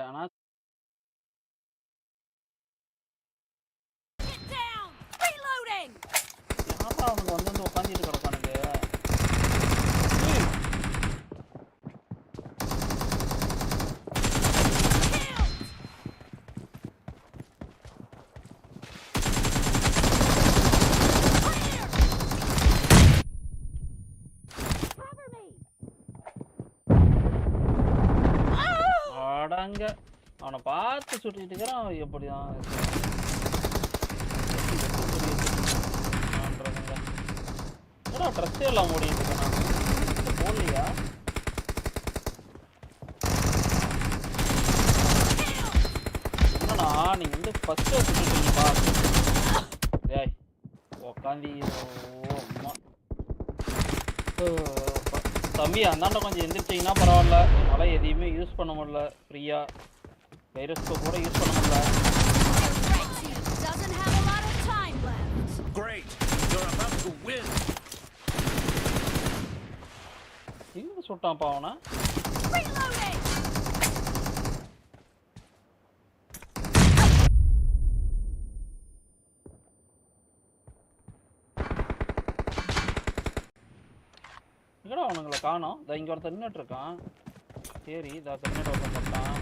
ஆனா அவங்க வந்து உட்காந்துட்டு கிடக்கானுங்க. அடங்க அவனை பார்த்து சுட்டிட்டு இருக்கிறான். எப்படிதான் ட்ரெஸ்ஸே எல்லாம் ஓடிட்டு இருக்கேன். போடலையா? என்னண்ணா நீங்க வந்து ஃபர்ஸ்ட் சுட்டுட்டீங்கப்பா. டேய் உக்காந்தி தம்பி அந்தாண்ட கொஞ்சம் எந்திரிச்சிங்கன்னா பரவாயில்ல. என்னால் எதையுமே யூஸ் பண்ண முடியல. ஃப்ரீயா வைரஸ்க்கு கூட யூஸ் பண்ண முடியல. எங்க சுட்டான்ப்பா அவனை? எங்கடா அவனுங்களை காணோம்? இங்கே ஒருத்தர் நின்றுட்டு இருக்கான். சரி பின்னாடி ஒருத்தன் போட்டான்.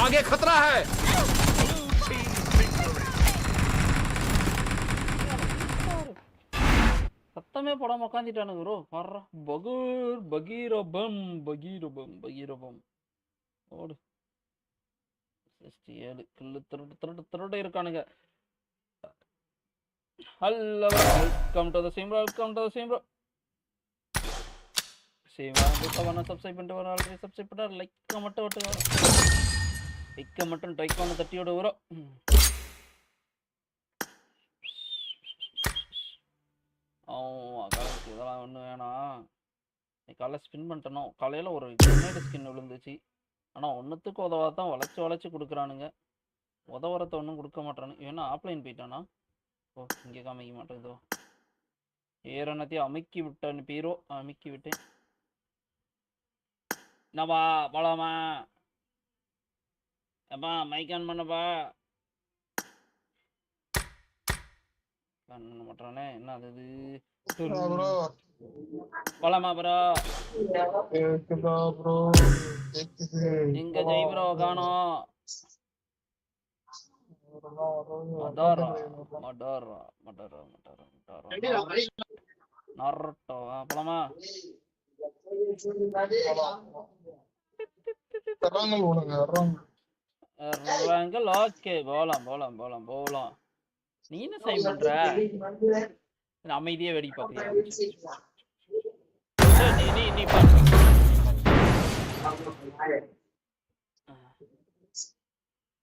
आगे खतरा है. சத்தமே போடாம உட்காந்துட்டானுங்க ப்ரோ. வர்ற பகீரபம் ஓடு. 67 கில்லு திருட்டு இருக்கானுங்க. Hello welcome to the stream bro. Subscribe பண்ணிட்டு வர ஆல்ரெடி சப்ஸ்கிரைப் பண்ணா லைக் மட்டும் டைக் பண்ண தட்டியோட வரும். இதெல்லாம் ஒன்றும் வேணாம். காலைல ஸ்பின் பண்ணிட்டணும். காலையில் ஒரு கிரனேட் ஸ்கின் விழுந்துச்சு. ஆனால் ஒன்றுத்துக்கு உதவாதான் வளைச்சி கொடுக்குறானுங்க. உதவுறத ஒன்றும் கொடுக்க மாட்டானுங்க. ஏன்னா ஆஃப்லைன் போயிட்டானா? ஓ இங்கே காமிக்க மாட்டேங்குதோ. வேற என்னத்தையும் அமுக்கி விட்டேன். என்னப்பா போலாமா? எப்பா மைக் ஆன் பண்ணப்பா. பண்ண மாட்டானே. என்ன அது போலாமா ப்ரோ? எங்க ஜெய் ப்ரோ காணோம். நரட்டோ போலாமா? ஓகே போலாம். நீ என்ன சைன் பண்ற? அமைதியா வெடி பாக்குறியா? நீ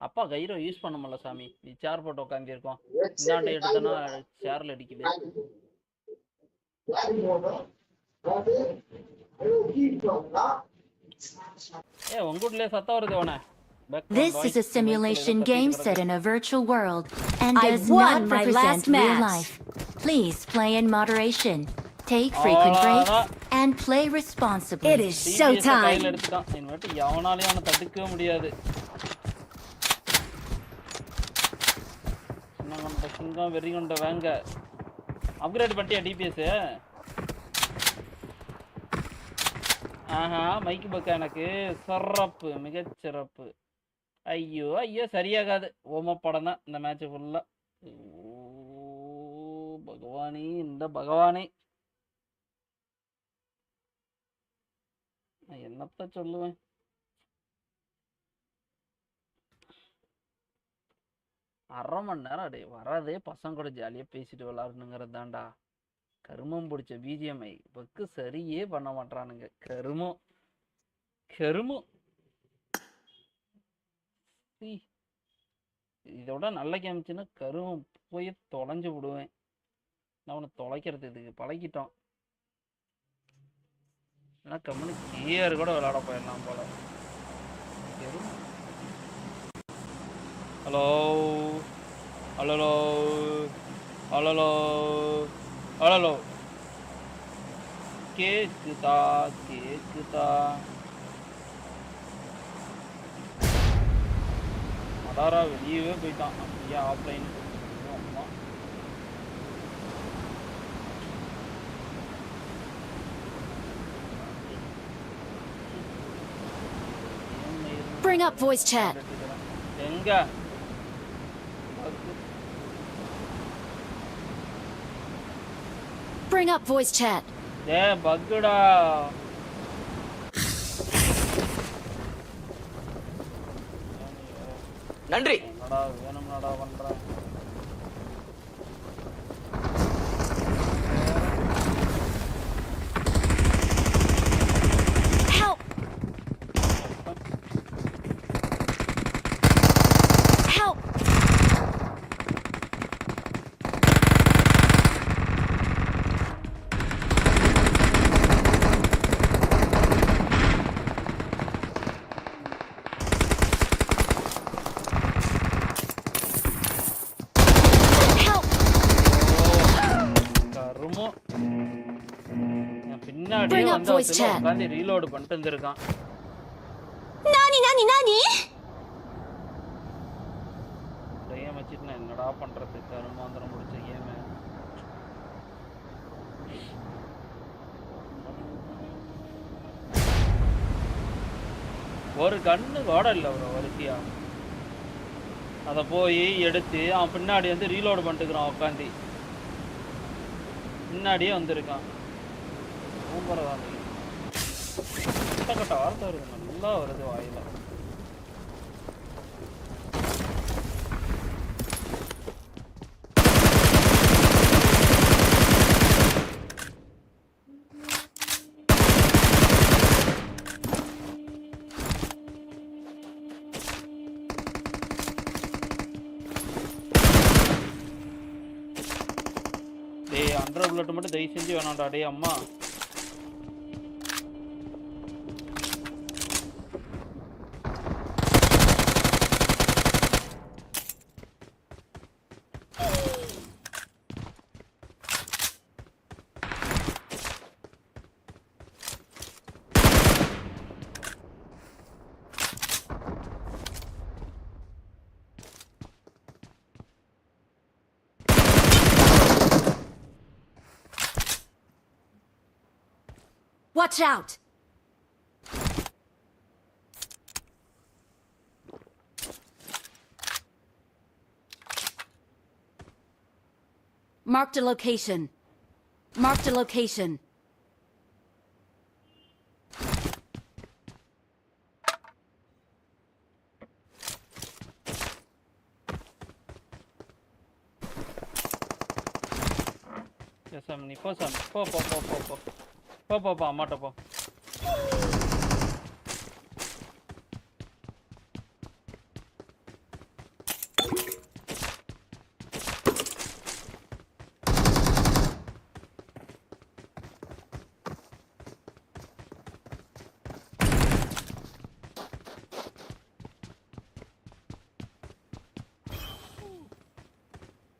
அப்பா கைரோ யூஸ் பண்ண முடியல சாமி. நீ சேர் போட்டு உட்காந்து இருக்கோம். இந்தாண்ட எடுத்தனா சேர்ல அடிக்குது. உங்கூட்லயே சத்தம் வருது அவன. This is a simulation game set in a virtual world and does not represent real life. Please play in moderation, take frequent breaks, and play responsibly. It is showtime. எவனாலையும் அவனை தடுக்கவே முடியாது. சிங்கம் வெறி கொண்ட வாங்க. அப்கிரேட் பண்ணிட்டியா டிபிஎஸ்? ஆஹா மைக்கு பக்கா எனக்கு சிறப்பு, மிகச்சிறப்பு. ஐயோ சரியாகாது. ஓம படம் தான் இந்த மேட்ச் ஃபுல்லா. பகவானே இந்த பகவானே நான் என்னத்த சொல்லுவேன். அரை மணி நேரம் அடே வராதே பசங்க கூட ஜாலியாக பேசிட்டு விளாடணுங்கிறது தான்டா. கருமம் பிடிச்ச பிஜிஎம்ஐ பக்கு சரியே பண்ண மாட்டானுங்க. கருமம் இதோட நல்ல கேமிச்சுன்னா கருவம் போய் தொலைஞ்சு விடுவேன். நான் அவனை தொலைக்கிறது இதுக்கு பழகிட்டோம். ஏன்னா கம்முனு கேஆர் கூட விளையாட போயிடலாம் போல. ஹலோ ஹலோ ஹலோ ஹலோ கேக்குதா கேக்குதா? அடாரா வெளியவே போயிட்டான். ஐயா ஆஃப்லைன் அம்மா. Bring up voice chat. எங்க Bring up voice chat. பக்குடா. நன்றி. என்னடா வேணும்னாடா பண்ற? Help! Help! பின்னாடியே வந்து உட்காந்து ரீலோடு பண்ணிட்டு இருந்திருக்கான். கேம் வச்சுட்டு நான் என்னடா பண்றது? கருமாந்திரம் முடிச்ச கேம். ஒரு கண்ணு கூட இல்லை ப்ரோ வரிசையா. அதை போய் எடுத்து அவன் பின்னாடி வந்து ரீலோடு பண்ணிட்டுக்கிறான். உட்காந்து பின்னாடியே வந்திருக்கான். கட்ட வார்த்தை வருது, நல்லா வருது வாயில. டேய் 100 புல்லட் மட்டும் தயவு செஞ்சு வேணாம்டா. டே அம்மா Watch out! Marked a location. Marked a location. Yes, I'm Nipo. போ அம்மாட்ட போ.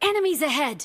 Enemies ahead!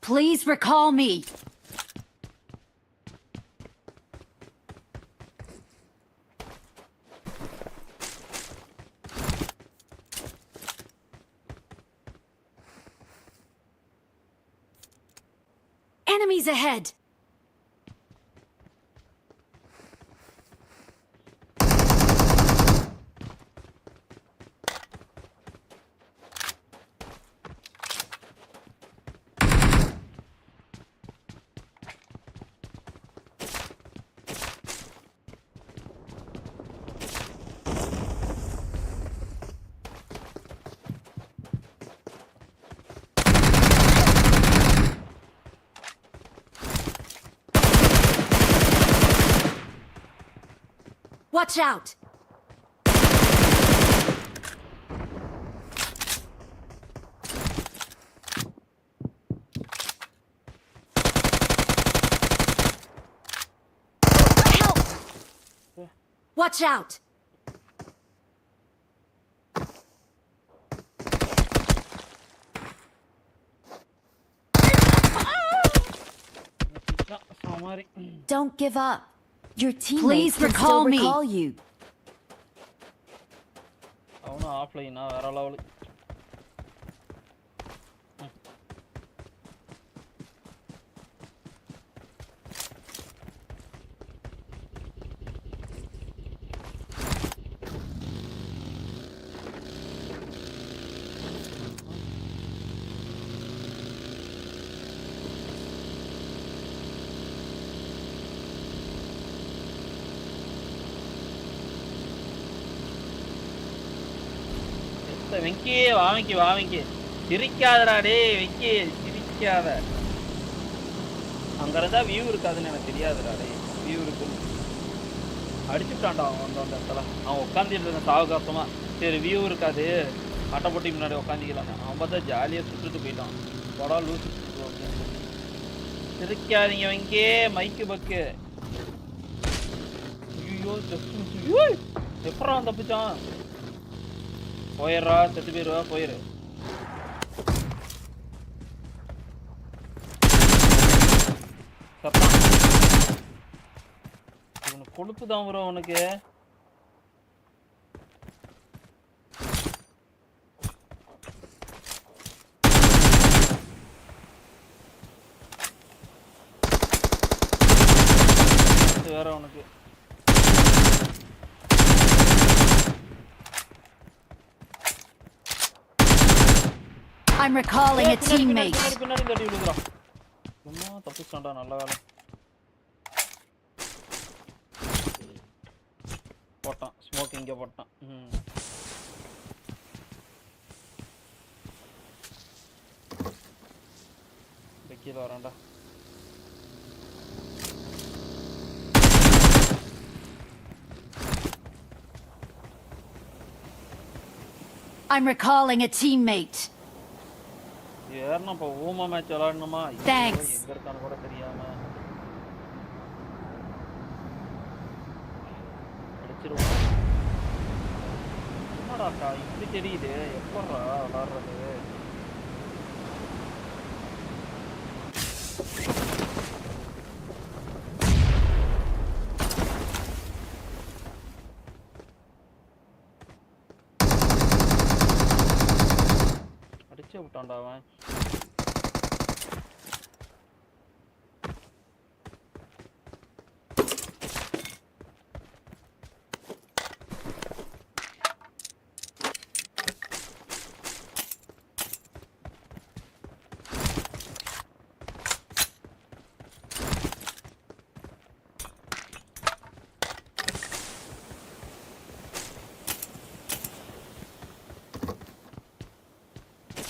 Please recall me. Enemies ahead. Watch out! Help! Watch out! Don't give up. Your teammates can still recall you. அவனும் ஆஃப்லைனா வேற level. Venky வாங்கிக்கு சிரிக்காதடா டேய் வெங்கி சிரிக்காத. அங்க இருந்தா view இருக்காதுன்னு எனக்கு தெரியாதுடா டேய். வியூ இருக்கு அடிச்சுட்டான்டா அவன் அந்த இடத்துல. அவன் உட்காந்துட்டு இருக்கான் சாவகாசமா. சரி வியூ இருக்காது அட்டை போட்டி முன்னாடி உட்காந்துக்கலாம். அவன் பார்த்தா ஜாலியாக சுட்டுட்டு போயிட்டான். படா லூஸ். சிரிக்காதீங்க வெங்கி மைக்கு பக்கு. ஐயோ எப்படா அவன் தப்பிச்சான்? போயிடுறா செத்து போயிடுவா போயிரு. சத்தான் உனக்கு கொழுப்பு தான் வரும் உனக்கு. வேற உனக்கு I'm recalling a teammate. பின்னாடி தட்டி விடுறான். சும்மா தப்பிச்சான்டா நல்ல வேலை. போட்டான் ஸ்மோக் இங்கே போட்டான். கீழே வரான்டா. I'm recalling a teammate. ஏறணும் இப்போ ஊமா மேட்ச் விளாடணுமா? எங்க இருக்கான்னு கூட தெரியாம அடிச்சிருவோம். என்னடாக்கா இப்படி தெரியுது எப்படா விளாடுறது? அடிச்சே விட்டான்டா அவன்.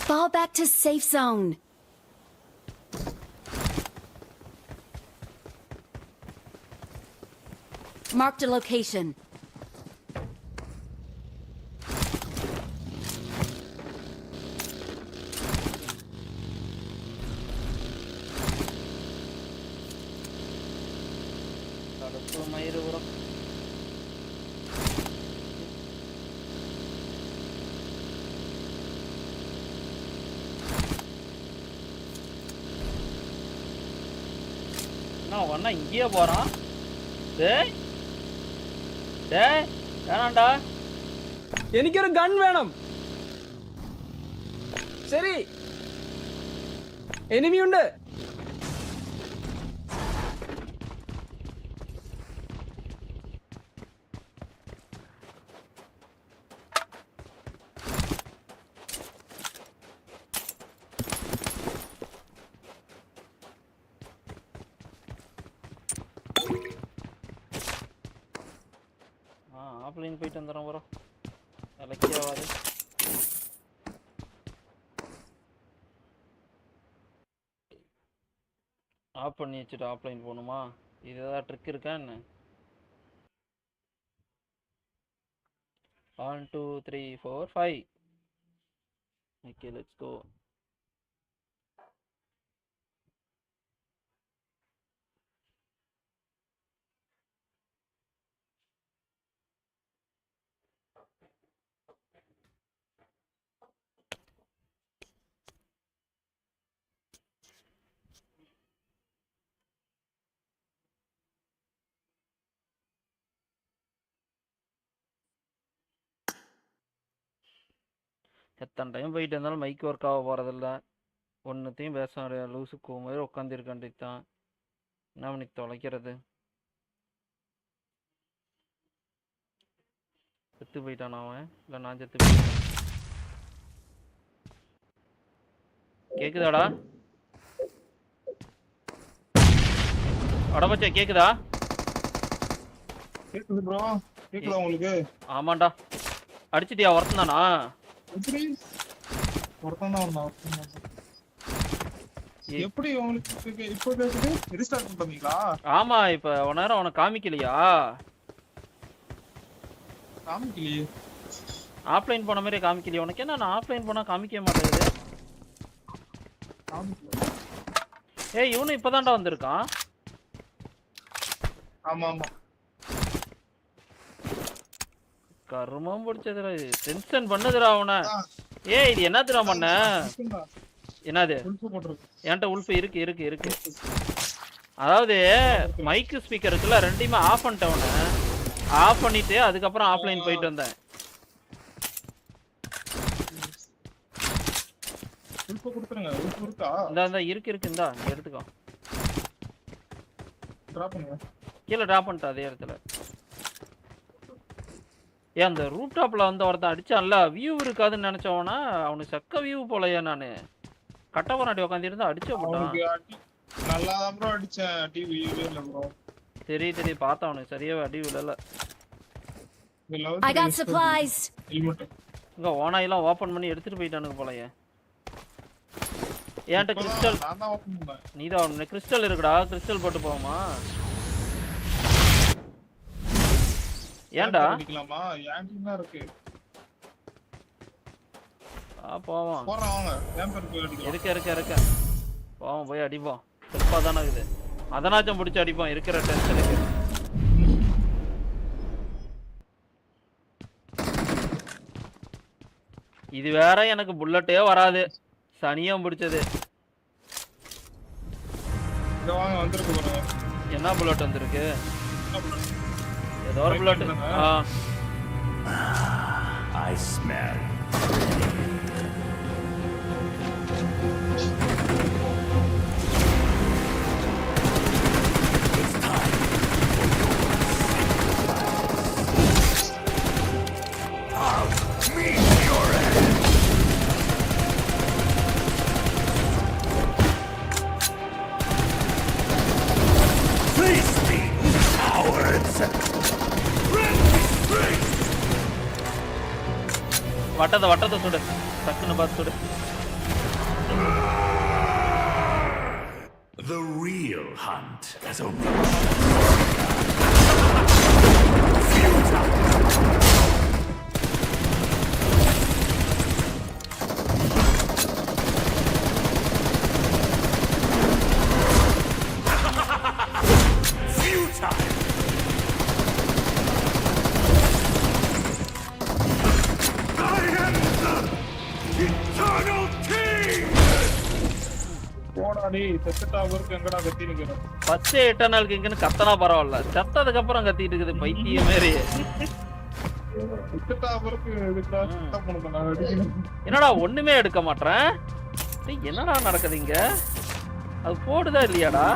Fall back to safe zone. Marked a location. அவன் இங்கேயே போறான். டேய் டேய் வேணாண்டா. എനിക്കൊരു ഗൺ വേണം. ശരി, എനിമിയുണ്ട്. ஆஃப்லைன் போயிட்டு வந்துடுறோம் ப்ரோ. விலைக்கே ஆகாது. ஆஃப் பண்ணி வச்சுட்டு ஆஃப்லைன் போகணுமா? இது ஏதாவது ட்ரிக் இருக்கா என்ன? 1 2 3 4 5. Okay let's go. எத்தனை டைம் போயிட்டு இருந்தாலும் மைக் ஒர்க் ஆக போகிறதில்ல. ஒன்றுத்தையும் பேச முடியாது. லூஸுக்கு மாதிரி உட்காந்துருக்காண்டி தான். என்ன பண்ணி தொலைக்கிறது? செத்து போயிட்டான் அவன், இல்லை நான் செத்து போயிட்டேன். கேக்குதாடா? அடபச்சா கேக்குதா? கேக்குது ப்ரோ. கேக்குதா உங்களுக்கு? ஆமாண்டா. அடிச்சிட்டியா? ஒருத்தனானா? எப்படி உங்களுக்கு இப்போ கேக்குது? ரீஸ்டார்ட் பண்ணீங்களா? ஆமா, இப்ப ஒரு நேரம் அவனை காமிக்கலையா? காமிக்கலையே. ஆஃப்லைன் போன மாதிரி காமிக்கலையா உனக்கு? என்ன நான் ஆஃப்லைன் போனா காமிக்க மாட்டேங்குது. ஏய் இவனு இப்பதான்டா வந்திருக்கான். ஆமா ஆமா. கருமம் பிடிச்சதுடா. டென்ஷன் பண்ணுதுடா அவனை. ஏய் இது என்னதுடா பண்ண? என்னது? என்கிட்ட உல்ஃபு இருக்கு இருக்கு இருக்கு. அதாவது மைக்கு ஸ்பீக்கர் இருக்குல்ல, ரெண்டையுமே ஆஃப் பண்ணிட்டேன். அவனை ஆஃப் பண்ணிட்டு அதுக்கப்புறம் ஆஃப்லைன் போயிட்டு வந்தேன். இந்த இருக்கு இருக்கு. இந்தா எடுத்துக்கோ. கீழே டிராப் பண்ணிட்டேன் அதே இடத்துல. ஏன் அந்த ரூப் டாப்ல வந்து ஒருத்தன் அடிச்சான்ல, வியூ இருக்காதுன்னு நினைச்சவனா அவனுக்கு சக்க வியூ போலையா? நானு கட்டவனாட்டி உட்காந்துருந்தா அடிச்ச போட்டான். நல்லாதான் ப்ரோ அடிச்சேன். டிவி இல்ல ப்ரோ. சரி சரி பார்த்தா அவனுக்கு சரியாவே அடி விழல. I got supplies. இங்க ஓனாயெல்லாம் ஓபன் பண்ணி எடுத்துட்டு போயிட்டானுங்க போலயே. ஏன்ட்ட கிறிஸ்டல் நீதான் கிறிஸ்டல் இருக்குடா. கிறிஸ்டல் போட்டு போவோமா? ஏன்டா அடிக்கலாமா? ஏன்டினா இருக்கு. போவோம். போறோம் வாங்க. கேம்பர் போய் அடிக்கலாம். இருக்கு போவோம், போய் அடிப்போம். செப்பா தானே இருக்குது. அதனாச்சும் பிடிச்சி அடிப்போம் இருக்கிற டென்ஷனுக்கு. இது வேற எனக்கு புல்லட்டே வராது. சனியம் பிடிச்சது. என்ன புல்லட் வந்திருக்கு? ஏதோ ஒரு புல்லட். I smell. வட்டத்தை சுடு. டக்குன்னு பார்த்து சுடு. The real hunt has only போடா டேய் செத்துட்டா அவருக்கு எங்கடா கத்தி நிக்கிறோம் ஃபர்ஸ்ட் எட்டர்னலுக்கு இங்கன்னு கத்தனா பரவாயில்ல, செத்ததுக்கு அப்புறம் கத்திட்டு இருக்குது பைத்திய மாதிரி. செத்துட்டா அவருக்கு இதுக்கா செத்த போனது நான் அடிக்கணும். என்னடா ஒண்ணுமே எடுக்க மாட்டேன், என்னடா நடக்குது இங்க? அது போடுதா இல்லையாடா?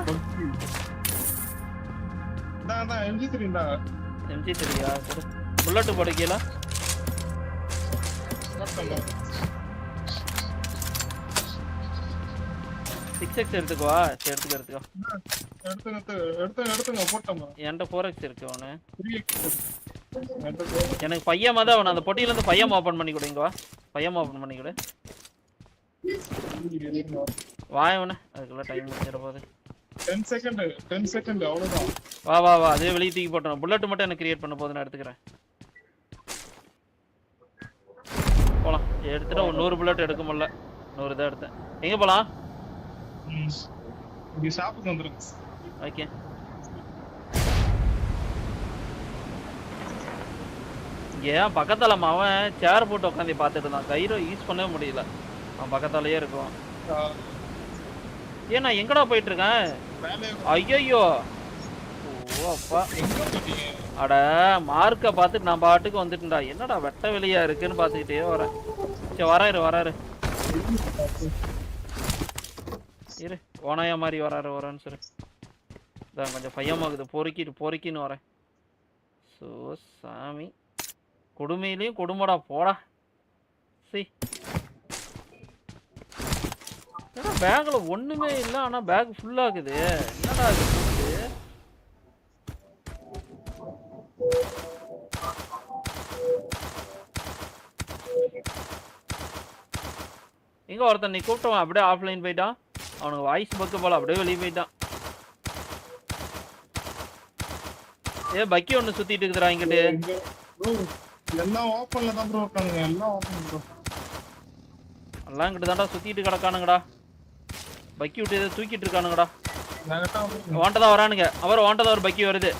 நான் MG3 தான். MG3யா? புல்லட் போடுக்கீல 6x எடுத்துக்கவா? சரி எடுத்துக்கோ. எடுத்துங்க போட்டோமா. என்கிட்ட 4x இருக்கு. அவனு 3x எனக்கு பையமா தான் அவன் அந்த பொட்டியில இருந்து பையமா ஓபன் பண்ணி கொடு. இங்க வா, பையமா ஓபன் பண்ணி கொடு. வாயவனே, அதுக்குள்ள டைம் முடிஞ்சிட போகுது. 10 செகண்ட் அவ்வளவுதான். வா அதே வெளியே தூக்கி போட்டோம். புல்லட் மட்டும் எனக்கு கிரியேட் பண்ண போது, நான் எடுத்துக்கிறேன். போலாம். எடுத்துட்டு ஒரு 100 புல்லட் எடுக்க முடியல, 100 தான் எடுத்தேன். எங்க போலாம்? இங்க ஷாப்புக்கு வந்துருங்க. ஓகே. ஏன் பக்கத்துல அவன் சேர் போட்டு உட்காந்து பார்த்துட்டு இருந்தான், கயிறு யூஸ் பண்ணவே முடியல. அவன் பக்கத்தாலேயே இருக்கும். ஏன் நான் எங்கடா போயிட்டு இருக்கேன்? ஐயோ ஓ அப்பா, அட மார்க்கை பார்த்துட்டு நான் பாட்டுக்கு வந்துட்டுடா. என்னடா வெட்ட வெளியா இருக்குன்னு பார்த்துக்கிட்டே வரேன். சரி வராரு இரு, ஓனாயா மாதிரி வரான்னு சரி. இதான் கொஞ்சம் பையமாகுது, பொறுக்கின்னு வரேன். ஸோ சாமி, கொடுமையிலையும் கொடுமடா போடா. சரி ஏன்னா பேக்ல ஒண்ணுமே இல்லை, ஆனா பேக் ஃபுல்லாகுது. என்னடா இது போகுது? எங்க ஒருத்தன் நீ கூப்பிட்டவன் அப்படியே ஆஃப்லைன் போயிட்டான். அவனுக்கு வாய்ஸ் பக்கு போல அப்படியே வெளியே போயிட்டான். பக்கி ஒண்ணு சுத்திட்டு இருக்குதுடா இங்கிட்டு. எல்லாம் ஓபன்ல தான் ப்ரோ இருக்கானுங்க, எல்லாம் ஓபன் ப்ரோ. எல்லாம் இங்கிட்டு தான்டா சுத்திட்டு கிடக்கானுங்கடா. பக்கி விட்டு ஏதோ தூக்கிட்டு இருக்கானுங்கடா. வாண்டதான் வரானுங்க. அவர் வாண்டதான் ஒரு பக்கி வருது.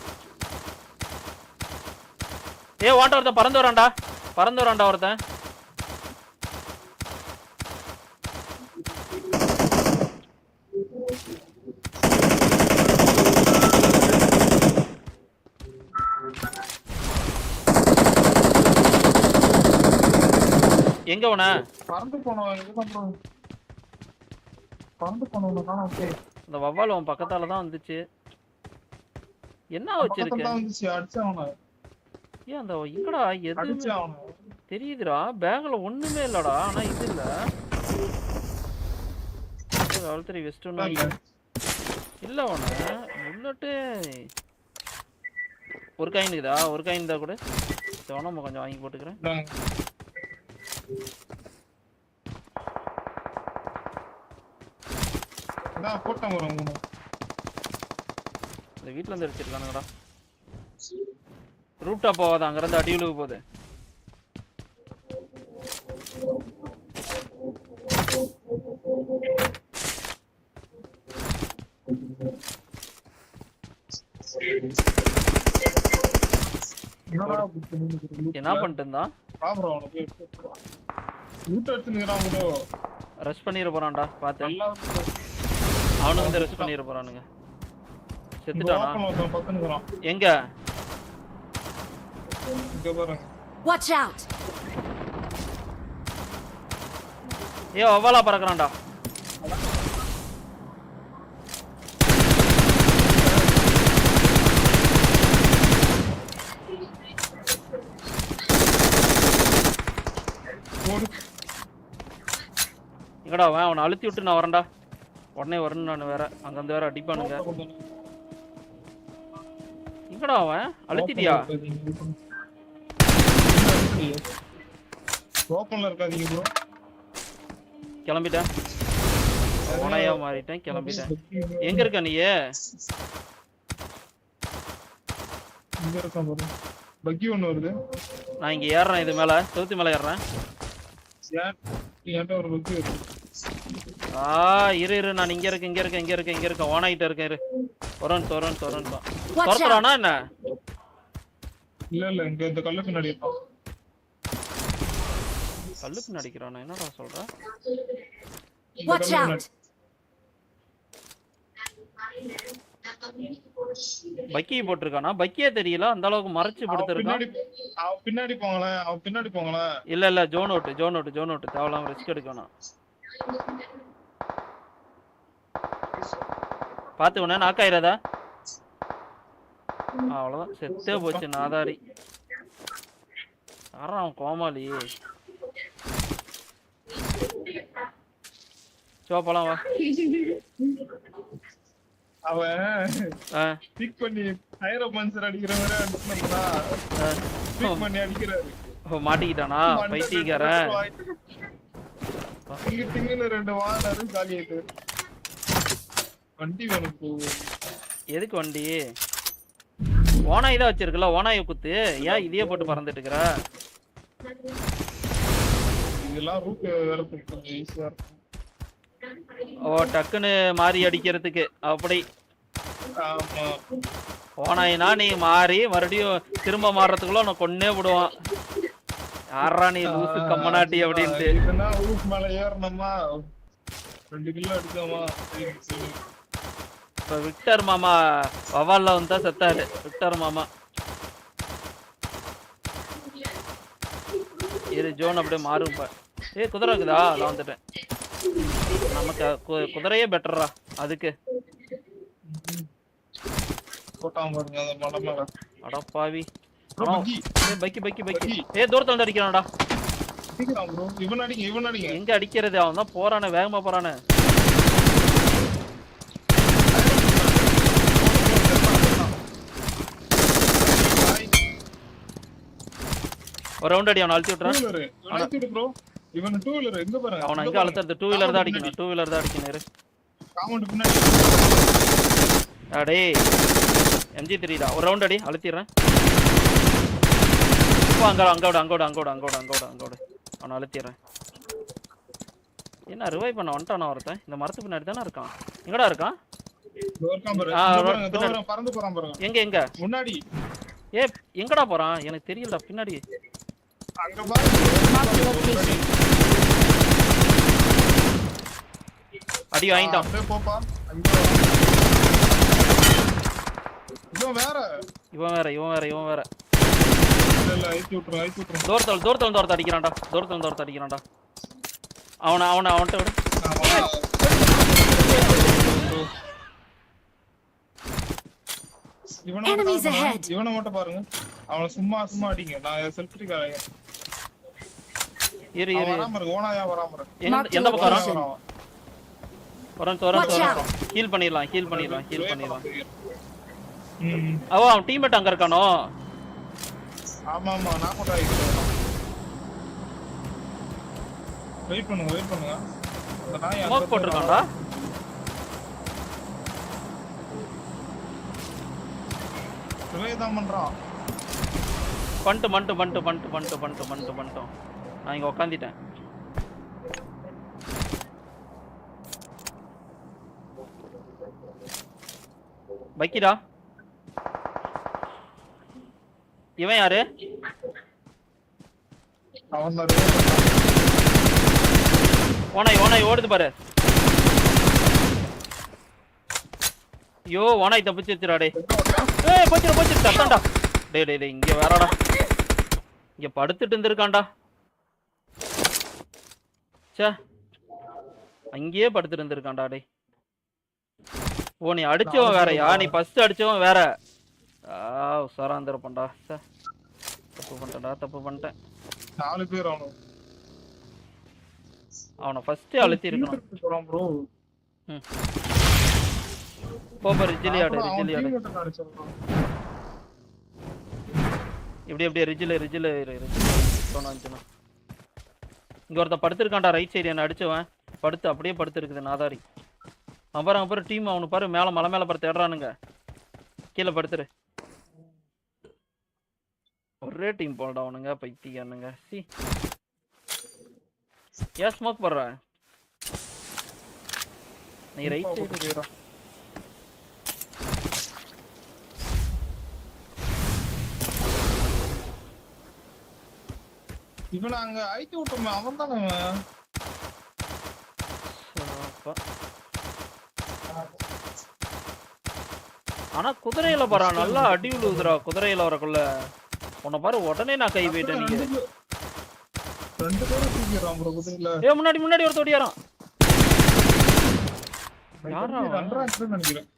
வாண்ட ஒருத்தன் பறந்து வரான்டா ஒருத்தன். எங்க உன பறந்து போனவன் அந்த வவ்வால் உன் பக்கத்தால தான் வந்துச்சு. என்ன வச்சிருக்க? ஏன் அந்த எங்கடா எது தெரியுதுடா? பேக்ல ஒண்ணுமே இல்லடா, ஆனா இது இல்ல. ஆல்ரெடி வெஸ்ட் இல்ல உன புல்லட்டு ஒரு காயின் இருக்குதா? ஒரு காயின் தான் கூட நம்ம கொஞ்சம் வாங்கி போட்டுக்கிறேன். இந்த வீட்டுல இருந்து எடுத்துருக்கானுங்கடா. ரூப்டாப் போவாத, அங்க இருந்து அடி விழுக போகுது. என்ன பண்ணிட்டு இருந்தான்? ரெஸ்ட் பண்ணிர போறான்டா பாத்து. அவனுக்கு வந்து ரெஸ்ட் பண்ணிர போறானுங்க. செத்துட்டானா? எங்க? இங்க பாருங்க. Watch out. வவ்வாலா பறக்குறான்டா. எங்கடா அவனை அழுத்தி விட்டு நான் வரேன்டா. உடனே வரணும் நான் வேற. அங்கிருந்து வேற அடிப்பானுங்க. எங்கடா அவன்? அழுத்திட்டியா? ஓபன்ல இருக்காதீங்க ப்ரோ. கிளம்பிட்டேன். ஓனையா மாறிட்டேன், கிளம்பிட்டேன். எங்க இருக்க நீ? இங்க இருக்க பாரு. பக்கி ஒன்னு வருது. நான் இங்க ஏறறேன், இது மேல சவுத்தி மேல ஏறறேன். ஏன்டா ஒரு பக்கி வருது. இரு நான் இங்க இருக்கேன். ஓனாயிட்ட இருக்கேன். இரு சொரன் சொரத்துறானா என்ன? இல்ல இங்க இந்த கல்லுக்கு பின்னாடி இருக்கான். கல்லுக்கு நடிக்கிறானா? என்னடா சொல்ற? Watch out. பக்கி போட்டிருக்கானா? பக்கியே தெரியல, அந்த அளவுக்கு மறைச்சு படுத்திருக்கான். அவன் பின்னாடி போங்களேன். இல்ல ஜோன் அவுட் தேவலாம் ரிஸ்க் எடுக்கணும். பாத்து உடனே நாக்காயிராதா? அவ்வளவுதான், செத்தே போச்சு நாதாரி. யாரான் கோமாளி? போலாம் வா. அவன் பிக் பண்ணி ஹைரோ பஞ்சர் அடிக்கிற மாதிரி அடிச்சா பிக் பண்ணி அடிக்கிறாரு. மாட்டிக்கிட்டானா பைத்தியக்காரன்? திங்கில 2 வானரு காலி ஆயிட்டு. வண்டி வேணும் போ. எதுக்கு வண்டி? ஓனாய் தான் வச்சிருக்கல, ஓனாயை குத்து. ஏன் இதையே போட்டு பறந்துட்டு இருக்கற? இதெல்லாம் ரூட் வேற கொஞ்சம் ஈஸியா இருக்கும். ஓ டக்குன்னு மாறி அடிக்கிறதுக்கு அப்படி. ஆமா. ஓனாயினா நீ மாறி மறுபடியும் திரும்ப மாறுறதுக்குள்ள உன்னை கொன்னே விடுவான். யாரா நீ லூசு கம்மனாட்டி அப்படின்ட்டு. இதெல்லாம் ரூட் மேல ஏறணுமா 2 கிலோ எடுக்கமா. இப்ப விக்டர் மாமா வவால்ல வந்தா செத்தாரு. விக்டர் மாமா இரு ஜோன் அப்படியே மாறும். குதிரை இருக்குதா? அதான் வந்துட்டேன். நமக்கு குதிரையே பெட்டரா அதுக்கு. அடப்பாவி. பக்கி தூரத்துல வந்து அடிக்கிறான்டா. எங்க அடிக்கிறது? அவன் தான் போறானே, வேகமா போறானே. ஒரு ரவுண்ட் அடி அவன் அழுத்தி விட்டுறான். இவன் 2 வீலர் எங்க பாருங்க. அவன் எங்க அழுத்துறது? 2 வீலர் தான் அடிக்கணும். 2 வீலர் தான் அடிக்கணும். காமெண்ட் பின்னாடி. அடே MG3 டா. ஒரு ரவுண்ட் அடி அழுத்திறேன். இப்போ அங்கோட அவன் அழுத்திறேன். என்ன ரிவைவ் பண்ண வந்துட்டானா ஒருத்தன்? இந்த மரத்து பின்னாடி தானே இருக்கான். எங்கடா இருக்கான்? பறந்து போறான் பாருங்க. எங்க முன்னாடி. எங்கடா போறான்? எனக்கு தெரியலடா. பின்னாடி அங்க பாருங்க. அடி வாங்கிட்டான். அப்படியே போப்பா. இவன் வேற. இல்ல ஐத்தி விட்டுறேன். தூரத்துல அடிக்கிறான்டா. அவன்கிட்ட விடு. இவனை மட்டும் பாருங்க. அவனை சும்மா அடிங்க. நான் செல்ஃபிக் ஆறேன். இரு ஓனாயா வராம இரு. எந்த பக்கம் வரான்? வரேன். ஹீல் பண்ணிடலாம். அவன் டீம்மேட் அங்க இருக்கானோ? ஆமா நான் கூட வெயிட் பண்ணுங்க. அந்த நாய் ஸ்மோக் போட்டுருக்கான்டா. ரிவைதான் பண்றான். பண்ணிட்டு நான் இங்க உட்காந்துட்டேன். பக்கிடா. இவன் யாரு? ஓனாய் ஓடுது பாரு. ஐயோ ஓனாய் தப்பிச்சிருச்சுடா. போச்சு தட்டான்டா. டேய் இங்க வேறடா. இங்க படுத்துட்டு இருந்திருக்கான்டா. அங்கேயே படுத்துட்டு இருந்திருக்கான்டா. டேய் ஓ நீ அடிச்சவன் வேறயா? நீ ஃபர்ஸ்ட் அடிச்சவன் வேற. உசாராந்திருப்பா. தப்பு பண்ணிட்டேன். 4 பேர் அவனை ஃபர்ஸ்ட் அழுத்தி இருக்கணும். போப்பா ரிஜிலியாடு. இப்படி ரிஜில் இங்க ஒருத்த படுத்திருக்கான்டா. ரைட் சைடு என்ன அடிச்சவன் அப்படியே படுத்து இருக்குது நாதாரி. அப்புறம் டீம் அவனு பாரு மேல மலை மேல படுத்து தேடுறானுங்க. கீழே படுத்துரு. ஒரே டீம் போடா அவனுங்க பைத்தியானுங்க. ஏன் ஸ்மோக் போடுற? நீ ரைட் சைடு இவனை அங்க ஐத்தி விட்டோமே அவன் தானே. ஆனா குதிரையில பாரு நல்லா அடி விழுகுதுடா குதிரையில வரக்குள்ள. உன்னை பாரு உடனே நான் கை போயிட்டேன் நீங்க. 2 பேரும் தூக்கிடுறான் ப்ரோ குதிரையில. முன்னாடி ஒரு தொடியாரான். யாரா நினைக்கிறேன்.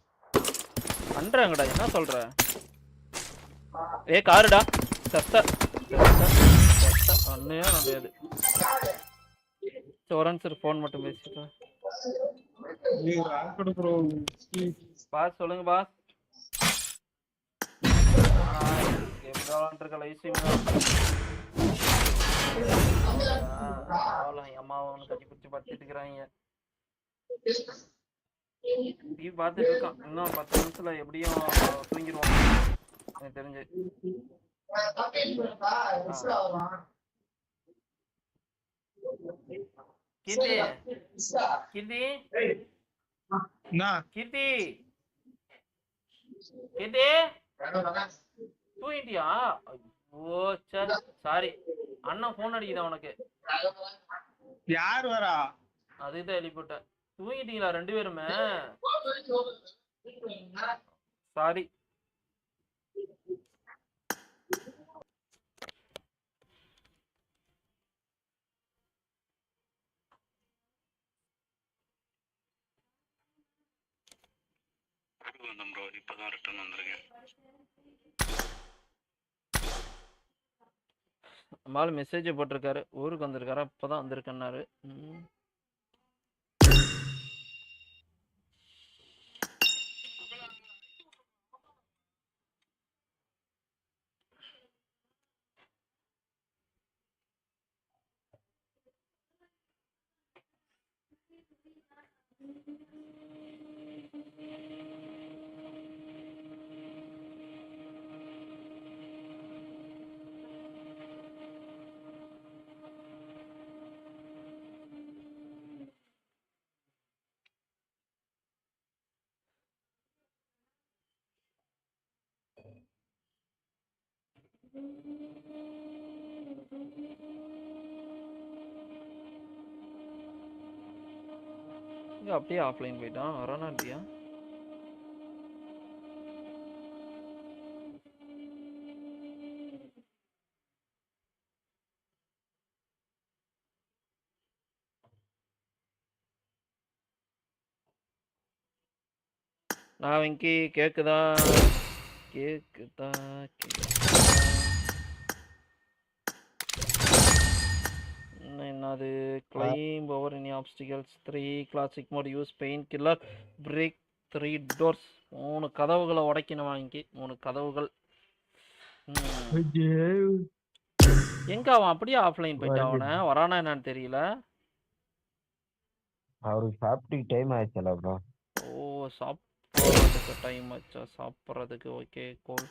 அன்றங்கடா என்ன சொல்ற? காருடா சத்த அண்ணையா முடியாது. சோரன்சர் போன் மட்டும் பேசிட்டேன். பாஸ் சொல்லுங்க பாஸ். அம்மாவை கட்டி பிடிச்சி படுத்திட்டு இருக்கிறாங்க. பார்த்துட்டு இருக்கான். இன்னும் 10 நிமிஷத்துல எப்படியும் தூங்கிடுவான் எனக்கு தெரிஞ்சு. கீர்த்தி கீர்த்தி கீர்த்தி கீர்த்தி தூங்கிட்டியா? ஓ சாரி அண்ணன் போன் அடிக்குதா உனக்கு? யார் வரா? அதுதான் எழுப்பிட்டேன். தூங்கிட்டீங்களா 2 பேருமே? சாரி. இப்பதான் ரிட்டர்ன் வந்திருக்கேன். நம்மளால மெசேஜ் போட்டிருக்காரு ஊருக்கு வந்திருக்காரு இப்பதான் வந்திருக்கேன்னாரு. அப்படியே ஆஃப்லைன் போயிட்டான். வரானா இல்லையா? நான் வெங்கி கேக்குதா? என்னது climb over any obstacles 3 classic mode use painkiller break 3 doors 3 கதவுகளை உடைக்கணும். வாங்கி 3 கதவுகள். எங்க அவன் அப்படியே ஆஃப்லைன் போயிட்டான். அவனை வரானா என்னன்னு தெரியல. அவருக்கு சாப்பிட்டு டைம் ஆயிடுச்சுல ப்ரோ. ஓ சாப்பிட்றதுக்கு டைம் ஆச்சா? சாப்பிட்றதுக்கு ஓகே கோல்.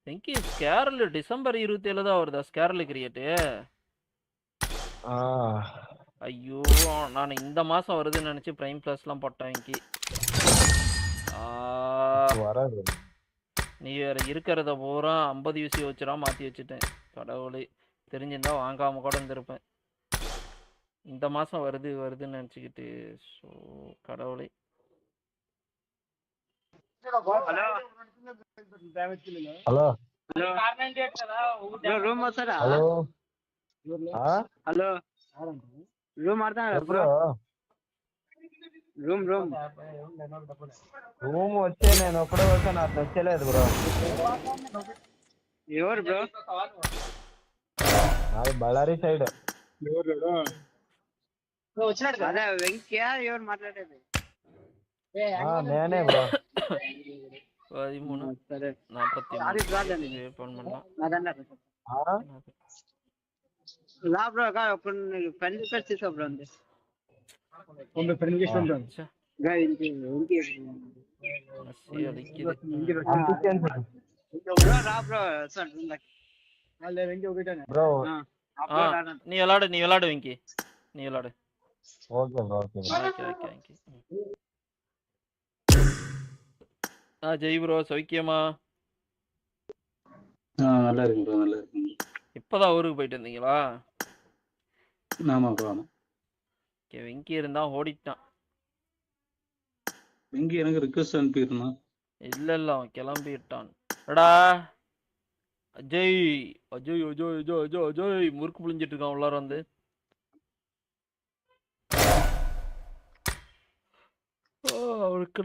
வெங்கி ஸ்கேரல் டிசம்பர் 27 தான் வருதா ஸ்கேரல் கிரியேட்டு? ஐயோ நான் இந்த மாசம் வருதுன்னு நினைச்சு பிரைம் பிளஸ்லாம் போட்டேன் வெங்கி. நீ வேற இருக்கிறத பூரா 50 யூசி வச்சுடா மாற்றி வச்சுட்டேன். கடவுளே தெரிஞ்சிருந்தா வாங்காம கூட இருந்திருப்பேன். இந்த மாசம் வருதுன்னு நினச்சிக்கிட்டு. ஸோ கடவுளே. హలో ರೂಮ್ ಸರ హలో ಹಲೋ ರೂಮ್ ಮಾಡ್ತಾನ బ్రో రూమ్ రూమ్ వచ్చే నేను ఒక్కడే వచ్చా నాకు నచ్చలేదు బ్రో. ఎవరు బ్రో? అది బళ్ళారి సైడ్. అదే వెంకయ్య ఎవరు మాట్లాడేది? నేనే బ్రో. 13 సరే 43 ఫోన్ பண்ணலாம். లా బ్రో కొన్ని ఫ్రెండ్ రిక్వెస్ట్ తీసుకో బ్రో. అంతే ಒಂದು ಫ್ರೆಂಡ್ ಲಿಸ್ಟ್ ಉಂಟು గా ఇంటి బ్రో రా బ్రో సార్ అల్లే వెంకి ఒకటేనే బ్రో. நீ விளையாடு வெங்கி நீ விளையாடு. Okay bro okay. Jai bro சௌக்கியமா? நல்லா இருக்கு ப்ரோ நல்லா இருக்கு. இப்ப இப்பதான் ஊருக்கு போயிட்டு இருந்தீங்களா? ஆமா ப்ரோ ஆமா. வெங்கி இருந்தா ஓடிட்டான். வெங்கி எனக்கு ரிக்வெஸ்ட் அனுப்பியிருந்தான். இல்ல அவன் கிளம்பிட்டான். எடா அஜய் அஜய் அஜய் அஜய் அஜய் அஜய் முறுக்கு புளிஞ்சிட்டு இருக்கான் உள்ளார வந்து. அவனுக்கு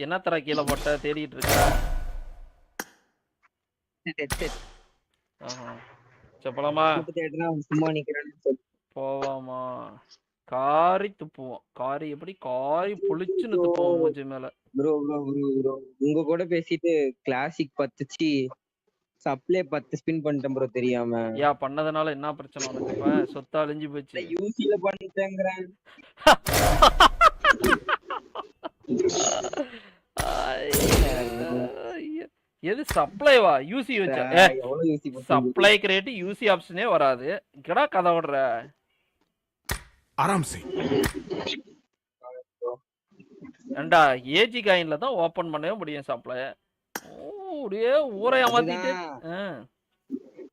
என்ன தர கீழே போட்ட தேடிட்டு இருக்க? போலாமா? போவாமா? காரி துப்புவோம். காரி எப்படி காரி புளிச்சுன்னு துப்புவோம் மூஞ்சி மேல. ப்ரோ உங்க கூட பேசிட்டு கிளாசிக் 10 சப்ளை 10 ஸ்பின் பண்ணிட்டேன் ப்ரோ தெரியாம. யா பண்ணதனால என்ன பிரச்சனை உனக்கு? இப்ப சொத்தா அழிஞ்சு போச்சு. யூசில பண்ணிட்டேங்கறேன். எது சப்ளைவா? யூசி வச்சா சப்ளை கிரேட் யூசி ஆப்ஷனே வராது. கடா கதை விடுற. ஆராம் செய். ஏண்டா ஏஜி காயின்ல தான் ஓபன் பண்ணவே முடியும் சப்ளை. அப்படியே ஊரை ஏமாத்திட்டு.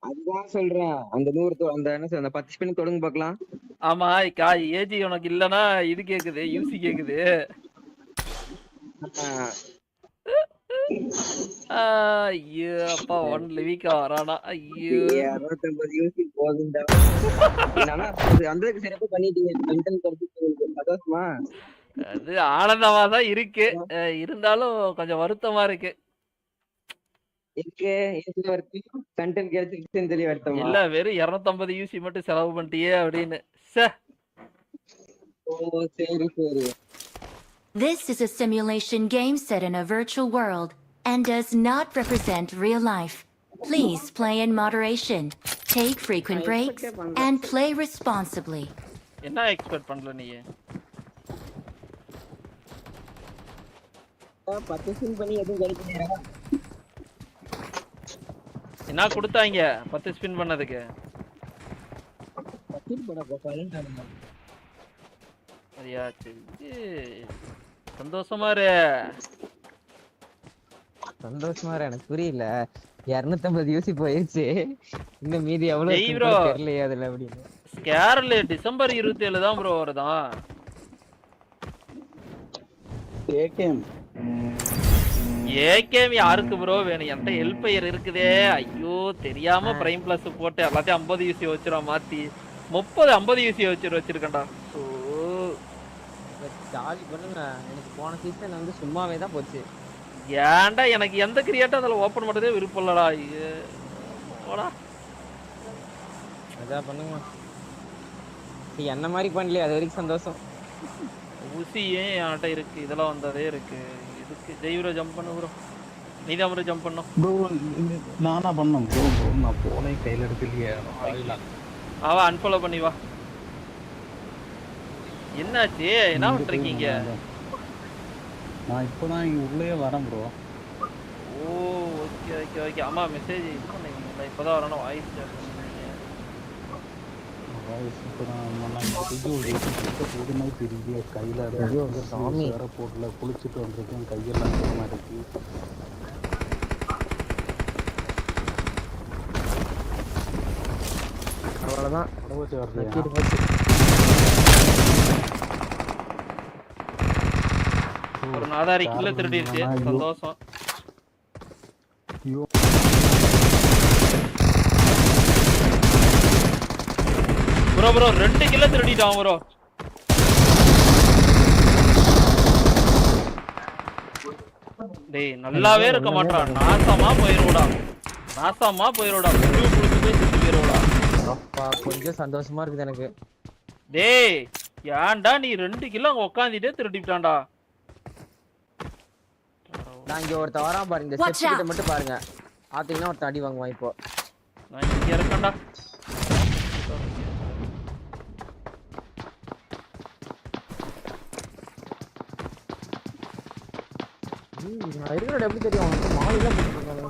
அதுதான் சொல்றேன். அந்த 100 அந்த என்ன அந்த 10 ஸ்பின் தொடங்க பார்க்கலாம். ஆமா ஏஜி உனக்கு இல்லனா இது கேக்குது, யூசி கேக்குது. ஐயோ அப்பா 1 வீக்கா வரானா? ஐயோ 69 யூசி போகுண்டா. நானா அந்த சிறப்பு பண்ணிட்டீங்க. கண்டென்ட் கரெக்ட் சந்தோஷமா? அது ஆனந்தமா தான் இருக்கு. இருந்தாலும் கொஞ்சம் வருத்தமா இருக்கு. கண்டென்ட் கிடைச்சிருச்சுன்னு சொல்லி வருத்தமா? இல்ல வெறும் 250 யூசி மட்டும் செலவு பண்ணிட்டியே அப்படின்னு. ஓ சரி சரி. This is a simulation game set in a virtual world and does not represent real life. Please play in moderation, take frequent breaks, and play responsibly. என்ன எக்ஸ்பெக்ட் பண்ணல நீ? 10 ஸ்பின் பண்ணி எதுவும் கிடைக்கலையா? என்ன கொடுத்தாங்க 10 ஸ்பின் பண்ணதுக்கு? சரியா சரி. சந்தோஷமா இரு. எனக்கு புரியல. 250 யூசி போயிருச்சு. இன்னும் மீதி எவ்வளவு தெரியலையே அதுல அப்படின்னு. ஸ்கேர்ல டிசம்பர் 27 தான் ப்ரோ வருதான். ஏகேம் யாருக்கு ப்ரோ வேணும்? என்கிட்ட ஹெல்பயர் இருக்குதே. ஐயோ தெரியாம பிரைம் பிளஸ் போட்டு எல்லாத்தையும் 50 யூசி வச்சிரும். மாத்தி 50 யூசி வச்சிருக்கேன்டா. ஜாலி பண்ணுங்க. எனக்கு போன சீசன் வந்து சும்மாவே தான் போச்சு. ஏன்டா எனக்கு எந்த கிரியேட்டா அதில் ஓப்பன் பண்ணுறதே விருப்பம் இல்லடா. போடா அதான் பண்ணுங்க. நீ என்ன மாதிரி பண்ணலையே அது வரைக்கும் சந்தோஷம். ஊசி ஏன் என்கிட்ட இருக்கு. இதெல்லாம் வந்ததே இருக்கு. இதுக்கு ஜெய்வரோ ஜம்ப் பண்ணு ப்ரோ. நீதான் ப்ரோ ஜம்ப் பண்ணும். ப்ரோ நானா பண்ணோம் ப்ரோ. நான் போனே கையில் எடுக்கலையே. அவன் அன்ஃபாலோ பண்ணி வா. என்னாச்சு? என்ன பண்ணிருக்கீங்க? நான் இப்போதான் இங்க உள்ளே வரேன் ப்ரோ. ஓ ஓகே ஓகே ஓகே. ஆமா மெசேஜ் இது பண்ணீங்களா? இப்போதான் வரணும். வாய்ஸ் போதுமாய் தெரியல. கையில் சாமி வேற போடல. குளிச்சுட்டு வந்திருக்கேன். கையெல்லாம் சுத்தமா இருக்கு. அவ்வளோதான். ஒரு நாதாரி கில்ல திருடிருச்சு. சந்தோஷம். ப்ரோ 2 கில்ல திருடிட்டான் ப்ரோ. டேய் நல்லாவே இருக்க மாட்டான். நாசமா போயிருடா. கொஞ்சம் சந்தோஷமா இருக்குது எனக்கு. டேய் ஏன்டா நீ 2 கிலோ அங்க உட்காந்துட்டே திருடிட்டான்டா. நான் இங்க ஒருத்த வரான் பாருங்க. இந்த ஸ்டெப் கிட்ட மட்டும் பாருங்க. ஆத்தீங்கன்னா ஒருத்த அடி வாங்குவான். இப்போ நான் இங்க இருக்கேன்டா. நான் இருக்கிறது எப்படி தெரியும்? மாலையெல்லாம் போட்டுருக்காங்க.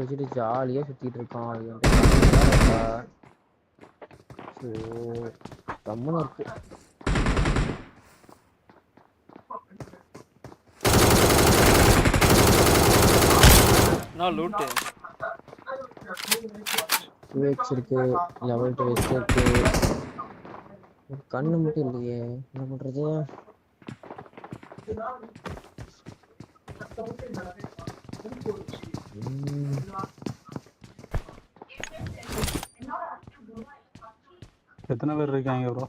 அடிச்சுட்டு ஜாலியா சுத்திட்டு இருக்கான். கம்முன்னு இருக்கு. நான் லூட்டு இருக்கு, லெவல் 2 இருக்கு. கண்ணு மட்டும் இல்லையே, என்ன பண்றது? எத்தனை பேர் இருக்காங்க ப்ரோ?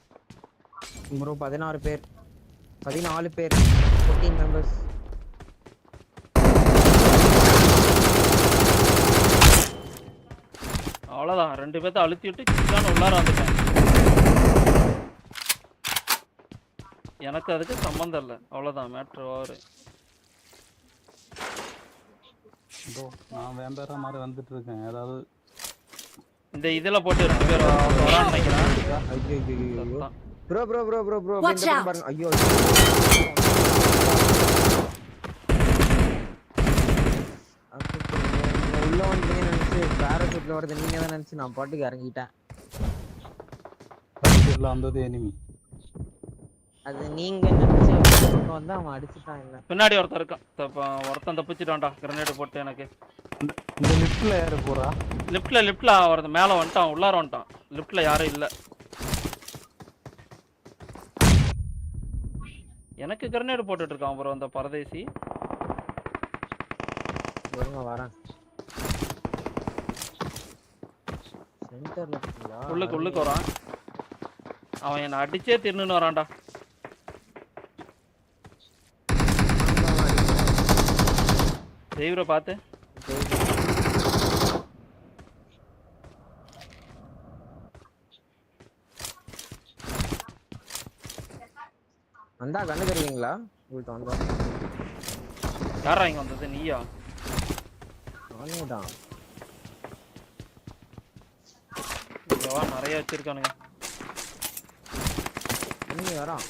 ப்ரோ 14 பேர், 14 பேர், 14 மெம்பர்ஸ். அவ்வளோதான். 2 பேர்த்த அழுத்தி விட்டு சிக்கான உள்ளார வந்துட்டேன். எனக்கு அதுக்கு சம்மந்தம் இல்லை. அவ்வளோதான் மேட்ரு ஓவர். ப்ரோ நான் வேம்பேரா மாதிரி வந்துட்டு இருக்கேன். ஏதாவது இந்த இதில் போட்டு 2 பேர் வரான்னு நினைக்கிறேன். Bro bro bro bro bro பாருங்க. ஐயோ உள்ள வந்து நினைச்சு பேராசூட்ல வரது நீங்க தான் நினைச்சு நான் பாட்டுக்கு இறங்கிட்டேன். வந்தது எனிமி. அது நீங்க நினைச்சு வந்தா அவன் அடிச்சுட்டான். இல்ல பின்னாடி ஒருத்தன் இருக்கான். ஒருத்தன் தப்பிச்சுட்டான்டா கிரனேடு போட்டு. எனக்கு இந்த லிஃப்ட்ல யாரு போறா? லிஃப்ட்ல ஒருத்தன் மேலே வந்துட்டான், உள்ளார வந்துட்டான். லிஃப்ட்ல யாரும் இல்லை. எனக்கு கிரனேடு போட்டுட்டு இருக்கான் அப்புறம் அந்த பரதேசி. வரேன் சென்டர்ல உள்ளுக்கு வரான். அவன் என்னை அடிச்சே திருன்னு வரான்டா. தெய்வரை பார்த்து வந்தா கண்ணு தெரியுங்களா? உங்கள்கிட்ட வந்தா யாரா இங்க வந்தது? நீயா? நானே தான். நிறைய வச்சிருக்கானுங்க. நீ வரான்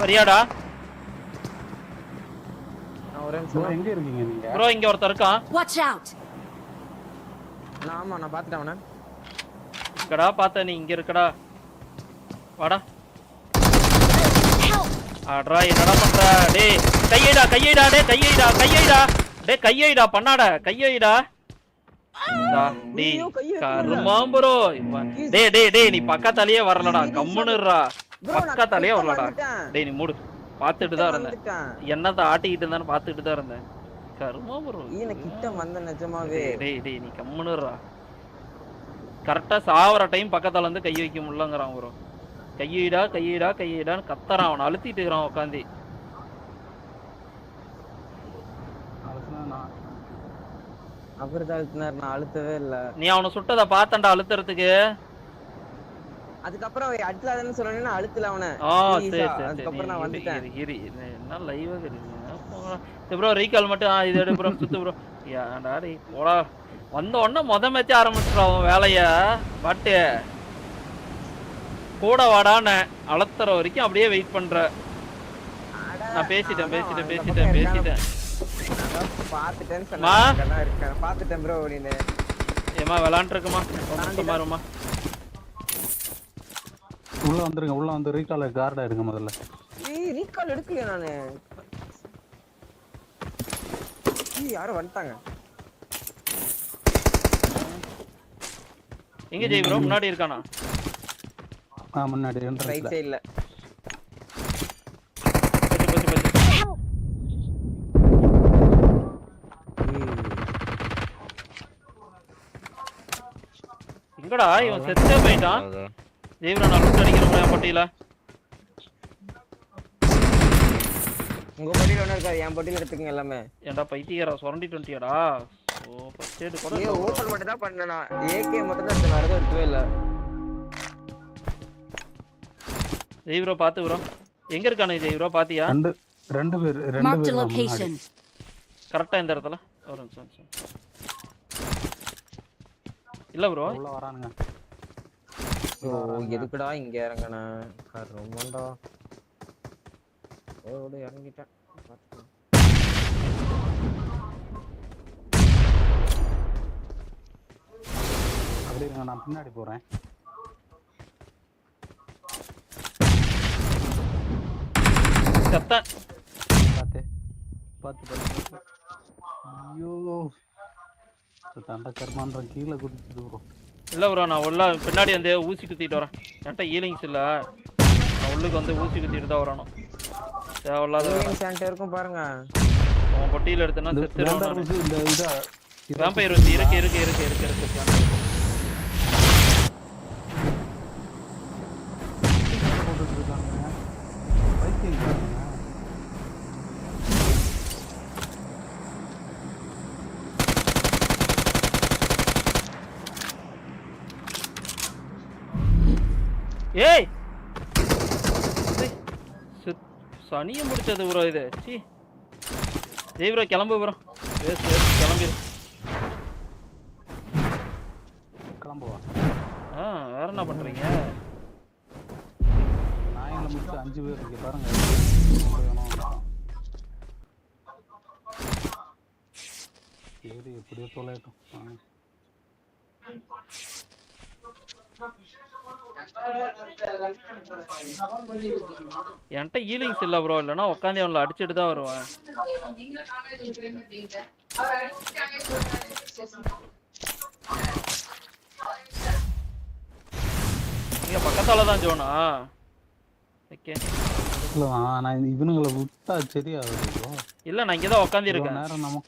வரியாடா? எங்க இருக்கீங்க நீங்க? ப்ரோ இங்க ஒருத்தர் இருக்கான். Watch out. ஆமா நான் பாத்துட்டேன் அவனை. இருக்கடா பார்த்த நீ இங்க இருக்கடா. வாடா. ஆட்ரா என்னடா பண்ற? டேய் கையைடா டேய் கையைடா பண்ணாட கையைடா. டேய் கருமாம் ப்ரோ. டேய் நீ பக்கத்தாலேயே வரலடா. கம்முனுறா. பக்கத்தாலேயே வரலடா. டேய் நீ மூடு. பாத்துட்டு தான் இருந்தேன். என்னத்த ஆட்டிக்கிட்டு இருந்தான்னு பாத்துட்டு தான் இருந்தேன். கருமா ப்ரோ. கிட்ட வந்த நிஜமாவே. டேய் நீ கம்முனுறா. கரெக்டா சாவற டைம் பக்கத்தால வந்து கை வைக்க முடியலங்கறான் ப்ரோ. கையிடான்னு கத்தறான். அவனை அழுத்திட்டு இருக்கான் உட்காந்து. அவர்தான் அழுத்தினார், நான் அழுத்தவே இல்ல. நீ அவனை சுட்டதை பார்த்தண்டா அழுத்துறதுக்கு. அதுக்கப்புறம் அழுத்தலாதன்னு சொன்னேன்னா அழுத்தல அவனை. அதுக்கப்புறம் நான் வந்துட்டேன். என்ன லைவா தெரியுது ப்ரோ. ரீகால் மட்டும் இது எடு ப்ரோ. சுத்து ப்ரோ. ஏன்டா டேய் போடா. வந்த உடனே மேட்ச் ஆரம்பிச்சிட்டான் அவன் வேலைய. பட்டு கூட வாடான்னு அழுத்துற வரைக்கும் அப்படியே வெயிட் பண்ற. நான் பேசிட்டேன். பாத்துட்டேன் ப்ரோ. நீ ஏமா விளையாண்டு இருக்குமா? மாறுமா உள்ள வந்து ரீகால் கார்டா இருங்க முதல்ல. ரீகால் எடுக்கலையா நானு? யாரும் வந்துட்டாங்க. எங்க ஜெய் ப்ரோ? முன்னாடி இருக்கானா? முன்னாடி ரைட் சைடுல. எங்கடா இவன் செத்தே போயிட்டான். ஜெய்ப்ரோ நான் லூட் அடிக்கிறேன் பட்டியில. உங்க பட்டியில ஒண்ணு இருக்காது, என் பட்டியில எடுத்துக்கங்க எல்லாமே. ஏன்டா பைத்தியரா சுரண்டி 20டா? ஓ ஃபர்ஸ்ட் எய்ட் கூட நீ ஓபன் மட்டும் தான் பண்ணனா. ஏகே மட்டும் தான் எடுத்து வரது எடுக்கவே இல்ல. ஜெய்ப்ரோ பாத்து ப்ரோ. எங்க இருக்கானே ஜெய்ப்ரோ பாத்தியா? ரெண்டு பேர் கரெக்ட்டா இந்த இடத்துல. ஒரு நிமிஷம். இல்ல ப்ரோ உள்ள வரானுங்க. எதுக்குடா இங்க இறங்கன ரொம்பண்டா ஓடு இறங்கிட்டேன். அப்படி இருங்க, நான் பின்னாடி போறேன். செத்தேன். பார்த்து பார்த்து பார்த்து. ஐயோ தண்டை கர்மான்ற கீழே குதிச்சுது ப்ரோ. இல்ல ப்ரோ நான் உள்ள பின்னாடி வந்து ஊசி குத்திட்டு வரேன். என்கிட்ட ஹீலிங்ஸ் இல்ல. நான் உள்ளுக்கு வந்து ஊசி குத்திட்டு தான் வரணும். தேவையில்லாத சாண்டே இருக்கும் பாருங்க. உன் பொட்டியில எடுத்தனா செத்துறேன். இந்த இதா வேம்பயர் ஊசி இருக்கு இருக்கு இருக்கு இருக்கு இருக்கு. போட்டுட்டு இருக்காங்க. பைத்தியம். ஏய் சனிய முடிச்சது ப்ரோ இது. சி ஜெய் ப்ரோ கிளம்பு ப்ரோ. கிளம்பிடு. கிளம்புவா. வேற என்ன பண்றீங்க? நாயங்களை முடிச்சு 5 பேர் இருக்கு பாருங்க. சரி எப்படியோ தொலைட்டோம். என்கிட்ட ஹீலிங்ஸ் இல்ல ப்ரோ. இல்லைன்னா உட்காந்து அவங்கள அடிச்சுட்டு தான் வருவேன். நீங்க பக்கத்தால தான் ஜோனா? ஓகே. நான் இவனுங்களை விட்டா சரியாகுது ப்ரோ. இல்ல நான் இங்க தான் உட்கார்ந்து இருக்கேன். நேரம் நம்ம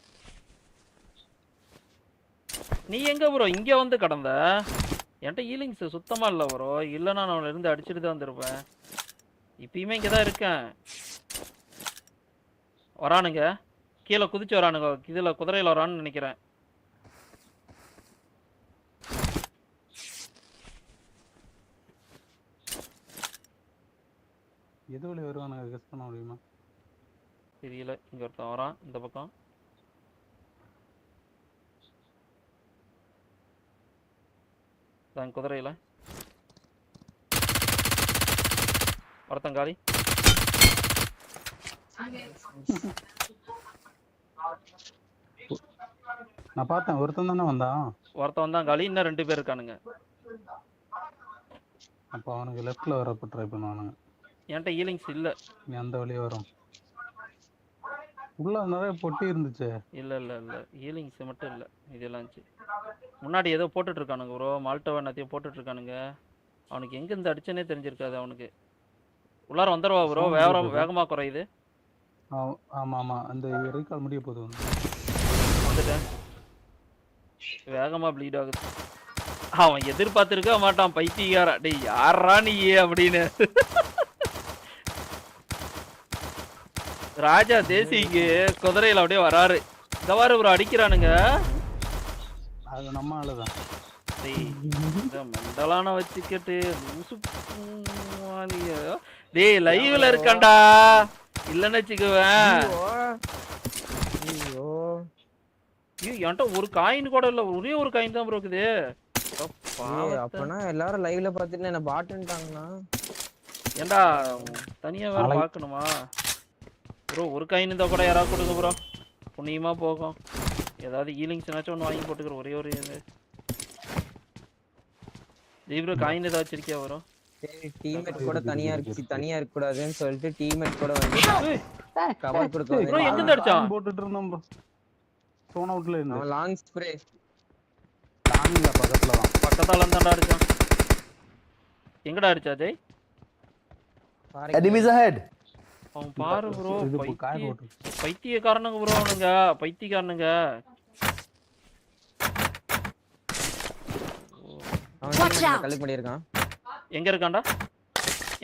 நீ எங்க ப்ரோ இங்க வந்து கடந்த? என்கிட்ட ஹீலிங்ஸ் சுத்தமா இல்ல ப்ரோ. இல்லைன்னா நான் அவனை இருந்து அடிச்சுட்டு தான் வந்திருப்பேன். இப்பயுமே இங்க தான் இருக்கேன். வரானுங்க கீழே குதிச்சு வரானுங்க. இதுல குதிரையில வரான்னு நினைக்கிறேன். எது வழி வருவானுங்க கெஸ் பண்ண முடியுமா? தெரியல. இங்க ஒருத்தன் வரான் இந்த பக்கம். குதிரையில ஒருத்தன் காலி. நான் பார்த்தேன் ஒருத்தன் தானே வந்தான். ஒருத்தன் வந்தான் காலி. இன்னும் 2 பேர் இருக்கானுங்க. அப்போ அவனுக்கு லெஃப்ட்ல வரப்ப ட்ரை பண்ணுவானுங்க. என்கிட்ட ஹீலிங்ஸ் இல்ல. நீ அந்த வழியே வரும். உள்ள நிறைய பொட்டி இருந்துச்சு. இல்ல இல்ல இல்ல ஹீலிங்ஸ் மட்டும் இல்ல. இதெல்லாம் இருந்துச்சு. முன்னாடி ஏதோ போட்டுட்டு இருக்கானுங்க ப்ரோ. மால்டோவா என்னத்தையும் போட்டுட்டு இருக்கானுங்க. அவனுக்கு எங்க இருந்து அடிச்சனே தெரிஞ்சிருக்காது அவனுக்கு. உள்ளார வந்துடுவா ப்ரோ. வேகமா குறையுது. ஆமா ஆமா அந்த ரீகால் முடிய போகுது. வந்துட்டேன். வேகமா ப்ளீட் ஆகுது. அவன் எதிர்பார்த்திருக்க மாட்டான் பைத்தியக்காரா. டேய் யாரா நீ அப்படின்னு. ராஜா தேசிக்கு குதிரையில அப்படியே வராரு. இந்த வாரு ப்ரோ அடிக்கிறானுங்க. அது நம்ம ஆளுதான். மெண்டலான வச்சுக்கிட்டு டேய் லைவ்ல இருக்கான்டா. இல்லன்னு வச்சுக்குவேன். என்கிட்ட ஒரு காயின் கூட இல்ல. ஒரே ஒரு காயின் தான் ப்ரோ இருக்குது. அப்பனா எல்லாரும் லைவ்ல பாத்துட்டு என்ன பாட்டுட்டாங்கனா ஏண்டா தனியா வேற பார்க்கணுமா ப்ரோ? ஒரு காயின் இருந்தா கூட யாராவது கொடுங்க ப்ரோ. புண்ணியமா போகும். ஏதாவது ஹீலிங்ஸ்னாச்சும் ஒன்று வாங்கி போட்டுக்கிற. ஒரே ஒரு இது ப்ரோ காயின் ஏதாவது வச்சிருக்கியா வரும்? சரி டீம்மேட் கூட தனியா இருக்க கூடாதுன்னு சொல்லிட்டு டீம்மேட் கூட வந்து கவர் கொடுத்து ப்ரோ எங்க இருந்து அடிச்சான்? போட்டுட்டு இருந்தோம் ப்ரோ. சோன் அவுட்ல இருந்து லாங் ஸ்ப்ரே. லாங்ல பக்கத்துல தான். பக்கத்தால இருந்தான்டா அடிச்சான். எங்கடா அடிச்சா ஜெய்? Enemies ahead. அவன் பாரு ப்ரோ. பைத்தியக்காரனுங்க ப்ரோ. அவனுங்க பைத்தியக்காரனுங்க. அவன் கல்லு பண்ணி இருக்கான். எங்க இருக்கான்டா?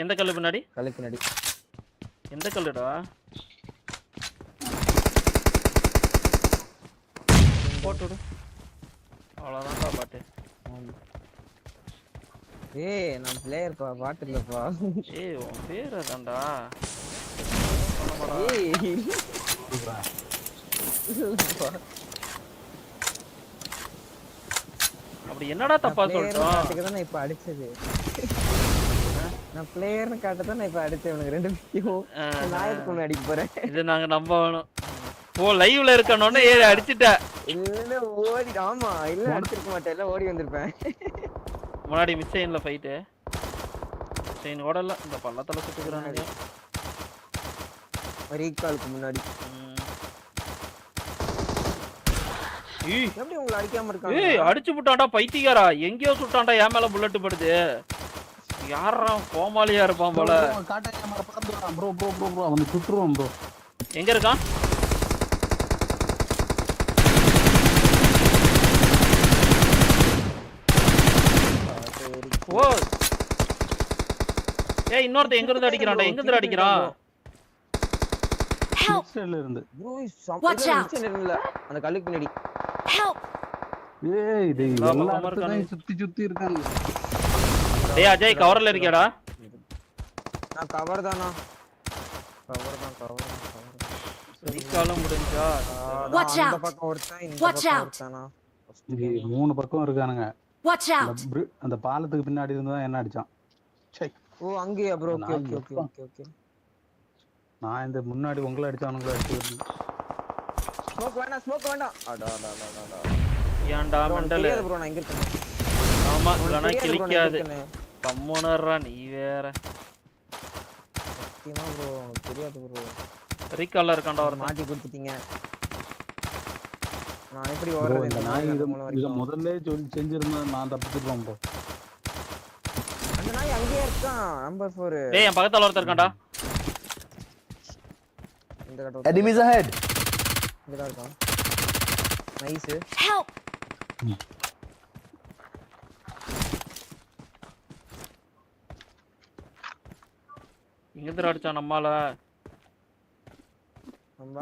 எந்த கல்லு பின்னாடி? கல்லு பின்னாடி. எந்த கல்லுடா? போட்டுடு. அவ்வளவுதான்டா பாட்டு. ஏய் நான் பிளேயர் பா, பாட்டு இல்லப்பா. ஏய் உன் பேர் அதான்டா. ஏய் அப்படியே அப்படி என்னடா தப்பா சொல்றோம்? நான் இப்ப அடிச்சது நான் பிளேயர்னு காட்டதான் நான் இப்ப அடிச்சேன் உனக்கு ரெண்டு பேரும். நான் எதுக்கு ஒண்ணு அடிக்க போறேன்? இது நாங்க நம்பணும். ஓ லைவ்ல இருக்கனோனே ஏறி அடிச்சிட்ட. இல்ல ஓடி ஆமா இல்ல அடிச்சிருக்க மாட்டேன் இல்ல ஓடி வந்திருப்பேன். முன்னாடி மிஸ் செய்யல ஃபைட். செயின் ஓடல இந்த பள்ளத்துல சுத்துறானுங்க. ரீகாலுக்கு முன்னாடி. எப்படி உங்களை அடிக்காம இருக்காங்க? ஏய் அடிச்சு விட்டான்டா பைத்தியக்காரா. எங்கேயோ சுட்டான்டா என் மேல புல்லட் படுது. யாரா கோமாளியா இருப்பான் போல. காட்ட கேமரா பறந்துறான் ப்ரோ ப்ரோ ப்ரோ ப்ரோ அவனை சுற்றுவான் ப்ரோ. எங்க இருக்கான்? ஓ ஏய் இன்னொருத்த எங்க இருந்து அடிக்கிறான்டா? எங்க இருந்து அடிக்கிறான்? மிக்சர்ல இருந்து ப்ரோ இல்ல அந்த கல்லுக்கு பின்னாடி. ஏய் டேய் எல்லா இடத்துலயும் சுத்தி சுத்தி இருக்காங்க. டேய் அஜய் கவர்ல இருக்கியாடா? நான் கவர் தானா? கவர் தான் கவர். ரீகாலும் முடிஞ்சா. அந்த பக்கம் ஒருத்தன் இந்த பக்கம் ஒருத்தனா. இங்க மூணு பக்கம் இருக்கானுங்க. Watch out. அந்த பாலத்துக்கு பின்னாடி இருந்து தான் என்ன அடிச்சான். சே ஓ அங்கேயா bro? Okay okay okay okay okay. நான் இந்த முன்னாடி உங்களை அடிச்சானுங்கள அடிச்சு. ஸ்மோக் வேண்டாம். அடா. ஏன்டா மண்டல ப்ரோ நான் இங்க இருக்கேன். ஆமா கணா கிளிக்காது. கம்மோனறா நீ வேற. சத்தியமா ப்ரோ தெரியாது ப்ரோ. ரீகால்ல இருக்கான்டா ஒரு மாட்டி கொடுத்துட்டீங்க. நான் எப்படி ஓடுறது? இந்த நாய் இத முதல்ல சொல்லி செஞ்சிருந்தா நான் தப்பிச்சிருப்பேன் ப்ரோ. அந்த நாய் அங்கேயே இருக்கான் நம்பர் 4. டேய் என் பக்கத்துல ஒருத்தர் இருக்கான்டா. இந்த கட்ட enemies ahead. இங்க இருக்கான். நைஸ். Help. இங்க இருந்து அடிச்சான் நம்மால.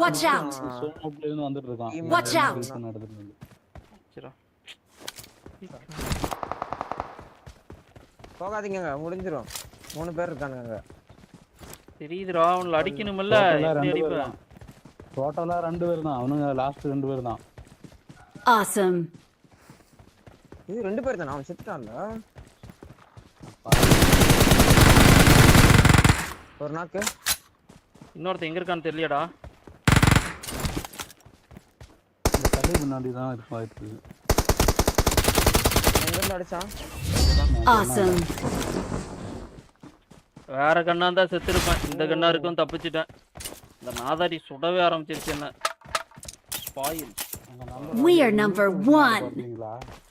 Watch out. சோனோப்ல இருந்து வந்துட்டு இருக்கான். Watch out. சரிடா. போகாதீங்க முடிஞ்சிரும். 3 பேர் இருக்கானுங்க. தெரியுதுடா அவங்கள அடிக்கணும்ல. எப்படி அடிப்பேன்? டோட்டலா 2 பேர் தான். அவனுங்க லாஸ்ட் 2 பேர் தான். Awesome. இது 2 பேர் தான? அவன் செத்துட்டான்ல. ஒரு நாக்கு. இன்னொருத்த எங்க இருக்கான்னு தெரியலடா. இந்த கல்லு முன்னாடி தான் இருக்கு. எங்க இருந்து அடிச்சான்? Awesome. வேற கண்ணா இருந்தா செத்துருப்பேன். இந்த கண்ணா இருக்கும் தப்பிச்சிட்டேன். இந்த நாதாரி சுடவே ஆரம்பிச்சிருச்சு என்ன. பாயில். We are number 1.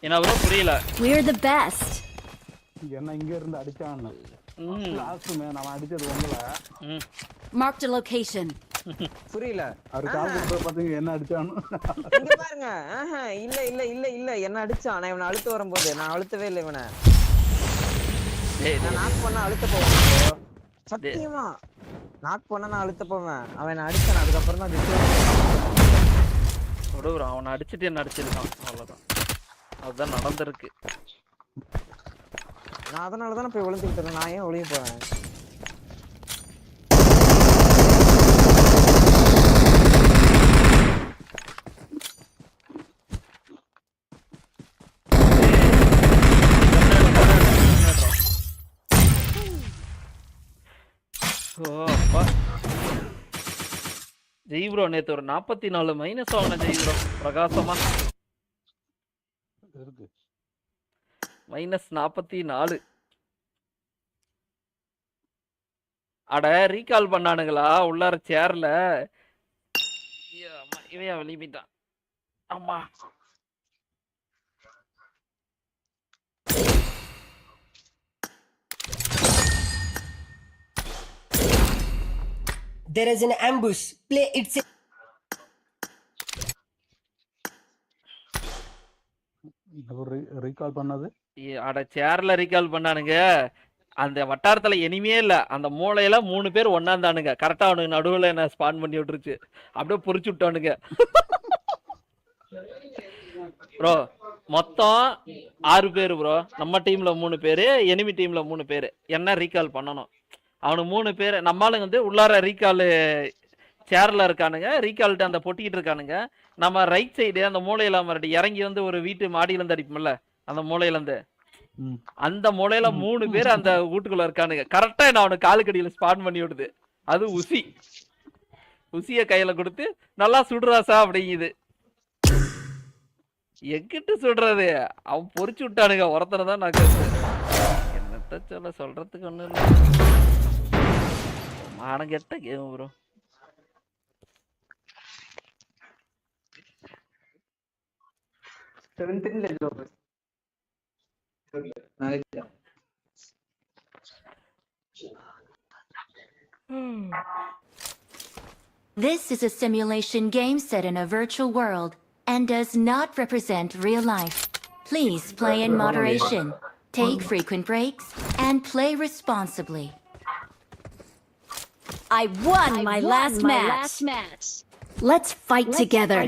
என்ன ப்ரோ புரியல. We're the best. என்ன இங்க இருந்து அடிச்சான். லாஸ்ட் மே நான் அடிச்சது உங்கள. Marked a location. புரியல. அவர் கால் பாத்தீங்க என்ன அடிச்சான். இங்க பாருங்க. இல்ல என்ன அடிச்சான். நான் இவனை அழுத்து வரும்போது நான் அழுத்தவே இல்லை இவனை. நான் நாக் பண்ண அழுத்த போவேன். சத்தியமா நாக் பண்ண நான் அழுத்த போவேன். அவன் அடிச்சான். அதுக்கப்புறம் தான் விடுறான். அவனை அடிச்சுட்டு என்ன அடிச்சிருக்கான். அவ்வளவுதான். அதுதான் நடந்திருக்கு. நான் அதனாலதான் போய் ஒளிஞ்சுக்கிட்டேன். நான் ஏன் ஒளிய போறேன்? ஜெய் ப்ரோ நேத்து ஒரு 44 மைனஸ் வாங்கின ஜெய் ப்ரோ பிரகாசமா இருக்கு. -44. அட ரீகால் பண்ணானுங்களா உள்ளார சேர்ல. இவையா வெளியிட்டான். ஆமா There is an ambush. Play it safe. Recall பண்ணது அட சேர்ல ரீகால் பண்ணானுங்க. அந்த வட்டாரத்துல எனிமே இல்ல. அந்த மூளையில 3 பேர் ஒண்ணாந்தானுங்க. கரெக்டா அவனுக்கு நடுவுல என்ன ஸ்பான் பண்ணி விட்டுருச்சு. அப்படியே பொறிச்சு விட்டானுங்க. ப்ரோ மொத்தம் 6 பேரு ப்ரோ. நம்ம டீம்ல 3 பேரு, எனிமி டீம்ல 3 பேரு. என்ன ரீகால் பண்ணணும். அவனுக்கு 3 பேரு. நம்மளுங்க வந்து உள்ளார ரீகால் சேர்ல இருக்கானுங்க. ரீகால்ட்டு அந்த பொட்டிக்கிட்டு இருக்கானுங்க. நம்ம ரைட் சைடு அந்த மூளையில மறுபடி இறங்கி வந்து ஒரு வீட்டு மாடியில இருந்து அடிப்போம்ல அந்த மூலையில இருந்து அந்த மூலையில 3 பேர் அந்த வீட்டுக்குள்ள இருக்கானுங்க. கரெக்டா நான் அவனுக்கு காலுக்கடியில ஸ்பான் பண்ணி விடுது. அது உசிய கையில கொடுத்து நல்லா சுடுறாசா அப்படிங்குது. எங்கிட்டு சுடுறது, அவன் பொறிச்சு விட்டானுங்க. ஒருத்தனை தான் நான் என்னத்த சொல்றதுக்கு ஒண்ணு இல்லை. மானம் கெட்ட game bro. This is a simulation game set in a virtual world and does not represent real life. Please play in moderation, take frequent breaks, and play responsibly. I won my last match. Let's fight together.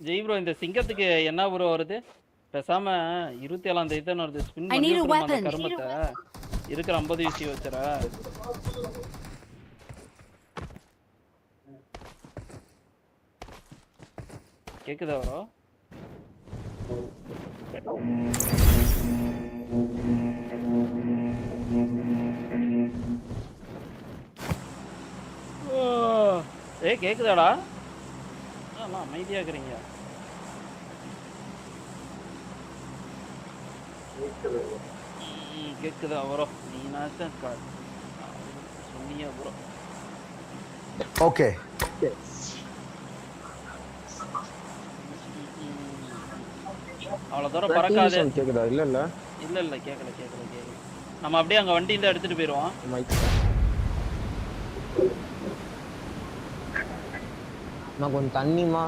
Jai bro, இந்த சிங்கத்துக்கு என்ன bro வருது? பேசாம 27ஆம் தேதி தான் வருது. Spin பண்ணி அந்த கருமத்தை இருக்கிற 50 யூசி வச்சுறா. கேக்குதா ப்ரோ? ஏய் கேக்குதாடா? எல்லாம் அமைதியா இருக்கிறீங்க. கேக்குதா ப்ரோ? நீனாச்சும் சொன்னீங்க ப்ரோ. ஓகே அவ்வளவு தூரம் பறக்காது. கேக்குதா? இல்ல கேக்கல. நம்ம அப்படியே அங்க வண்டி இருந்தா எடுத்துட்டு போயிருவோம். கொஞ்சம் தண்ணிமா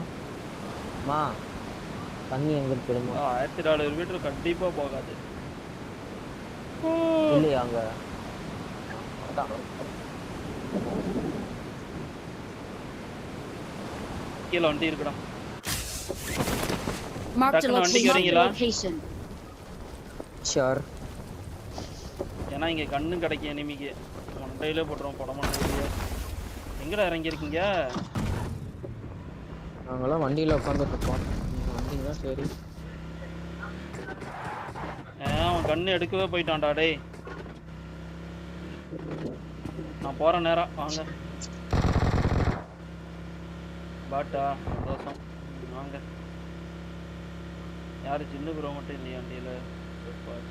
தண்ணி எங்க இருக்கு? $1000 கண்டிப்பா போகாது இல்லையா? அங்க கீழே வண்டி இருக்குடா. வண்டிக்கு வரீங்களா? ஷூர். ஏன்னா இங்க கண்ணும் கிடைக்கும் எனிமிக்கு. மண்டையிலே போட்டுரும் படமான. எங்கடா இறங்கி இருக்கீங்க? நாங்களாம் வண்டியில உட்காந்துட்டு இருக்கோம். வண்டிங்க சரி. அவன் கண்ணு எடுக்கவே போயிட்டான்டா. டேய் நான் போற நேரம் வாங்க. பாட்டா சந்தோஷம் வாங்க. யாரு சின்ன ப்ரோ மட்டும் இல்லையா வண்டியில? சூப்பர்.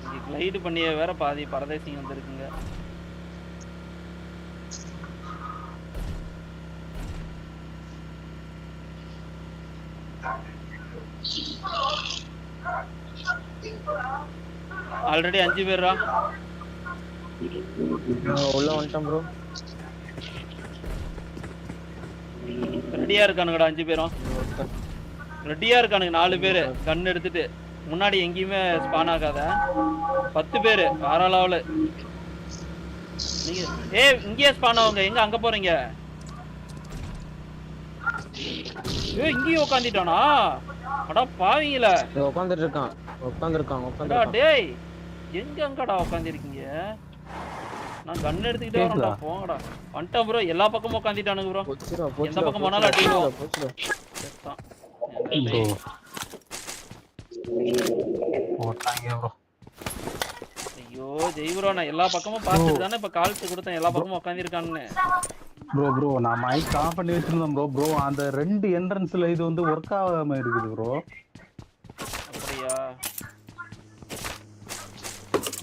இங்க கிளைடு பண்ணிய வேற பாதி பரதேசிங்க வந்துருக்குங்க. ஆல்ரெடி 5 பேரா உள்ள வந்துட்டோம் ப்ரோ. ரெடியா இருக்கானுங்கடா. 5 பேரும் ரெடியா இருக்கானுங்க. 4 பேரு கன் எடுத்துட்டு. முன்னாடி எங்கேயுமே ஸ்பான் ஆகாத 10 பேரு வேற லெவலு. நீங்க இங்கேயே ஸ்பான் ஆகுங்க. எங்க அங்க போறீங்க? இங்கேயே உட்காந்துட்டானா? அடா பாவீங்களா? உட்காந்துருக்கான். டேய் எங்கடா உட்காந்துருக்கீங்க? நான் கன் எடுத்துக்கிட்டே வரேன்டா. போங்கடா. வந்துட்டேன் ப்ரோ. எல்லா பக்கமும் உட்காந்துட்டானுங்க ப்ரோ. எந்த பக்கம் போனாலும் அடிடுவோம். ஐயோ ஜெய் ப்ரோ, நான் எல்லா பக்கமும் பார்த்துட்டு தானே இப்ப கால்ஸ் கொடுத்தேன். எல்லா பக்கமும் உட்காந்துருக்கானுன்னு. ப்ரோ நான் மைக் ஆஃப் பண்ணி வச்சிருந்தேன் ப்ரோ. அந்த 2 என்ட்ரன்ஸ்ல இது வந்து ஒர்க் ஆகாம இருக்குது ப்ரோ. அப்படியா?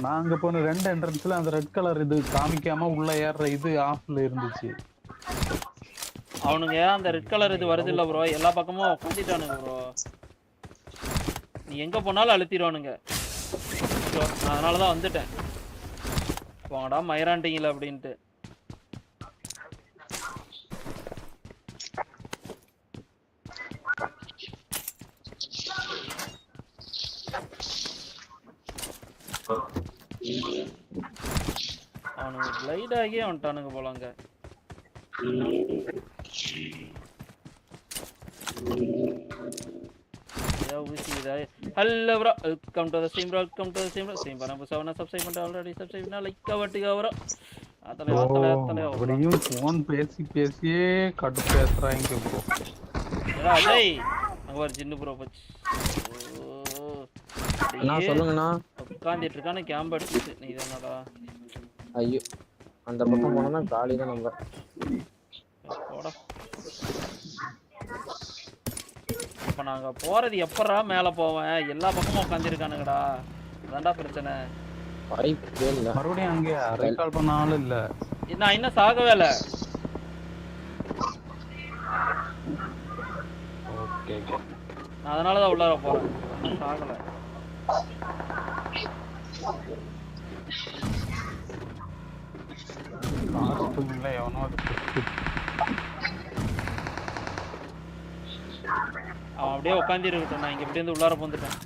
நாங்க போன 2 என்ட்ரன்ஸ்ல அந்த ரெட் கலர் இது காமிக்காம உள்ள ஏறுற இது ஆஃப்ல இருந்துச்சு. அவனுங்க அந்த ரெட் கலர் இது வருது இல்ல ப்ரோ, எல்லா பக்கமும் உட்காந்துட்டானுங்க ப்ரோ. நீ எங்க போனாலும் அழுத்திடுவானுங்க. அதனாலதான் வந்துட்டேன். போங்கடா மயிராண்டிங்கள அப்படின்ட்டு. அவனுங்க கிளைட் ஆகியே வந்துட்டானுங்க போலாங்க. Hello bro, welcome to the stream bro, welcome to the stream bro. Stream பண்ண புதுசாக சப்ஸ்கிரைப் பண்ணிட்டு ஆல்ரெடி சப்ஸ்கிரைப் பண்ணா லைக் வட்டிங்க bro. அப்படியும் போன் பேசி பேசியே கடுப்பேத்துறாங்க ப்ரோ. ஏடா அஜய் அங்க ஒரு ஜின்னு ப்ரோ போச்சு. நான் சொல்லுங்கண்ணா. உட்கார்ந்துட்டு இருக்கானே கேம்ப் அடிச்சு நீ தானடா. ஐயோ அந்த பக்கம் போனா காலி தான் நம்ம. போடா. அப்ப நாங்க போறது எப்பறா மேல போவேன்? எல்லா பக்கமும் உட்கார்ந்திருக்கானுங்கடா. அதான்டா பிரச்சனை. வாய்ப்பே இல்ல. மறுபடியும் அங்கே ரீகால் பண்ண ஆள் இல்ல. நான் இன்னும் சாகவே இல்ல. Okay okay. நான் அதனால தான் உள்ளார போறேன். சாகல. காஸ்ட்ல எவனோ அவன் அப்படியே உட்கார்ந்து இருக்கட்டும். நான் இங்க இப்படி இருந்து உள்ளார வந்துட்டேன்.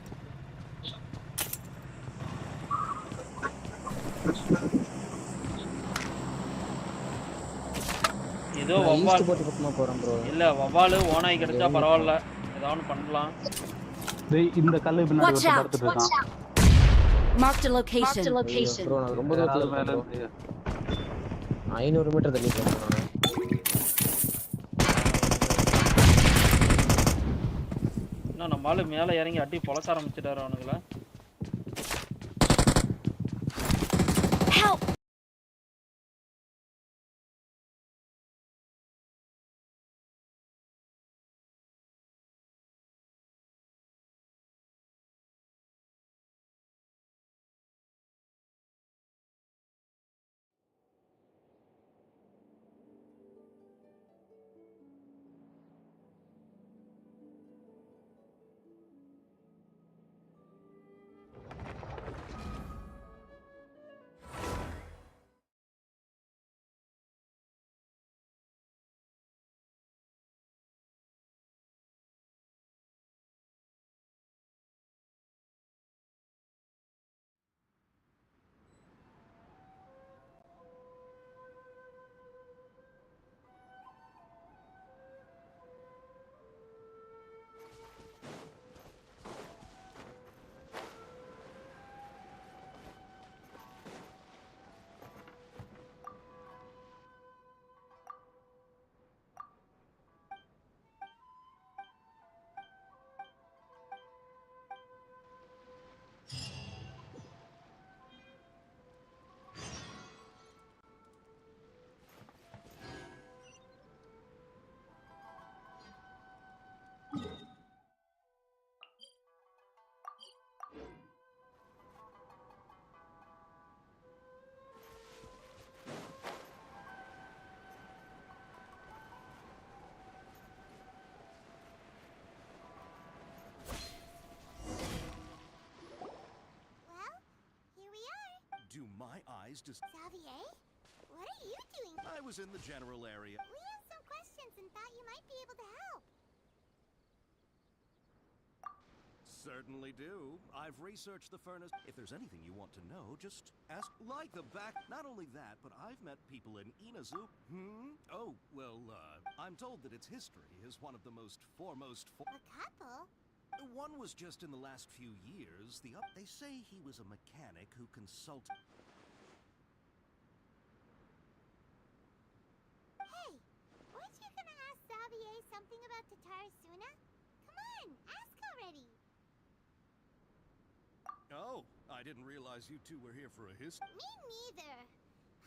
ஏதோ வவ்வால் போட்டு பக்கமா போறோம் ப்ரோ. இல்ல வவ்வால் ஓனாய் கிடைச்சா பரவாயில்ல. ஏதாவது பண்ணலாம். டேய் இந்த கல்லு பின்னாடி வந்து படுத்துட்டு இருக்கான். Marked a location. ப்ரோ நான் ரொம்ப தூரத்துல மேல இருக்கேன். 500 மீட்டர் தள்ளி இருக்கேன் நான். இன்னும் நம்ம ஆளு மேல இறங்கி அடி பொளக்க ஆரம்பிச்சிட்டாரு அவனுங்கள. Help! Do my eyes just... Xavier? What are you doing? I was in the general area. We have some questions and thought you might be able to help. Certainly do. I've researched the furnace. If there's anything you want to know, just ask. Like the back. Not only that, but I've met people in Oozaru. Oh, well, I'm told that its history is one of the most foremost... A couple? One was just in the last few years. They say he was a mechanic who consulted... Hey, weren't you gonna ask Xavier something about Tatarsuna? Come on, ask already. Oh, I didn't realize you two were here for a history. Me neither.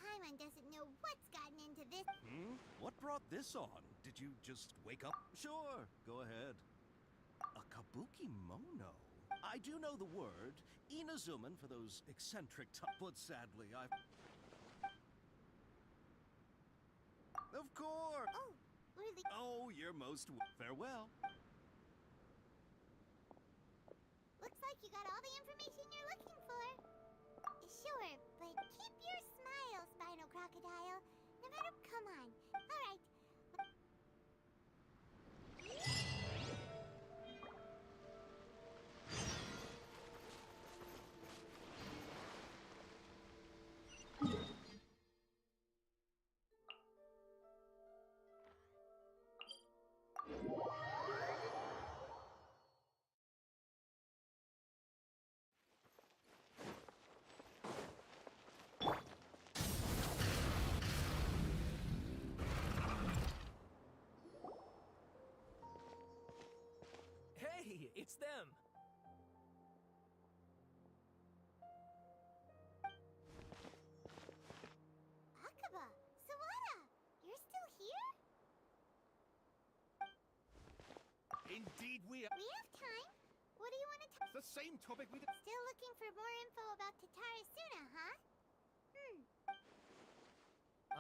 Paimon doesn't know what's gotten into this. What brought this on? Did you just wake up? Sure, go ahead. A kabuki mono. I do know the word. Inazuman for those eccentric but sadly I've... Of course! Oh, really? Oh, you're most... Farewell. Looks like you got all the information you're looking for. Sure, but keep your smile, Spinal Crocodile. No matter... Come on. Alright. It's them! Akaba, Sawada, you're still here? Indeed we are. We have time. What do you want to talk? The same topic we... Still looking for more info about Tatarasuna, huh?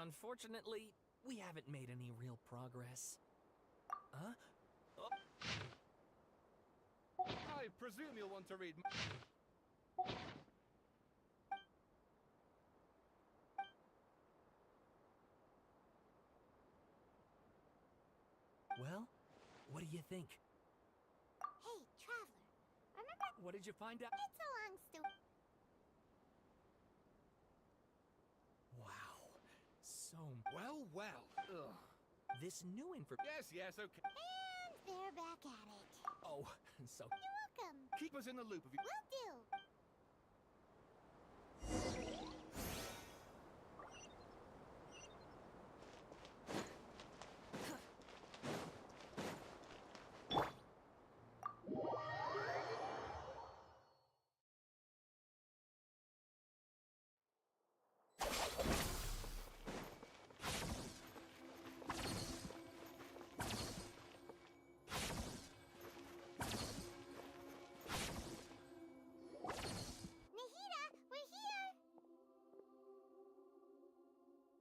Unfortunately, we haven't made any real progress. Huh? Oh. I presume you'll want to read... Well, what do you think? Hey, Traveler, remember? What did you find out? It's a long story. Wow. So... Well, well. Ugh. This new info... Yes, okay. And they're back at it. Oh, so... You're welcome. Keep us in the loop of you. Will do. Nahida, we're here!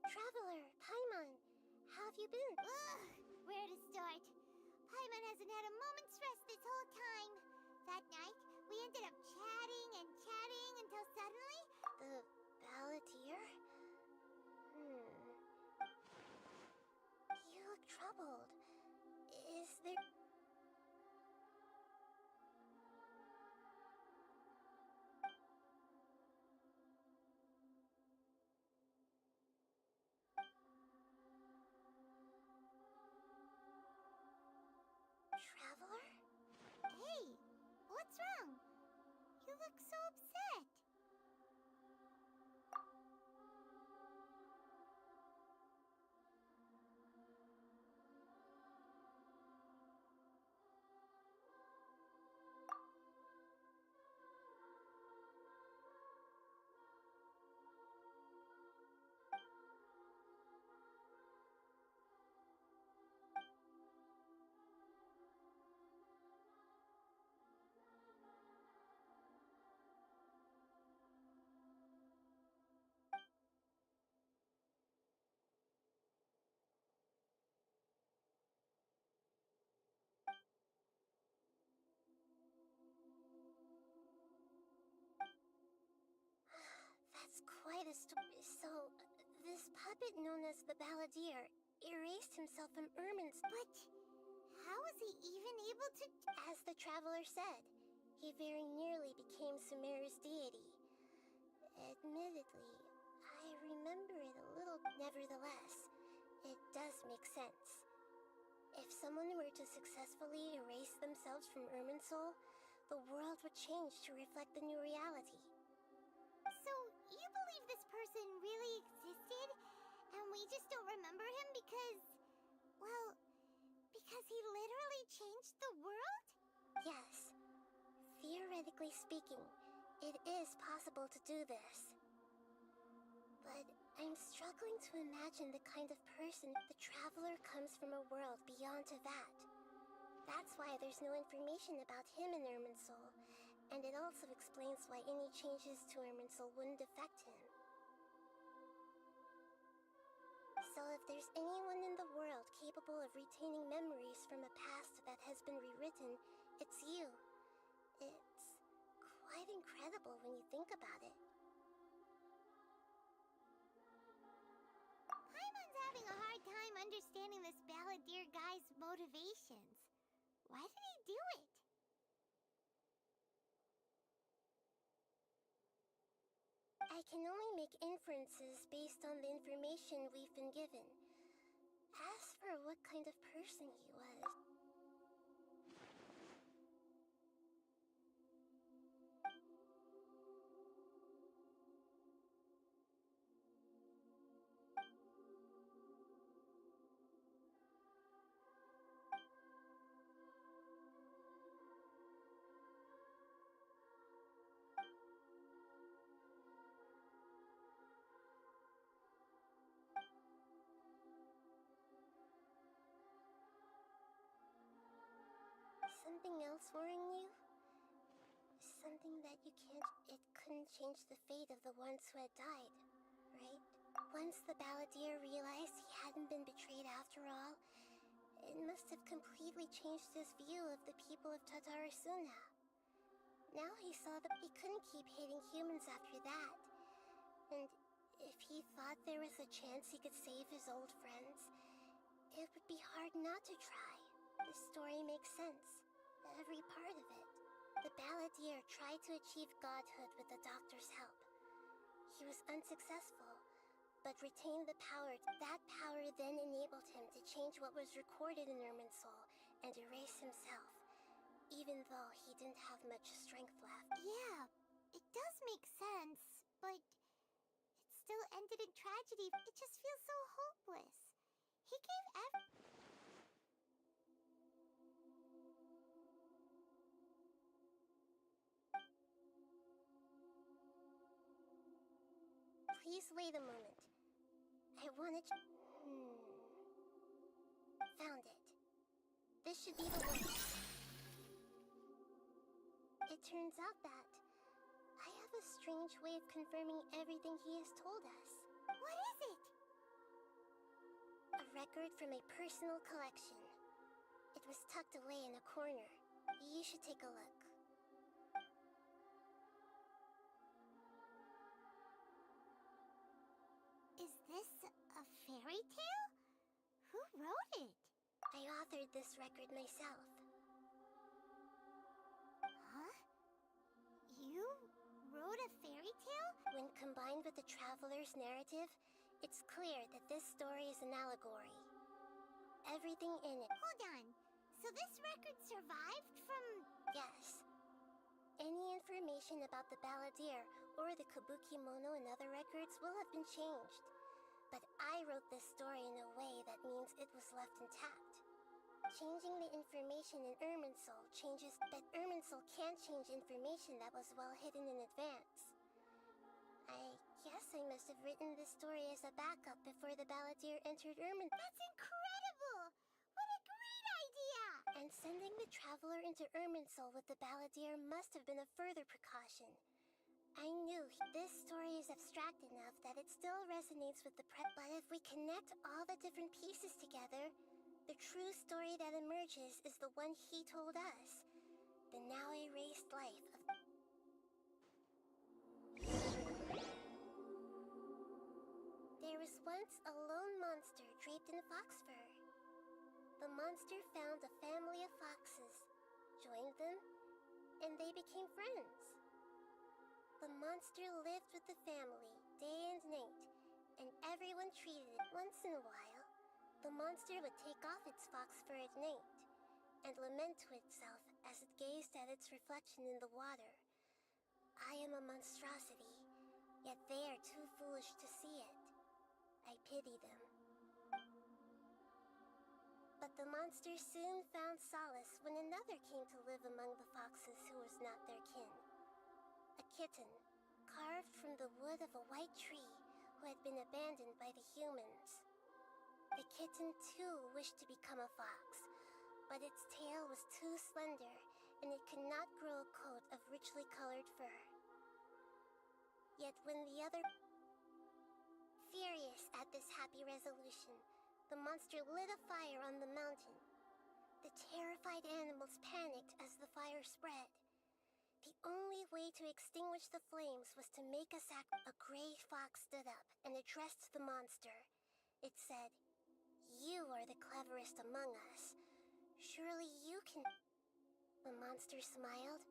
Traveler, Paimon, how have you been? Ugh, where to start? Paimon hasn't had a moment's rest this whole time. That night, we ended up chatting and chatting until suddenly... The balladeer? You look troubled. Is there... Traveler? Hey, what's wrong? You look so upset. That's quite a story. So, this puppet known as the Balladeer erased himself from Ermin's. But how was he even able to... As the Traveler said, he very nearly became Sumeru's deity. Admittedly, I remember it a little. Nevertheless, it does make sense. If someone were to successfully erase themselves from Erminsoul, the world would change to reflect the new reality. So, you believe this person really existed, and we just don't remember him because... well, because he literally changed the world? Yes. Theoretically speaking, it is possible to do this. But I'm struggling to imagine the kind of person the Traveler comes from a world beyond to that. That's why there's no information about him in Erminsoul, and it also explains why any changes to Erminsoul wouldn't affect him. So if there's anyone in the world capable of retaining memories from a past that has been rewritten, it's you. It's quite incredible when you think about it. Paimon's having a hard time understanding this Balladeer guy's motivations. Why did he do it? I can only make inferences based on the information we've been given. As for what kind of person he was... something else worrying you? Something that you can't... It couldn't change the fate of the ones who had died, right? Once the balladeer realized he hadn't been betrayed after all, it must have completely changed his view of the people of Tatarasuna. Now he saw that he couldn't keep hating humans after that. And if he thought there was a chance he could save his old friends, it would be hard not to try. The story makes sense. Every part of it. The balladeer tried to achieve godhood with the doctor's help. He was unsuccessful, but retained the power. That power then enabled him to change what was recorded in Irminsul and erase himself, even though he didn't have much strength left. Yeah, it does make sense, but it still ended in tragedy. It just feels so hopeless. He gave Please wait a moment. I wanted to... Found it. This should be the one. It turns out that I have a strange way of confirming everything he has told us. What is it? A record from a personal collection. It was tucked away in a corner. You should take a look. Is this a fairy tale? Who wrote it? I authored this record myself. Huh? You wrote a fairy tale? When combined with the traveler's narrative, it's clear that this story is an allegory. Everything in it. Hold on. So this record survived from... Yes. Any information about the balladeer or the kabuki mono and other records will have been changed. But I wrote this story in a way that means it was left intact. Changing the information in Irminsul changes, but Irminsul can't change information that was well hidden in advance. I guess I must have written this story as a backup before the balladeer entered Irminsul. That's incredible! What a great idea! And sending the traveler into Irminsul with the balladeer must have been a further precaution. I knew this story is abstract enough that it still resonates with the but if we connect all the different pieces together, the true story that emerges is the one he told us. The now erased life of... There was once a lone monster draped in fox fur. The monster found a family of foxes, joined them, and they became friends. The monster lived with the family day and night, and everyone treated it. Once in a while, the monster would take off its fox fur at night and lament to itself as it gazed at its reflection in the water. I am a monstrosity, yet they are too foolish to see it. I pity them. But the monster soon found solace when another came to live among the foxes who was not their kin. A kitten, carved from the wood of a white tree who had been abandoned by the humans. The kitten too wished to become a fox, but its tail was too slender and it could not grow a coat of richly colored fur. Yet when the other... Furious at this happy resolution, the monster lit a fire on the mountain. The terrified animals panicked as the fire spread. The only way to extinguish the flames was to make a A gray fox stood up and addressed the monster. It said, "You are the cleverest among us. Surely you can..." The monster smiled,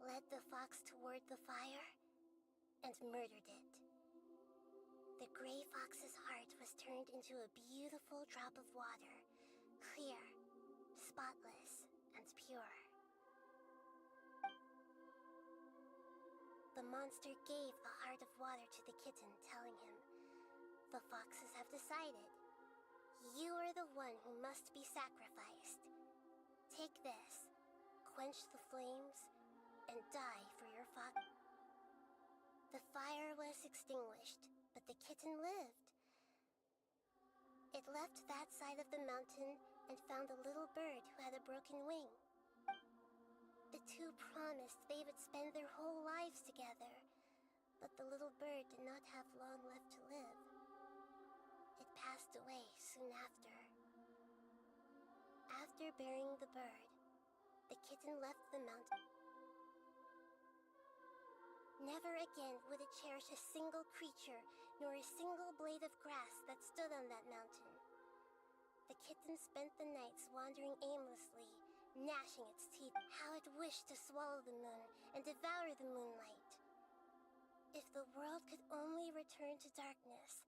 led the fox toward the fire, and murdered it. The gray fox's heart was turned into a beautiful drop of water, clear, spotless, and pure. The monster gave the heart of water to the kitten, telling him, "The foxes have decided. You are the one who must be sacrificed. Take this, quench the flames, and die for your fox." The fire was extinguished, but the kitten lived. It left that side of the mountain and found a little bird who had a broken wing. The two promised they would spend their whole lives together, but the little bird did not have long left to live. It passed away soon after. After burying the bird, the kitten left the mountain. Never again would it cherish a single creature, nor a single blade of grass that stood on that mountain. The kitten spent the nights wandering aimlessly, gnashing its teeth. How it wished to swallow the moon and devour the moonlight. If the world could only return to darkness,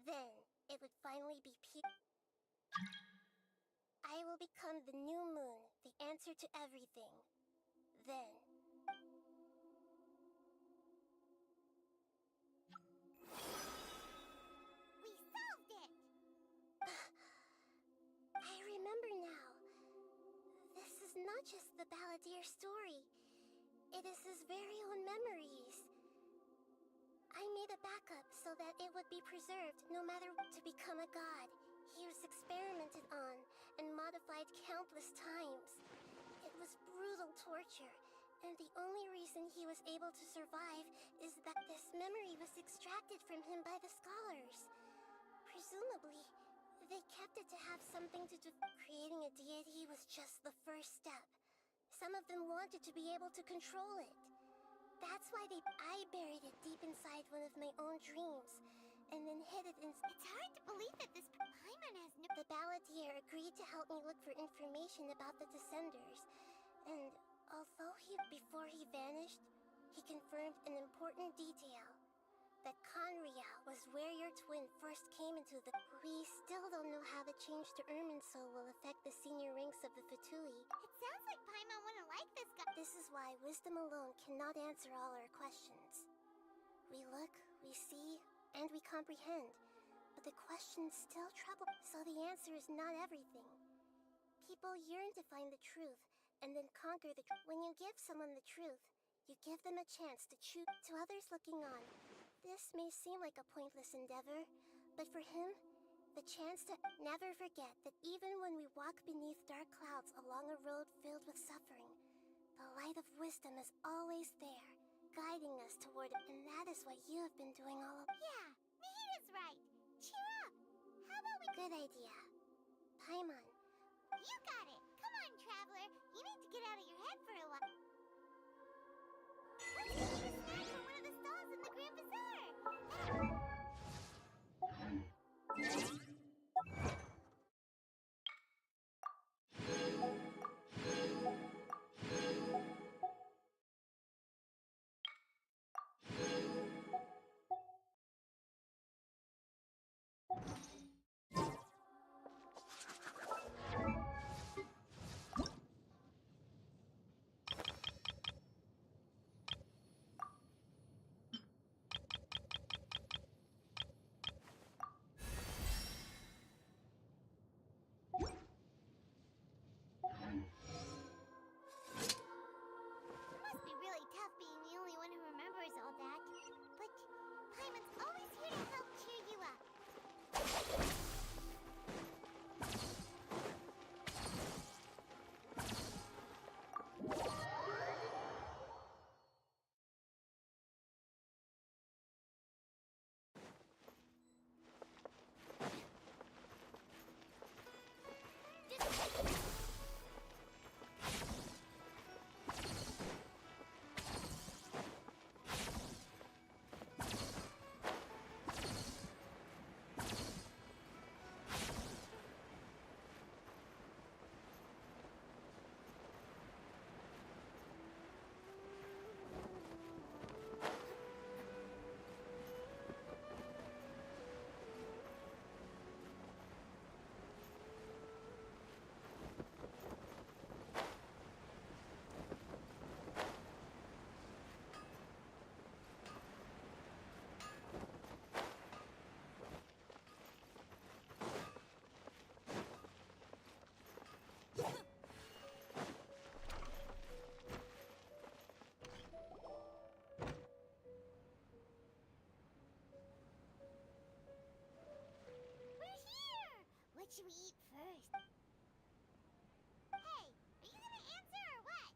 then it would finally be peace. I will become the new moon, the answer to everything. Then. We solved it! I remember now. This is not just the balladeer story. It is his very own memories. I made a backup so that it would be preserved no matter what. To become a god, he was experimented on and modified countless times. It was brutal torture, and the only reason he was able to survive is that this memory was extracted from him by the scholars. Presumably, they kept it to have something to do. Creating a deity was just the first step. Some of them wanted to be able to control it. That's why I buried it deep inside one of my own dreams, and then hid it in. It's hard to believe that this Paimon has no. The balladeer agreed to help me look for information about the Descenders, and although before he vanished, he confirmed an important detail. That Conria was where your twin first came into the. We still don't know how the change to Irminsul will affect the senior ranks of the Fatui. It sounds like Paimon wouldn't like this guy. This is why wisdom alone cannot answer all our questions. We look, we see, and we comprehend, but the questions still trouble. So the answer is not everything. People yearn to find the truth, and then conquer the. When you give someone the truth, you give them a chance to choose. To others looking on, this may seem like a pointless endeavor, but for him, the chance to never forget that even when we walk beneath dark clouds along a road filled with suffering, the light of wisdom is always there, guiding us toward it. And that is what you have been doing all along. Yeah, Nahita's right. Cheer up. How about we... Good idea. Paimon. You got it. Come on, Traveler. You need to get out of your head for a while. Let's go get a snack from one of the stalls in the Grand Bazaar. Must be really tough being the only one who remembers all that. But Paimon's always here to help cheer you up. What should we eat first? Hey, are you gonna answer or what?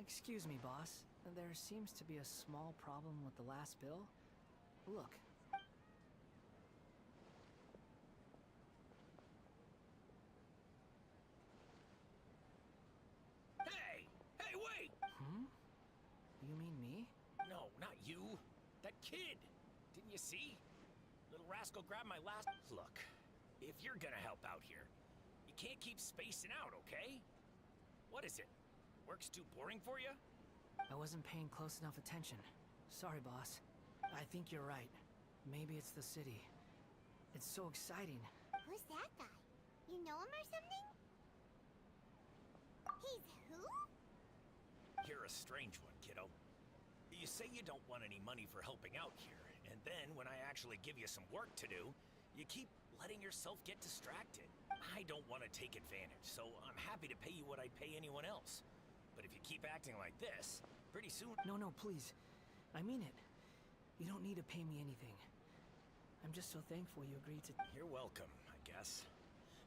Excuse me, boss. There seems to be a small problem with the last bill. Look. Hey! Hey, wait! You mean me? No, not you. That kid. Didn't you see? Little rascal grabbed my last... Look, if you're gonna help out here, you can't keep spacing out, okay? What is it? Work's too boring for you? I wasn't paying close enough attention. Sorry, boss. I think you're right. Maybe it's the city. It's so exciting. Who's that guy? You know him or something? He's who? You're a strange one, kiddo. You say you don't want any money for helping out here, and then when I actually give you some work to do, you keep letting yourself get distracted. I don't want to take advantage, so I'm happy to pay you what I'd pay anyone else. But if you keep acting like this, pretty soon... No, please. I mean it. You don't need to pay me anything. I'm just so thankful you agreed to... You're welcome, I guess.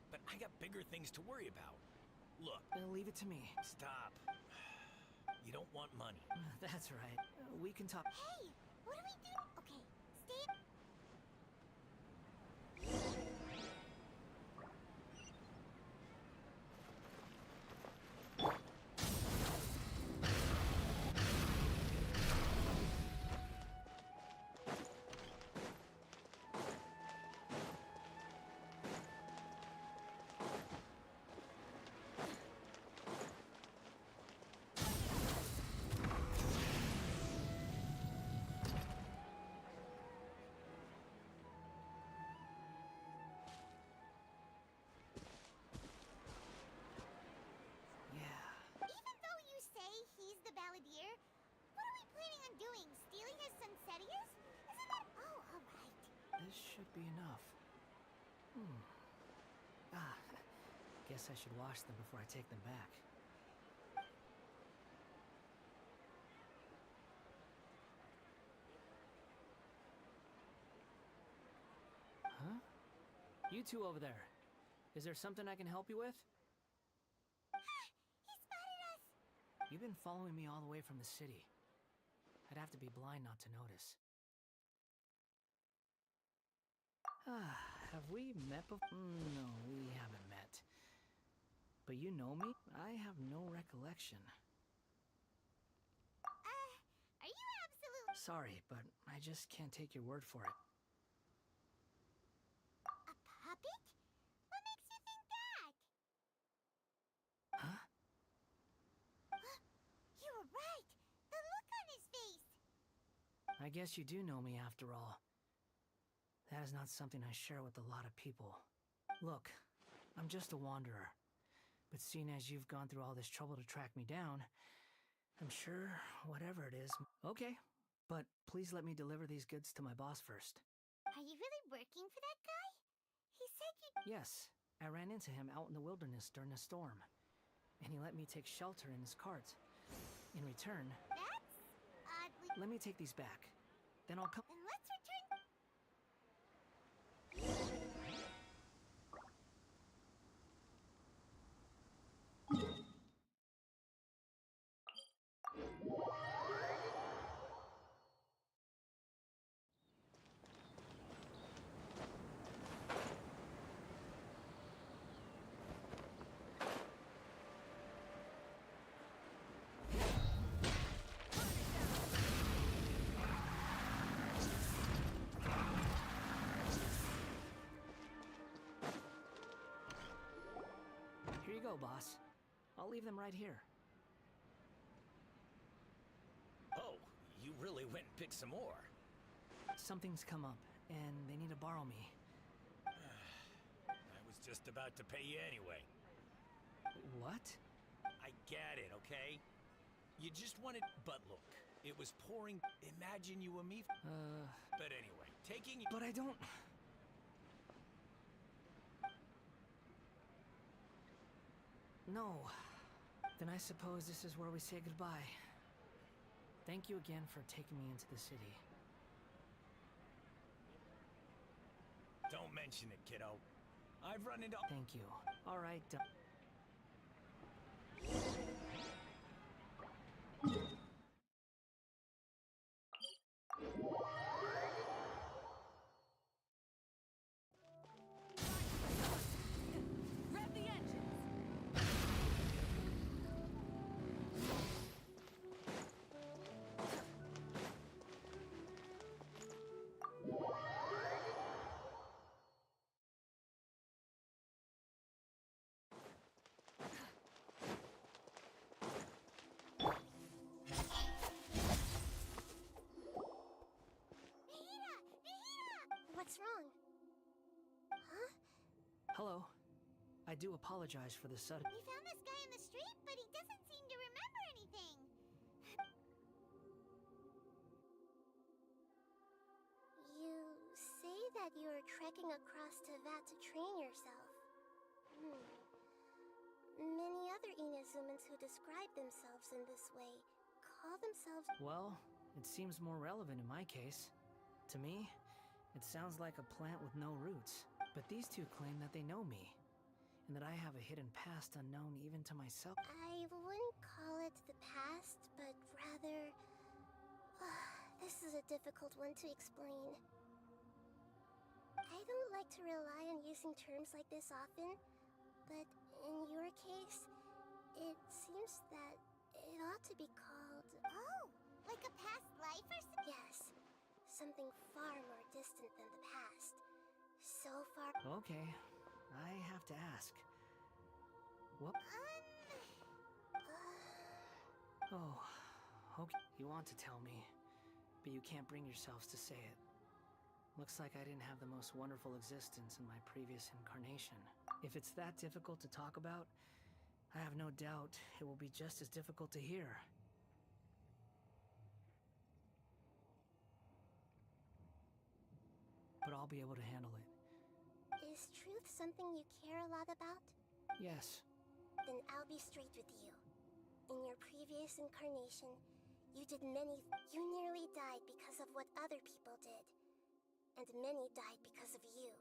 But I got bigger things to worry about. Look... leave it to me. Stop. You don't want money. That's right. We can talk... Hey! What do we do? Okay, stay... Even though you say he's the balladeer, what are we planning on doing? Stealing his Sunsetias? Isn't that... Oh, alright. This should be enough. Guess I should wash them before I take them back. Huh? You two over there. Is there something I can help you with? He spotted us! You've been following me all the way from the city. I'd have to be blind not to notice. Have we met before? No, we haven't met. But you know me? I have no recollection. Are you absolute... Sorry, but I just can't take your word for it. A puppet? What makes you think that? Huh? You were right! The look on his face! I guess you do know me after all. That is not something I share with a lot of people. Look, I'm just a wanderer. But seeing as you've gone through all this trouble to track me down, I'm sure whatever it is... Okay, but please let me deliver these goods to my boss first. Are you really working for that guy? He said you... Yes, I ran into him out in the wilderness during a storm. And he let me take shelter in his cart. In return... That's oddly... Let me take these back. Then I'll come... Then let's return... Here you go, boss. I'll leave them right here. Oh, you really went and picked some more. Something's come up, and they need to borrow me. I was just about to pay you anyway. What? I get it, okay? You just wanted... But look, it was pouring... Imagine you and me... But anyway, taking... But I don't... No. Then I suppose this is where we say goodbye. Thank you again for taking me into the city. Don't mention it, kiddo. I've run into... Thank you. All right. wrong? Huh? Hello. I do apologize for the sudden... We found this guy in the street, but he doesn't seem to remember anything. You say that you are trekking across Teyvat to train yourself. Many other Inazumans who describe themselves in this way call themselves... Well, it seems more relevant in my case. To me, it sounds like a plant with no roots. But these two claim that they know me, and that I have a hidden past unknown even to myself. I wouldn't call it the past, but rather... this is a difficult one to explain. I don't like to rely on using terms like this often, but in your case, it seems that it ought to be called... Oh, like a past life or something? Yes, something far more distant than the past. So far... Okay, I have to ask. What? Oh, okay. You want to tell me, but you can't bring yourselves to say it. Looks like I didn't have the most wonderful existence in my previous incarnation. If it's that difficult to talk about, I have no doubt it will be just as difficult to hear. But I'll be able to handle it. Is truth something you care a lot about? Yes. Then I'll be straight with you. In your previous incarnation, you did many... You nearly died because of what other people did. And many died because of you.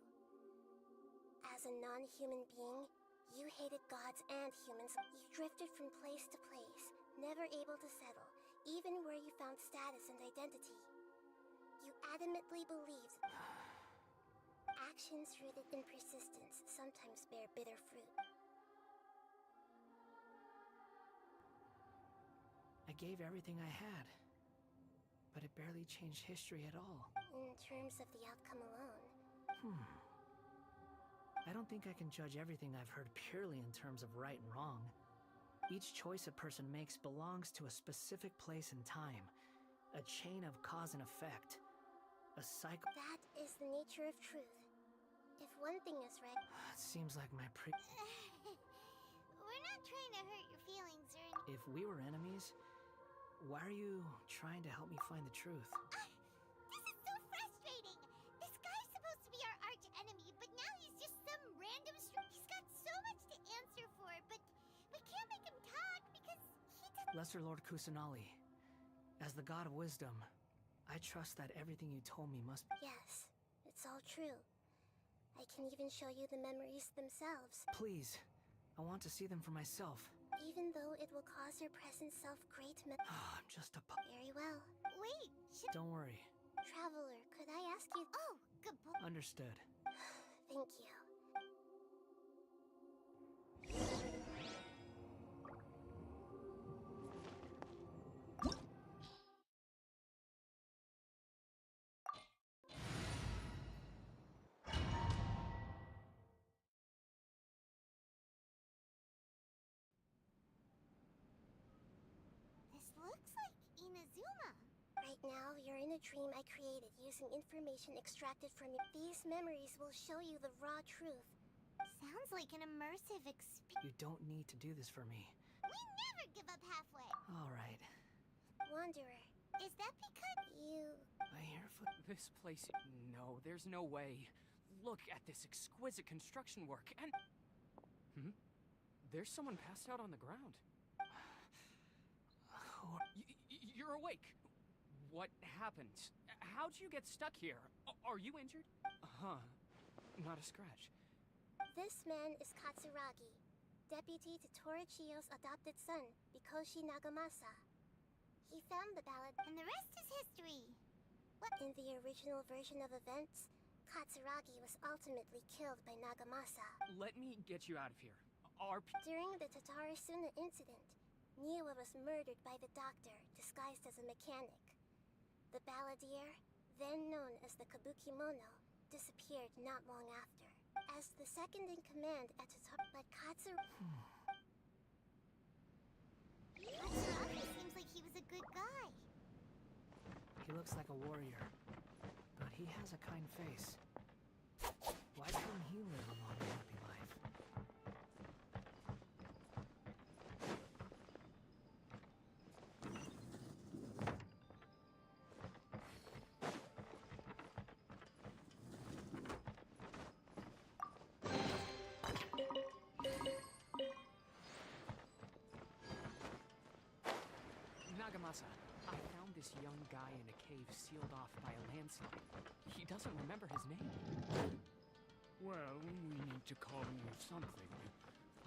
As a non-human being, you hated gods and humans. You drifted from place to place, never able to settle, even where you found status and identity. You adamantly believed... Actions rooted in persistence sometimes bear bitter fruit. I gave everything I had, but it barely changed history at all. In terms of the outcome alone. I don't think I can judge everything I've heard purely in terms of right and wrong. Each choice a person makes belongs to a specific place and time, a chain of cause and effect, a cycle. That is the nature of truth. If one thing is right... It seems like my We're not trying to hurt your feelings or anything. If we were enemies, why are you trying to help me find the truth? This is so frustrating! This guy's supposed to be our arch enemy, but now he's just some random He's got so much to answer for, but we can't make him talk because he doesn't... Lesser Lord Kusanali, as the god of wisdom, I trust that everything you told me must... Yes, it's all true. I can even show you the memories themselves. Please, I want to see them for myself. Even though it will cause your present self great I'm just a Very well. Wait, Don't worry. Traveler, could I ask you... Oh, good boy. Understood. Thank you. This looks like Inazuma. Right now, you're in a dream I created using information extracted from you. These memories will show you the raw truth. Sounds like an immersive experience. You don't need to do this for me. We never give up halfway. All right. Wanderer. Is that because you... I hear foot... This place... No, there's no way. Look at this exquisite construction work, and... There's someone passed out on the ground. You're awake. What happened? How'd you get stuck here? Are you injured? Not a scratch. This man is Katsuragi, deputy to Torichiyo's adopted son, Mikoshi Nagamasa. He found the ballad, and the rest is history. What? In the original version of events, Katsuragi was ultimately killed by Nagamasa. Let me get you out of here. During the Tatarasuna incident, Niwa was murdered by the doctor, disguised as a mechanic. The balladeer, then known as the Kabukimono, disappeared not long after. As the second in command at but Katsuragi seems like he was a good guy. He looks like a warrior, but he has a kind face. couldn't he live a long and happy life? Nagamasa, I found this young guy in a cave sealed off by a landslide. He doesn't remember his name. Well, we need to call you something.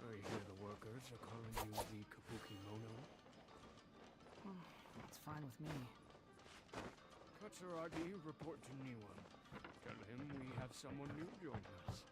I hear the workers are calling you the Kabuki Mono. It's fine with me. Katsuragi, report to Niwa. Tell him we have someone new join us.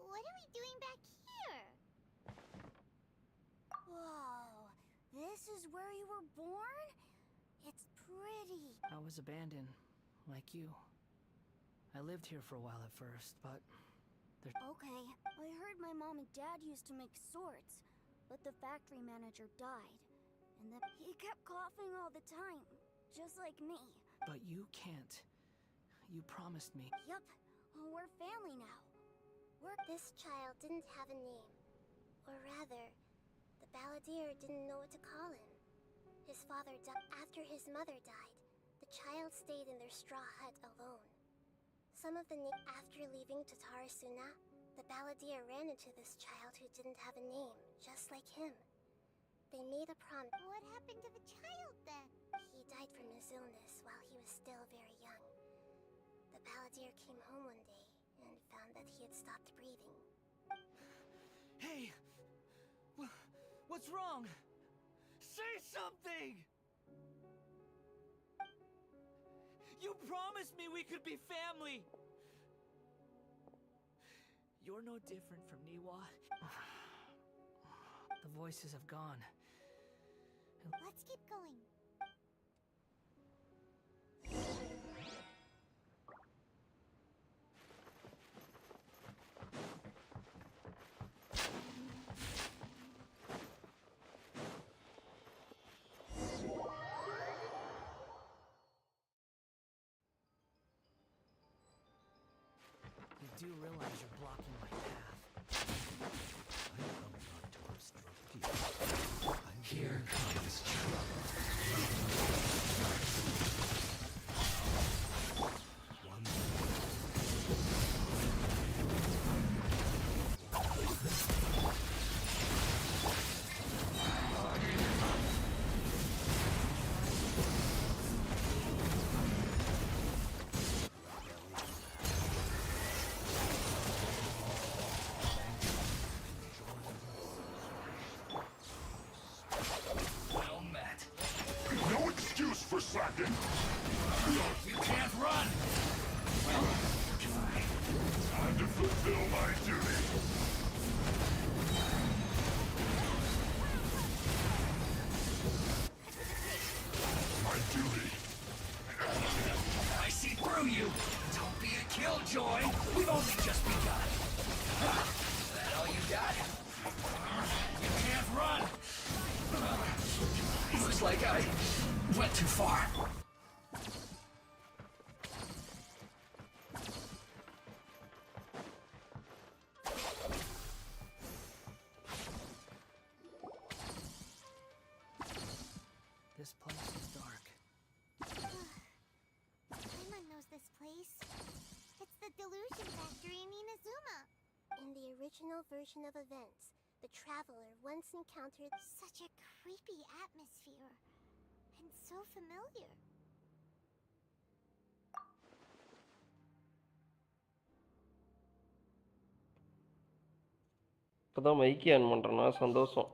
What are we doing back here? Whoa, this is where you were born? It's pretty. I was abandoned, like you. I lived here for a while at first, but Okay, I heard my mom and dad used to make swords, but the factory manager died. And then he kept coughing all the time, just like me. But you can't. You promised me. Yup, we're family now. This child didn't have a name. Or rather, the balladeer didn't know what to call him. His father died. After his mother died, the child stayed in their straw hut alone. After leaving Tatarasuna, the balladeer ran into this child who didn't have a name, just like him. They made a promise. What happened to the child then? He died from his illness while he was still very young. The balladeer came home one day and found that he had stopped breathing. Hey! What's wrong? Say something! You promised me we could be family! You're no different from Niwa. The voices have gone. Let's keep going. You do realize you're blocking my path. I come not to obstruct you. Here comes trouble. Well met. No excuse for slacking. You can't run! Well, fine. Time to fulfill my duty. My duty. I see through you! Don't be a killjoy! We've only just begun! Is that all you got? You can't run! Looks like I went too far. This place is dark. Paimon knows this place. It's the delusion factory in Inazuma. In the original version of events, the traveler once encountered Such a creepy atmosphere. And so familiar. இப்பதான் மைக்கி on பண்றேன்னா சந்தோஷம்.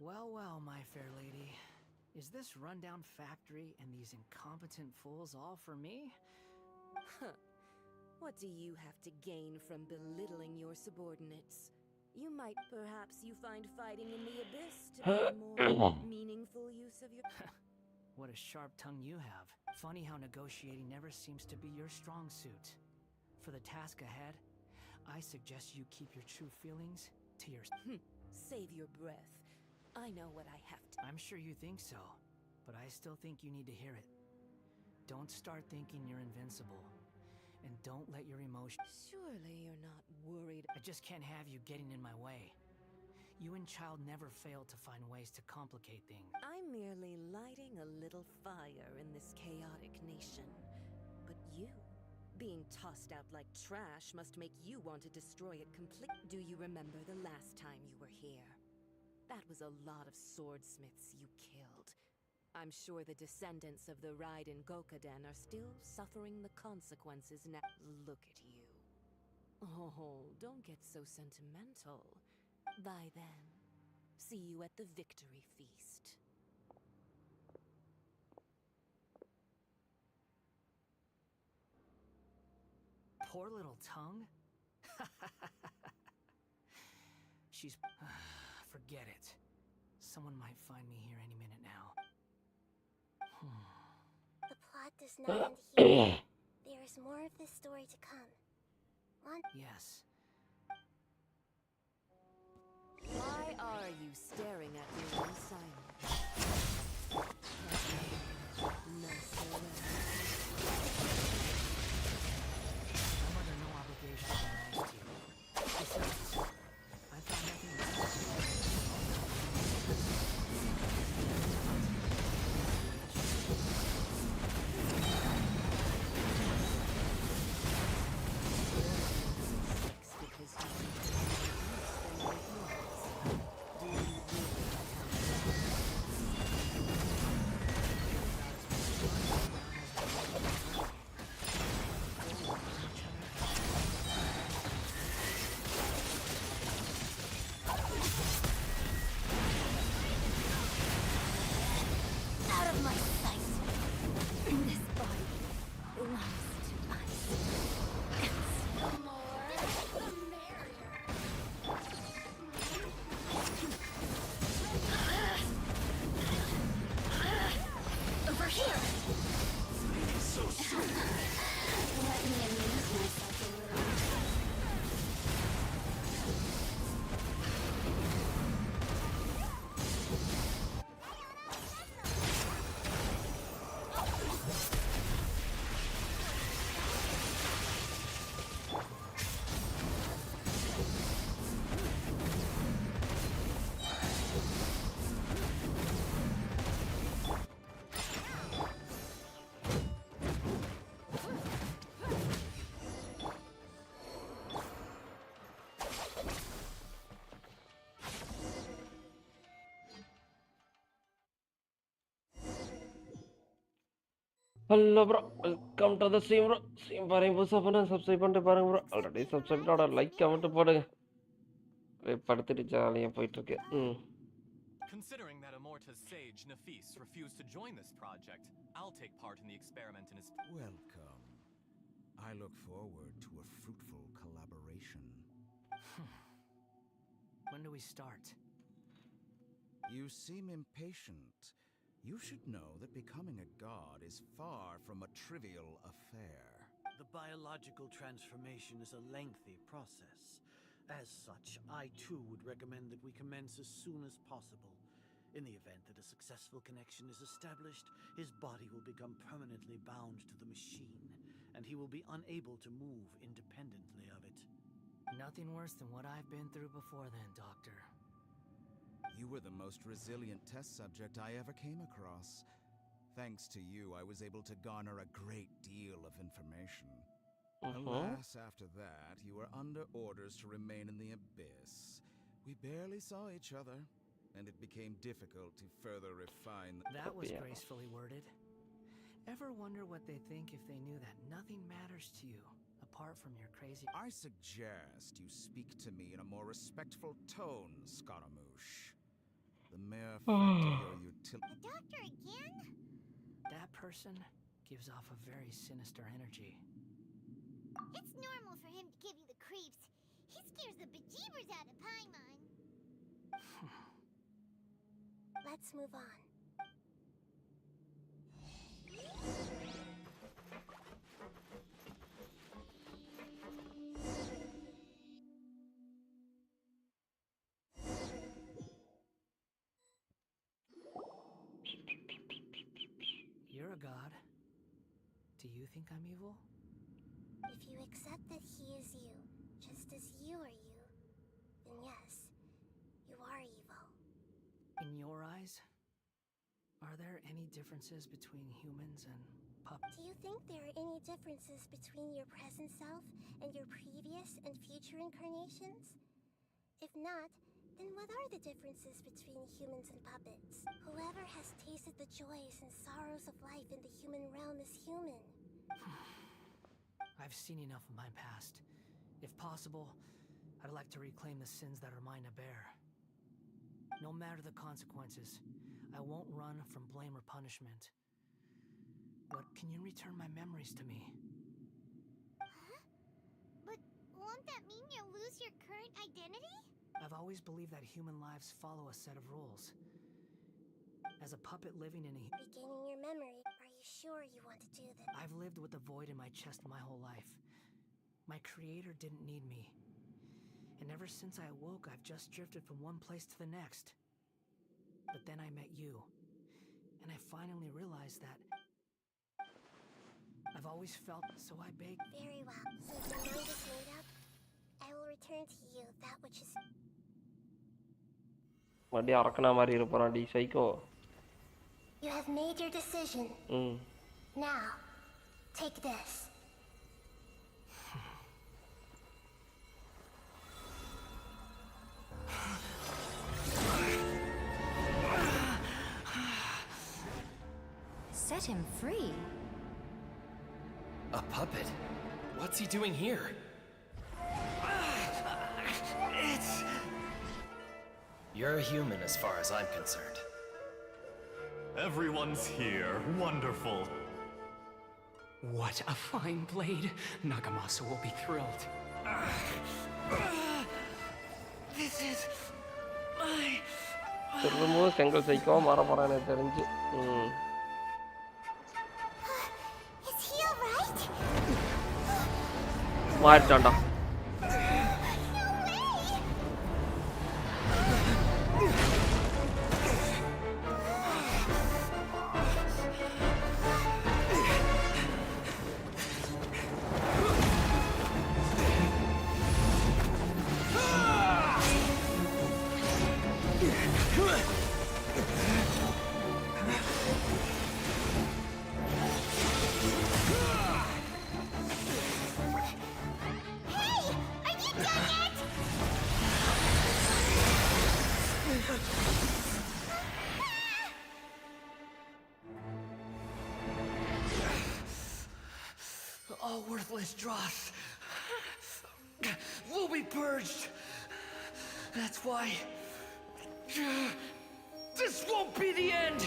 Well, well, my fair lady. Is this rundown factory and these incompetent fools all for me? Huh. What do you have to gain from belittling your subordinates? You might perhaps find fighting in the abyss to be a more meaningful use of your... What a sharp tongue you have. Funny how negotiating never seems to be your strong suit. For the task ahead, I suggest you keep your true feelings to yourself. Save your breath. I know what I have to... I'm sure you think so, but I still think you need to hear it. Don't start thinking you're invincible. And don't let your emotions... Surely you're not worried... I just can't have you getting in my way. You and Child never fail to find ways to complicate things. I'm merely lighting a little fire in this chaotic nation. But you, being tossed out like trash, must make you want to destroy it completely. Do you remember the last time you were here? That was a lot of swordsmiths you killed. I'm sure the descendants of the Raiden Gokaden are still suffering the consequences now. Look at you. Oh, don't get so sentimental. Bye then. See you at the victory feast. Poor little tongue? She's... Forget it. Someone might find me here any minute now. The plot does not end here. There is more of this story to come. Yes. Why are you staring at me in silence? No surrender. I'm under no obligation to be nice to you. Besides, I found nothing to hello bro, welcome to the stream bro. Stream பாருங்க, புதுசாக பண்ண subscribe பண்ணிட்டு பாருங்க bro. Already சப்ஸ்கிரைப்டோட like comment போடுங்க. படுத்துட்டு ஜாலியாக போயிட்டு இருக்கு. Considering that Amorta's sage Nafis refused to join this project, I'll take part in the experiment in his... Welcome. I look forward to a fruitful collaboration. When do we start? You seem impatient. You should know that becoming a god is far from a trivial affair. The biological transformation is a lengthy process. As such, I too would recommend that we commence as soon as possible. In the event that a successful connection is established, his body will become permanently bound to the machine, and he will be unable to move independently of it. Nothing worse than what I've been through before then, Doctor. You were the most resilient test subject I ever came across. Thanks to you, I was able to garner a great deal of information. Alas, after that, you were under orders to remain in the abyss. We barely saw each other, and it became difficult to further refine... That was gracefully worded. Ever wonder what they think if they knew that nothing matters to you apart from your crazy... I suggest you speak to me in a more respectful tone, Scaramouche. The mere fact of your utility... The doctor again? That person gives off a very sinister energy. It's normal for him to give you the creeps. He scares the bejeebers out of Paimon. Let's move on. You're a god. Do you think I'm evil? If you accept that he is you, just as you are you, then yes, you are evil. In your eyes, are there any differences between humans and puppets? Do you think there are any differences between your present self and your previous and future incarnations? If not, then what are the differences between humans and puppets? Whoever has tasted the joys and sorrows of life in the human realm is human. I've seen enough of my past. If possible, I'd like to reclaim the sins that are mine to bear. No matter the consequences, I won't run from blame or punishment. But can you return my memories to me? Huh? But won't that mean you'll lose your current identity? I've always believed that human lives follow a set of rules. As a puppet living in a... Regaining your memory, are you sure you want to do this? I've lived with a void in my chest my whole life. My creator didn't need me. And ever since I awoke, I've just drifted from one place to the next. But then I met you. And I finally realized that... I've always felt, so I beg... Very well. Since your mind is made up, I will return to you that which is... மறுபடியும் அறக்கணா மாதிரி இருப்பான் டி psycho. You have made your decision. Now, take this. Set him free. A puppet? What's he doing here? You're a human as far as I'm concerned. Everyone's here. Wonderful. What a fine blade. Nagamasa will be thrilled. This is my... திரும்பவும் செங்கல் psycho மாற போறான் எனக்கு தெரிஞ்சு. Is he alright? மாறிட்டான்டா. All worthless dross will be purged. That's why this won't be the end.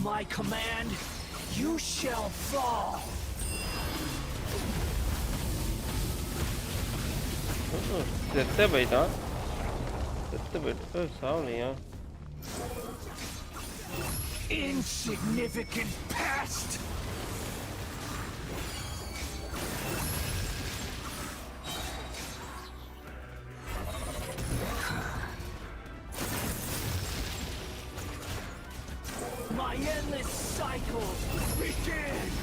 my command, you shall fall. செத்த போயிட்டான். செத்து போயிட்டு சாவலையா? Insignificant past. My endless cycle begins.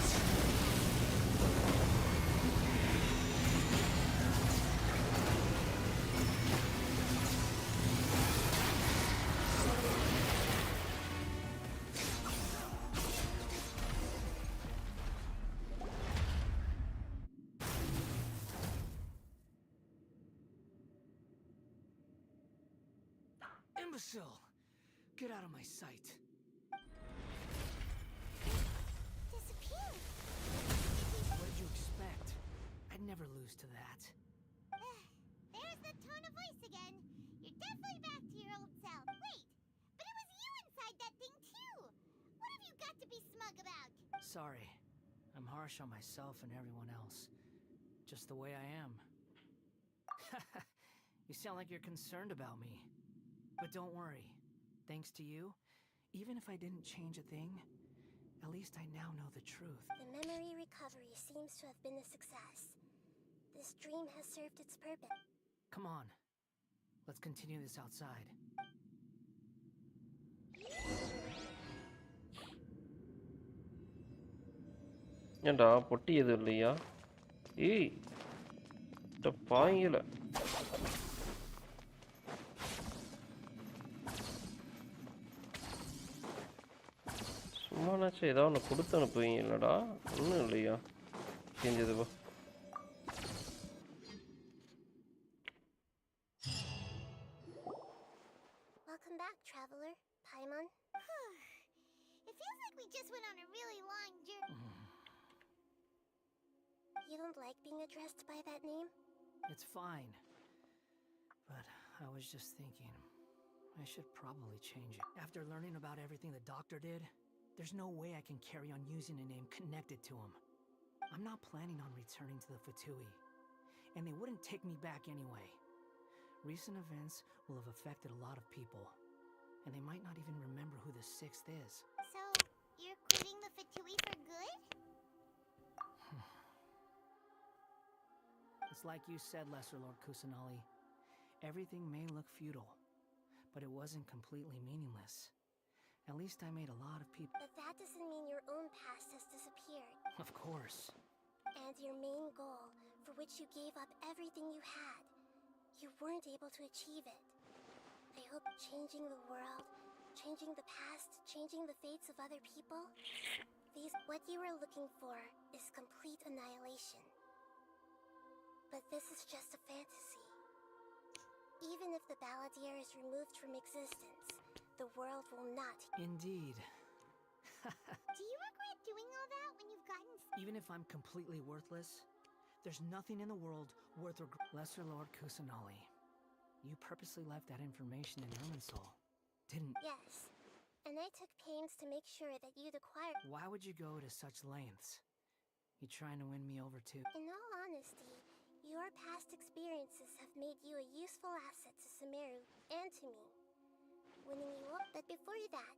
Imbecile! Get out of my sight. Disappeared. What did you expect? I'd never lose to that. There's the tone of voice again. You're definitely back to your old self. Wait, but it was you inside that thing too. What have you got to be smug about? Sorry. I'm harsh on myself and everyone else. Just the way I am. You sound like you're concerned about me. But don't worry. Thanks to you, even if I didn't change a thing, at least I now know the truth. The memory recovery seems to have been a success. This dream has served its purpose. Come on. Let's continue this outside. ஏண்டா பொட்டி எதுவும் இல்லையா? ஏய் பாயில சும்மானாச்சும் ஏதாவது ஒன்று கொடுத்து அனுப்புவீங்க இல்லடா? ஒன்றும் இல்லையா? செஞ்சதுப்பா. Welcome back, traveler. Paimon. It feels like we just went on a really long journey. You don't like being addressed by that name? It's fine. But I was just thinking, I should probably change it. After learning about everything the doctor did, there's no way I can carry on using a name connected to him. I'm not planning on returning to the Fatui, and they wouldn't take me back anyway. Recent events will have affected a lot of people, and they might not even remember who the 6th is. So, you're quitting the Fatui for good? It's like you said, Lesser Lord Kusanali. Everything may look futile, but it wasn't completely meaningless. At least I made a lot of people. But that doesn't mean your own past has disappeared. Of course. And your main goal, for which you gave up everything you had, you weren't able to achieve it. I hope changing the world, changing the past, changing the fates of other people, what you were looking for is complete annihilation. But this is just a fantasy. Even if the Balladeer is removed from existence, the world will not. Indeed. Do you regret doing all that when you've gotten... Even if I'm completely worthless, there's nothing in the world worth Lesser Lord Kusanali. You purposely left that information in Irminsul, didn't... Yes. And I took pains to make sure that you'd acquire... Why would you go to such lengths? You trying to win me over too? In all honesty, your past experiences have made you a useful asset to Sumeru and to me. Winning you up, but before that...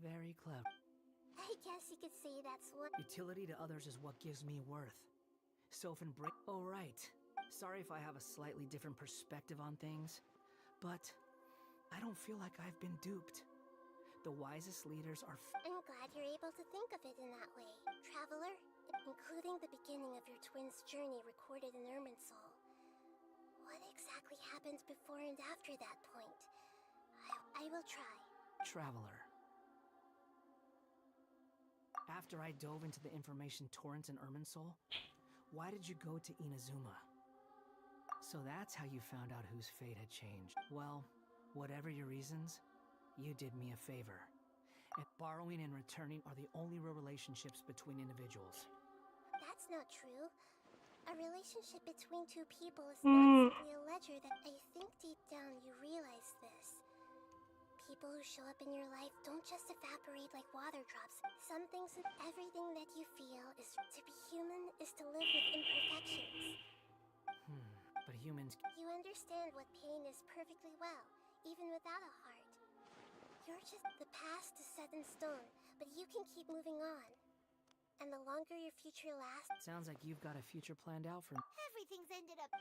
Very clever. I guess you could say that's what... Utility to others is what gives me worth. Sophin break... Oh, right. Sorry if I have a slightly different perspective on things, but I don't feel like I've been duped. The wisest leaders are... I'm glad you're able to think of it in that way. Traveler, including the beginning of your twins' journey recorded in Irminsul. What exactly happened before and after that point? I will try. Traveler. After I dove into the information torrent in Irminsul, why did you go to Inazuma? So that's how you found out whose fate had changed. Well, whatever your reasons, you did me a favor. And borrowing and returning are the only real relationships between individuals. That's not true. A relationship between two people is not simply a ledger that I think deep down you realize this. people who show up in your life don't just evaporate like water drops. Some things and everything that you feel is to be human is to live with imperfections. But humans... You understand what pain is perfectly well, even without a heart. You're just... The past is set in stone, but you can keep moving on. And the longer your future lasts... Sounds like you've got a future planned out for... Everything's ended up...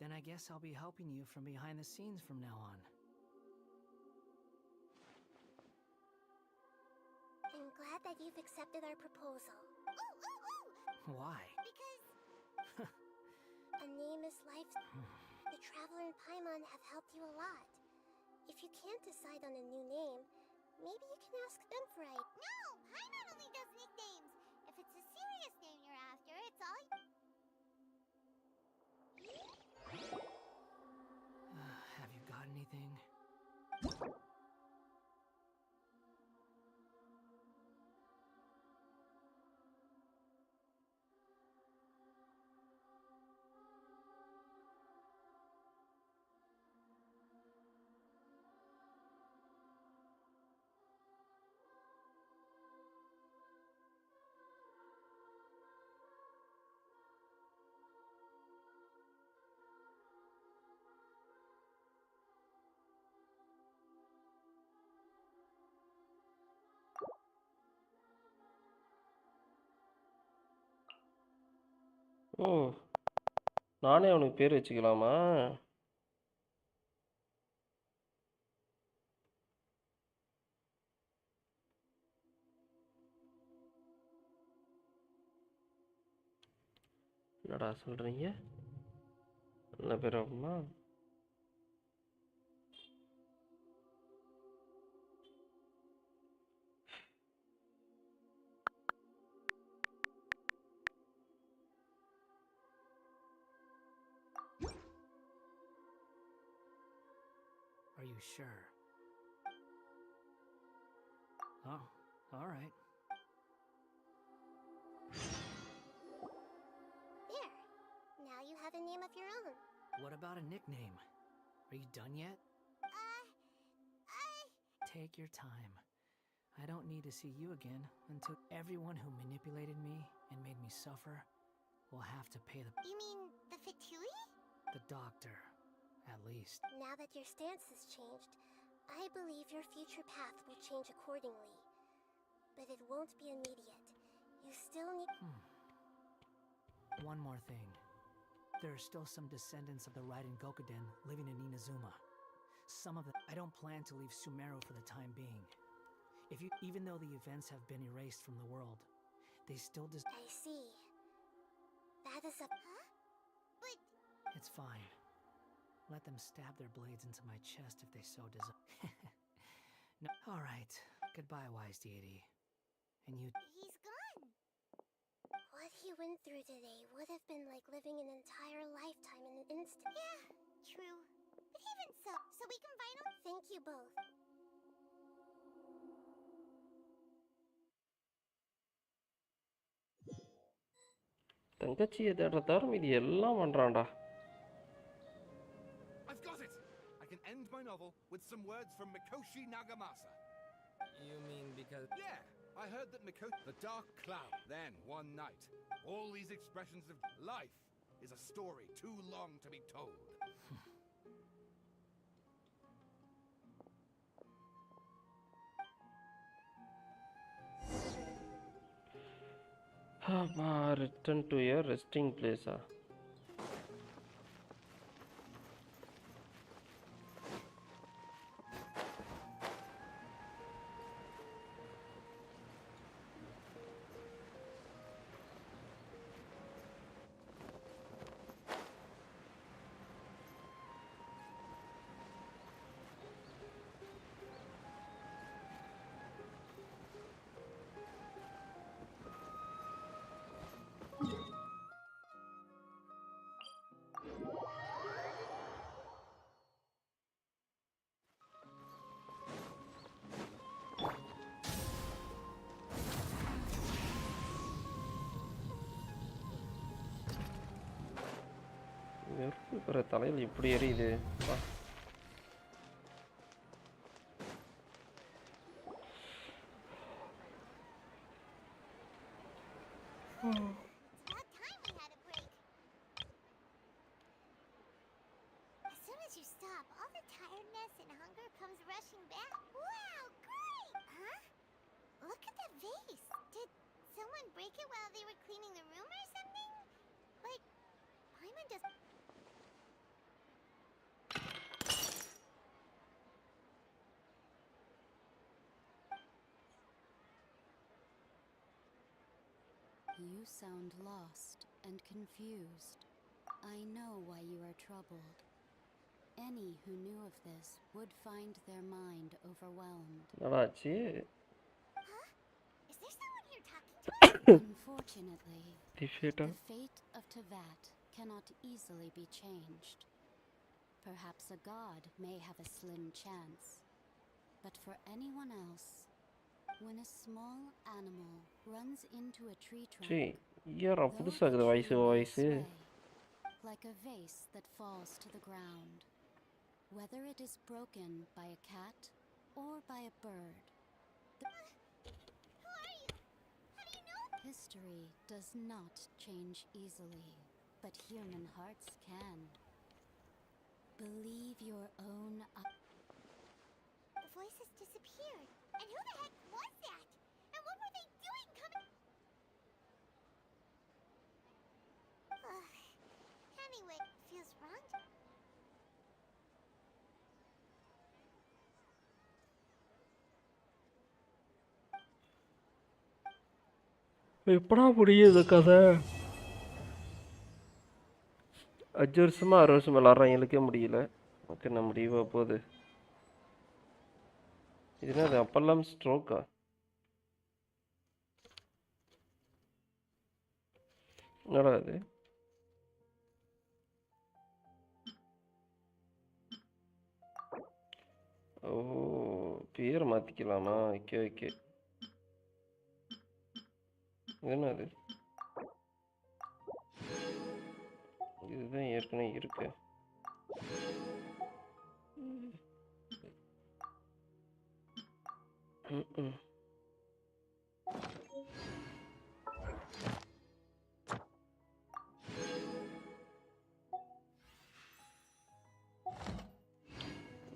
Then I guess I'll be helping you from behind the scenes from now on. I'm glad that you've accepted our proposal. Why? Because... a name is life. The Traveler and Paimon have helped you a lot. If you can't decide on a new name, maybe you can ask them for a... No! Paimon only does nicknames! If it's a serious name you're after, it's all... Have you got anything? ஓ நானே அவனுக்கு பேர் வச்சுக்கலாமா? என்னடா சொல்கிறீங்க? நல்ல பேர் ஆகுமா? Are you sure? Oh, all right. There! Now you have a name of your own. What about a nickname? Are you done yet? Take your time. I don't need to see you again until everyone who manipulated me and made me suffer will have to pay the... You mean the Fatui? The doctor, at least. Now that your stance has changed, I believe your future path will change accordingly. But it won't be immediate. You still need... One more thing. There are still some descendants of the Raiden Gokuden living in Inazuma. Some of them... I don't plan to leave Sumeru for the time being. Even though the events have been erased from the world, they still I see. That is a... Huh? But... It's fine. Let them stab their blades into my chest if they so desire. No. All right. Goodbye, wise deity. And you... He's gone. What he went through today would have been like living an entire lifetime in an instant. Yeah, true. But even so we can finally... Thank you both. தங்கச்சியை தேடுற தவிர மீதி எல்லாம் பண்ணுறான்டா. I've got it! I can end my novel with some words from Mikoshi Nagamasa. You mean because... Yeah! I heard that the dark cloud, then one night. All these expressions of life is a story too long to be told. Return to your resting place. ஒரு தலையில் இப்படி எரியுது. You sound lost and confused. I know why you are troubled. Any who knew of this would find their mind overwhelmed. நல்லாச்சு. Is there someone here talking to us? Unfortunately, Defeater. the fate of Teyvat cannot easily be changed. Perhaps a god may have a slim chance. But for anyone else, when a small animal runs into a tree trunk, ஏறா புதுசா இருக்குது voice. like a vase that falls to the ground, whether it is broken by a cat or by a bird. Who are you? How do you know? History does not change easily, but human hearts can. Believe your own. The voices disappeared. And who the heck was that? And what were they doing coming? Anyway, feels wrong. எப்படா முடியுது கதை? 5 வருஷமா 6 வருஷம் விளாட்றான், இழுக்க முடியல. Okay, நான் முடிவா போகுது. இது என்னது அப்பெல்லாம் ஸ்ட்ரோக்கா? என்னடா அது? ஓ, பேர் மாற்றிக்கலாமா? Okay okay. என்னது? இதுதான் ஏற்கனவே இருக்கு.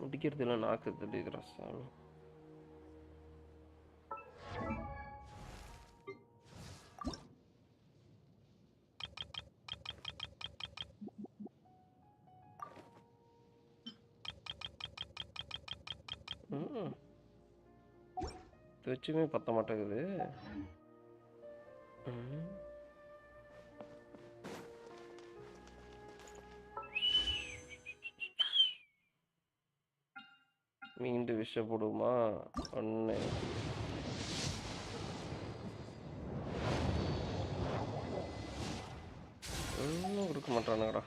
முடிக்கிறதுல நாக்கு தெளிகிற சாமி. வச்சுமே பத்த மாட்டேங்குது. மீண்டும் விஷப்படுமா? ஒன்று ஒன்றும் கொடுக்க மாட்டானுங்கடா.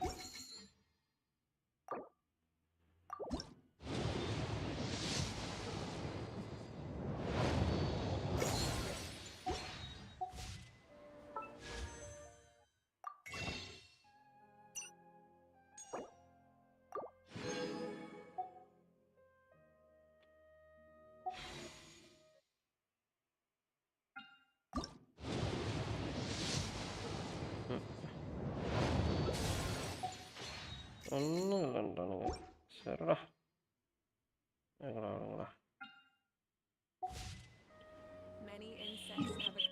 ஒன்றும் இல்லைன்றானுங்க. சரிடா, எங்கடா வாங்கடா. Many insects have a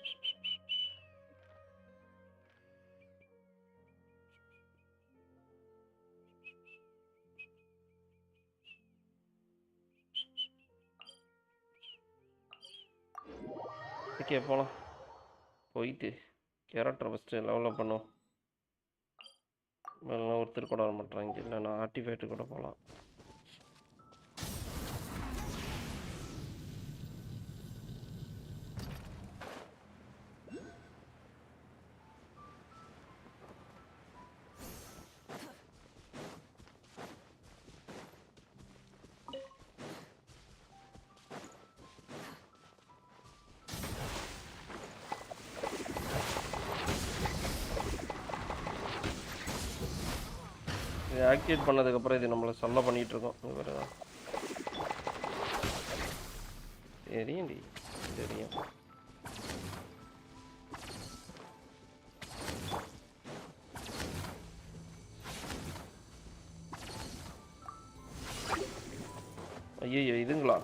okay, போகலாம். போயிட்டு கேரக்டர் ஃபஸ்ட்டு லெவலப் பண்ணுவோம். மேலாம் ஒருத்தர் கூட வர மாட்டாங்க. இல்லை, நான் ஆர்டிஃபேக்ட் கூட போகலாம். இது ஆக்டிவேட் பண்ணதுக்கப்புறம் இது நம்மளை சொல்ல பண்ணிகிட்ருக்கோம். இது வேறு தெரியும்டி, தெரியும். ஐயோ இதுங்களா?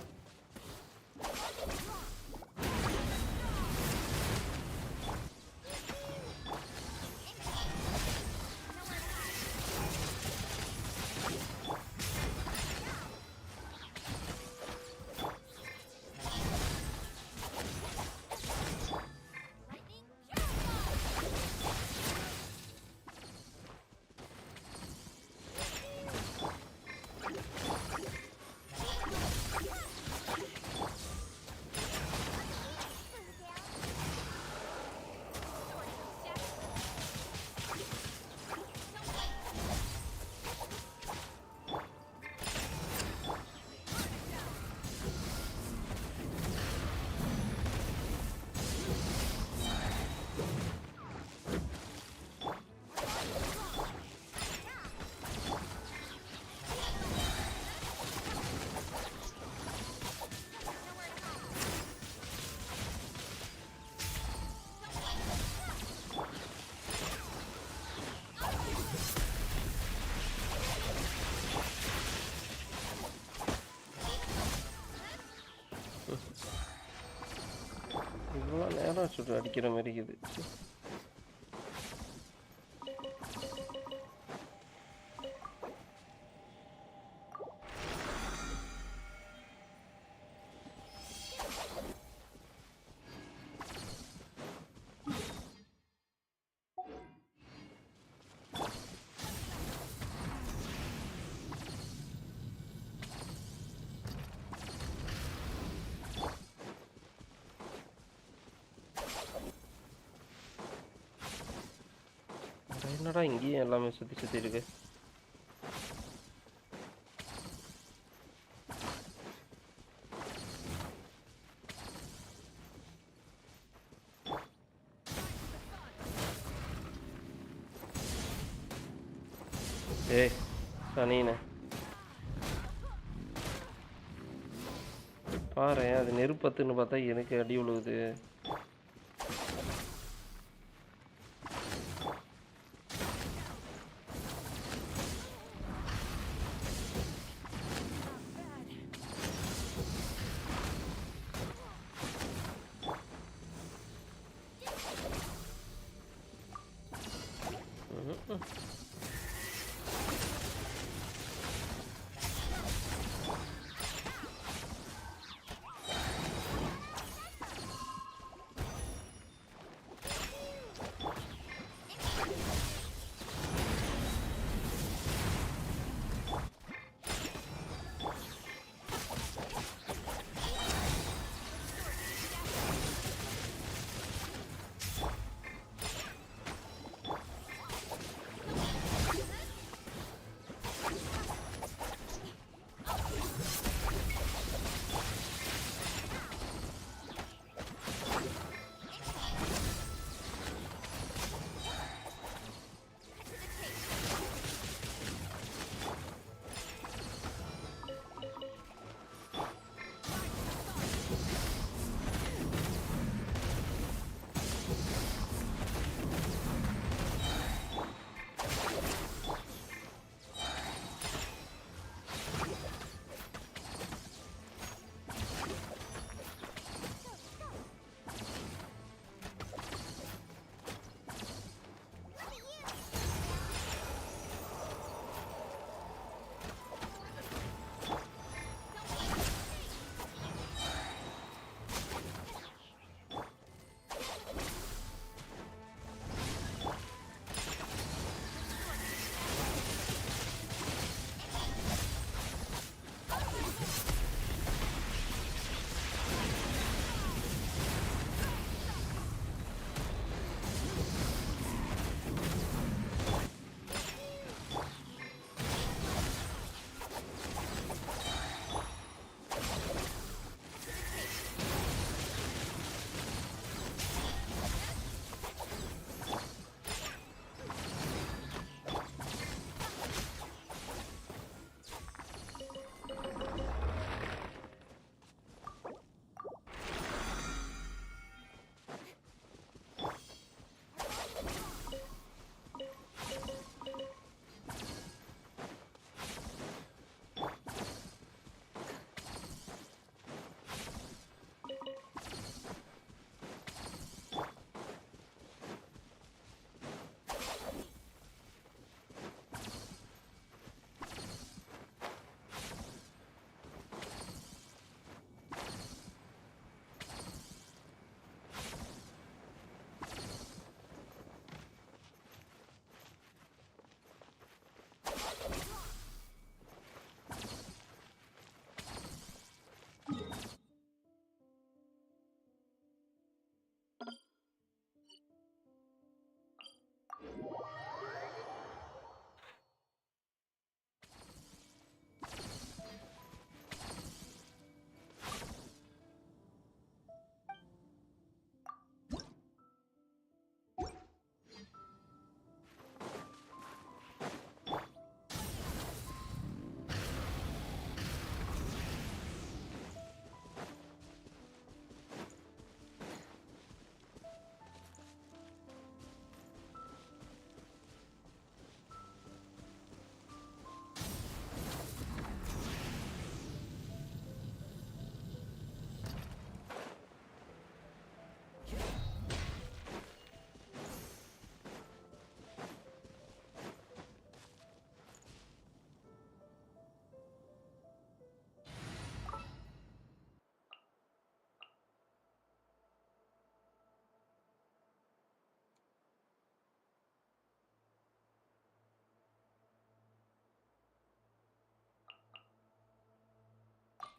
இவ்வளோ நேரம் சுட்டு அடிக்கிற மாதிரி இருக்குது. என்னடா இங்கேயும் எல்லாமே சுற்றி சுற்றி இருக்கு. ஏய் சனினே பாரு, அது நெருப்பத்துன்னு பார்த்தா எனக்கு அடி விழுகுது.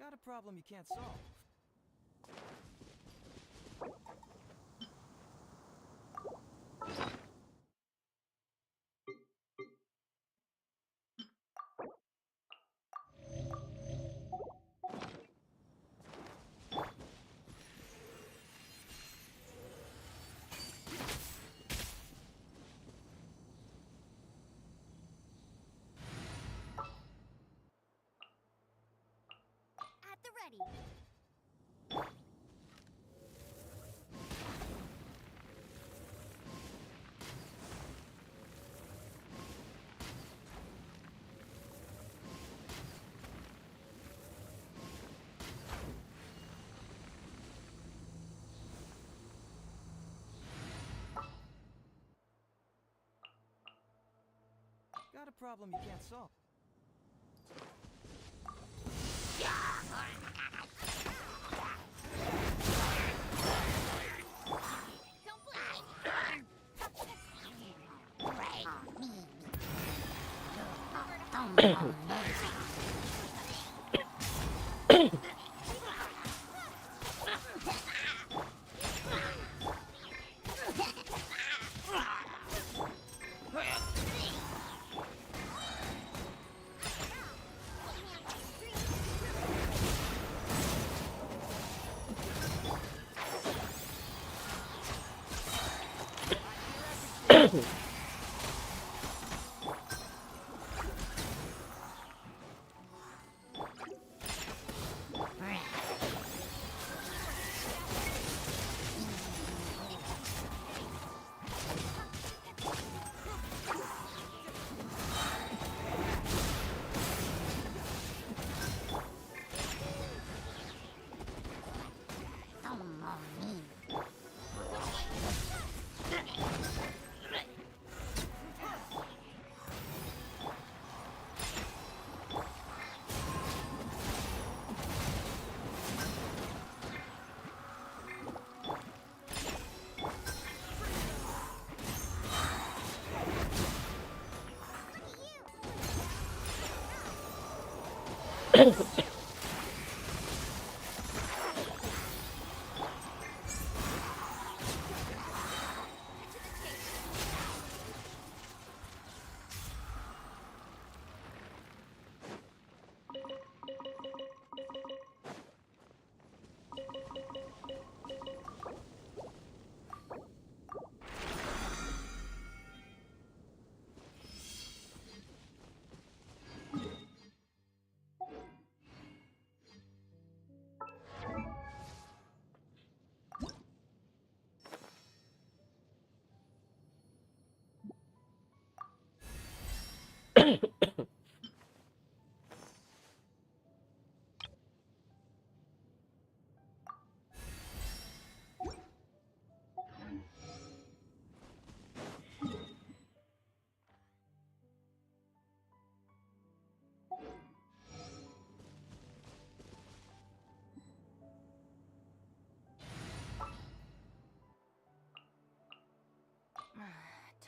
Got a problem you can't solve. At the ready. Got a problem you can't solve.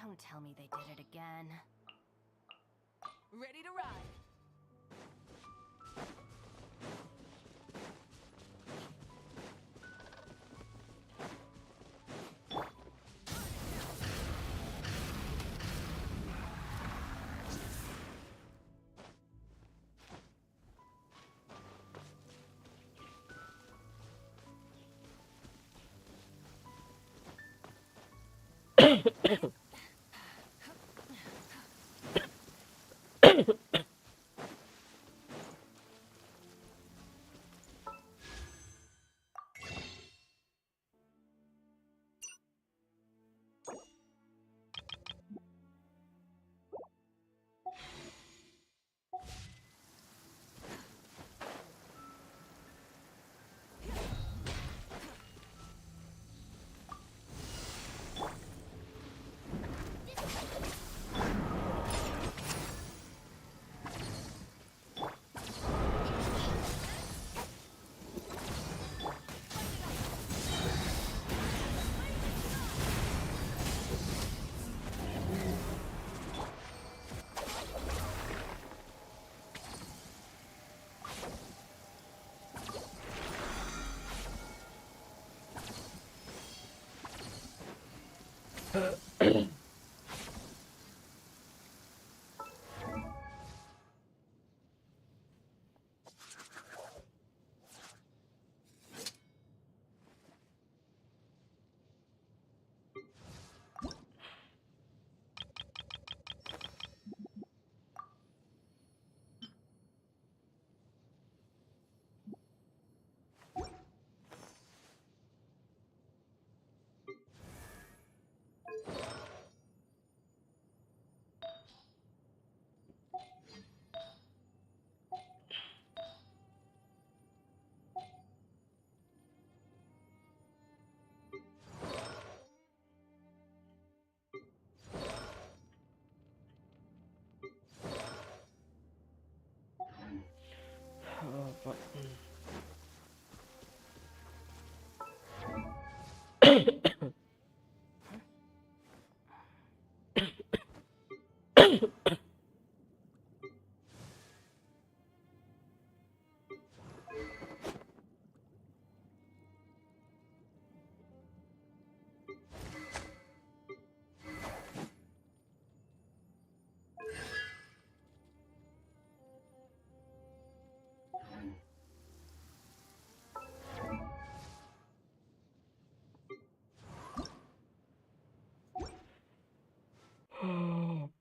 Don't tell me they did it again. Ready to ride.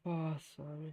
அப்பா சாமி.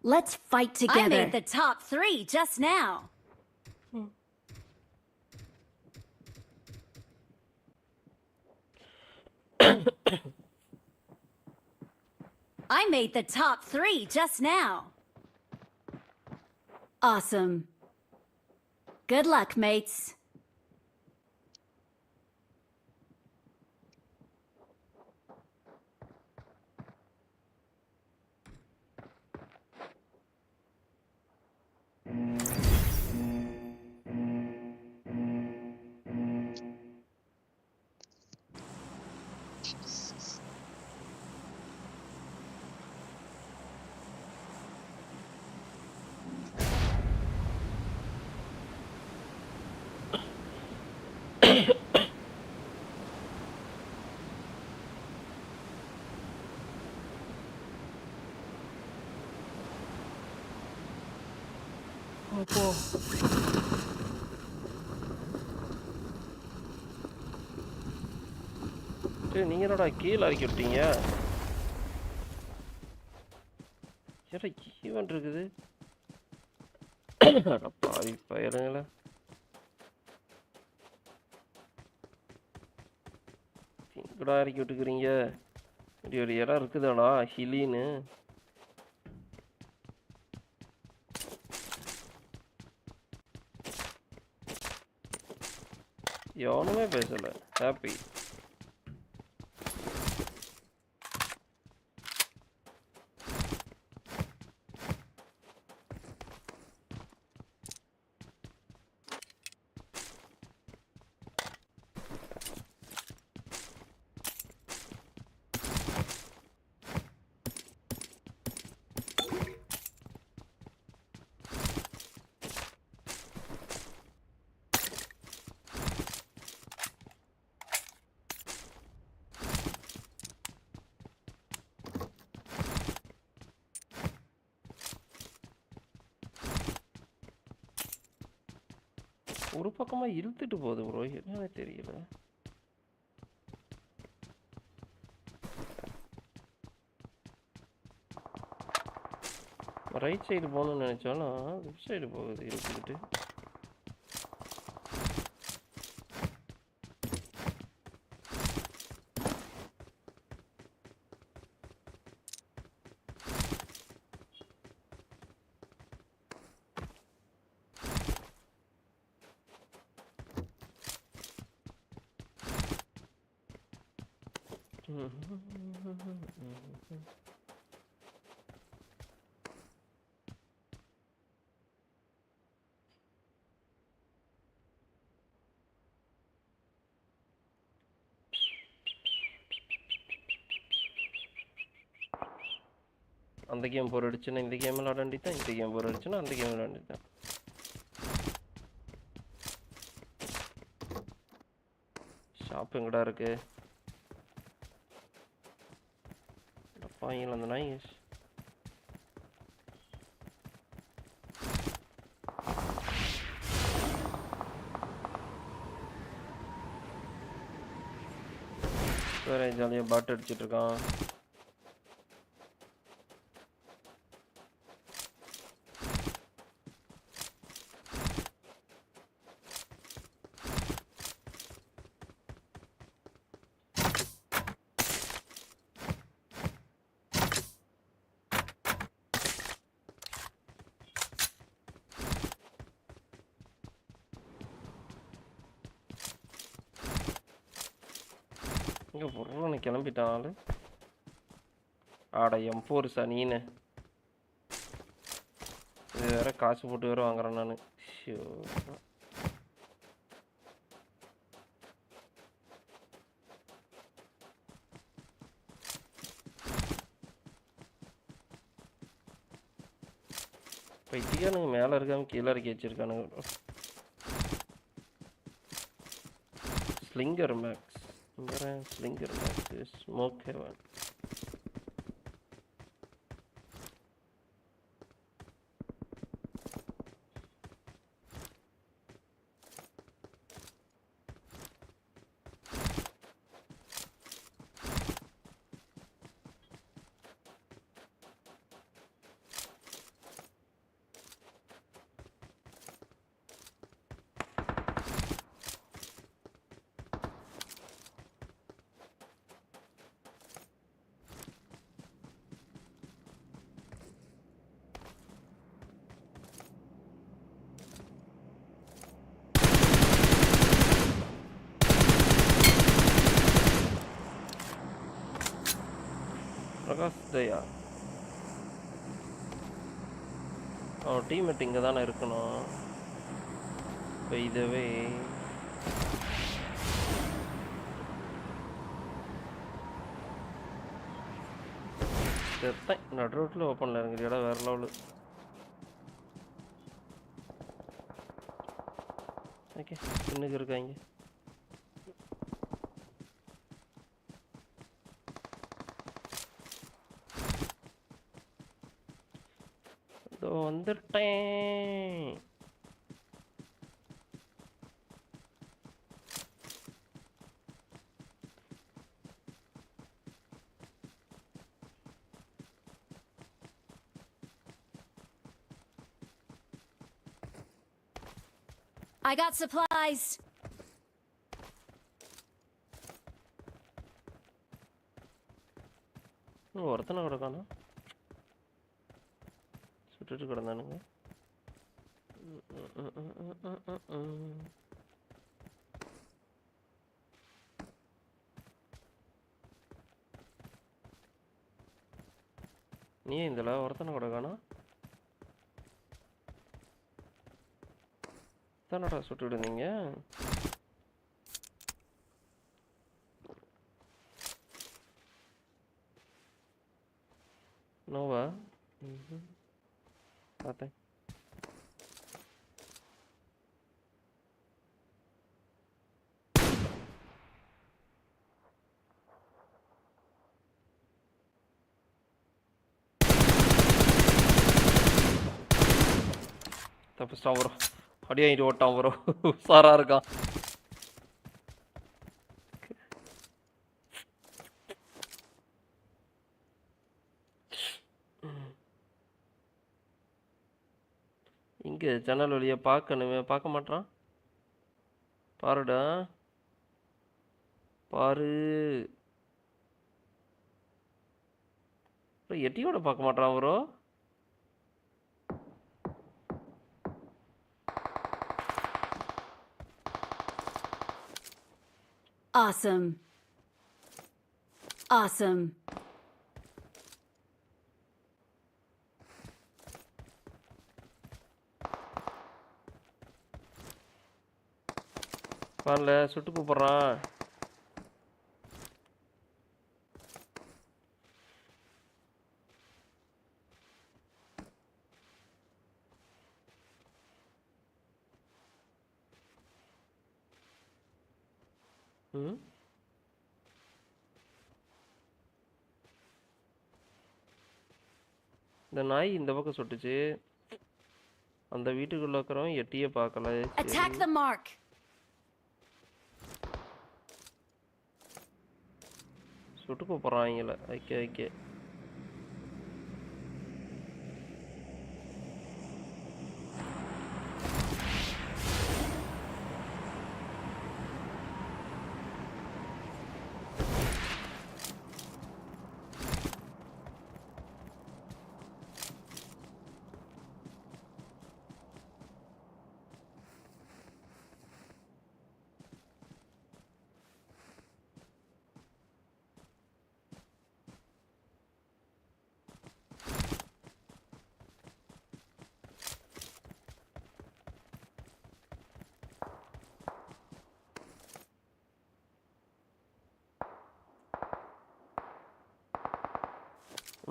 Let's fight together. I made the top 3 just now. I made the top 3 just now. Awesome. Good luck, mates. அப்போ டேய் நீங்க என்னடா கீழே இறக்கி விட்டீங்க? ஏடா ஈவென்ட் இருக்குது. அட பாவி பயலுங்களா. எங்கடா இறக்கி விட்டுக்கிறீங்க? இப்படி ஒரு இடம் இருக்குதாடா ஹிலின்னு. எவனுமே பேசல. ஹாப்பி. ஒரு பக்கமா இழுத்துட்டு போகுது ப்ரோ, என்னன்னு தெரியல. ரைட் சைடு போகணும்னு நினைச்சாலும் லெஃப்ட் சைடு போகுது இழுத்துக்கிட்டு. அந்த கேம் போர் அடிச்சுன்னா இந்த கேம் விளாட வேண்டியதான், இந்த கேம் போர் அடிச்சுன்னா அந்த கேம் விளாட வேண்டியதான். ஷாப் எங்கடா இருக்கு? பாயிங்களா அந்த நாய். வேற ஜாலியாக பாட்டு அடிச்சிட்டு இருக்கான். இங்கே பொருள் கிளம்பிட்டான் ஆளு. ஆட M4 சனின்னு இது வேற காசு போட்டு வேற வாங்குறேன் நான். ஷோ பைத்தியானுங்க மேலே இருக்காம கீழே இறக்கி வச்சிருக்கானுங்க. Slinger maths slinger maths smoke heaven. இல்லையா? அவன் டீம்மேட் இங்கே தானே இருக்கணும். இப்போ இதுவே செத்தேன். நடு ரோட்டில் ஓப்பனில் இறங்குறியாடா, வேறு லெவலு. ஓகே, இன்னுக்கு இருக்காங்க. இதோ வந்துட்டேன். I got supplies. ஒருத்தனை கூட காணோம். சுட்டுட்டு கிடந்தானுங்க. நீ இதில் ஒருத்தனை கூட காணோம். தானடா சுட்டுட்டு இருந்தீங்க. நோவா பார்த்தேன். தப்பிச்சிட்டான் வரும். அடியாயிட்டு ஓட்டான் வரும். சாரா இருக்கான். இங்கே ஜன்னல் வழியை பார்க்கணுமே, பார்க்க மாட்டான். பாருடா பாரு. எட்டியோட பார்க்க மாட்டான் ப்ரோ. Awesome. Awesome. வரல, சுட்டு கூப்பிட்றான். இந்த நாய் இந்த பக்கம் சுட்டுச்சு. அந்த வீட்டுக்குள்ள இருக்கிறவன் எட்டியே பார்க்கல. Attack the mark. சுட்டு கூப்பிட்றாங்கள. Okay okay.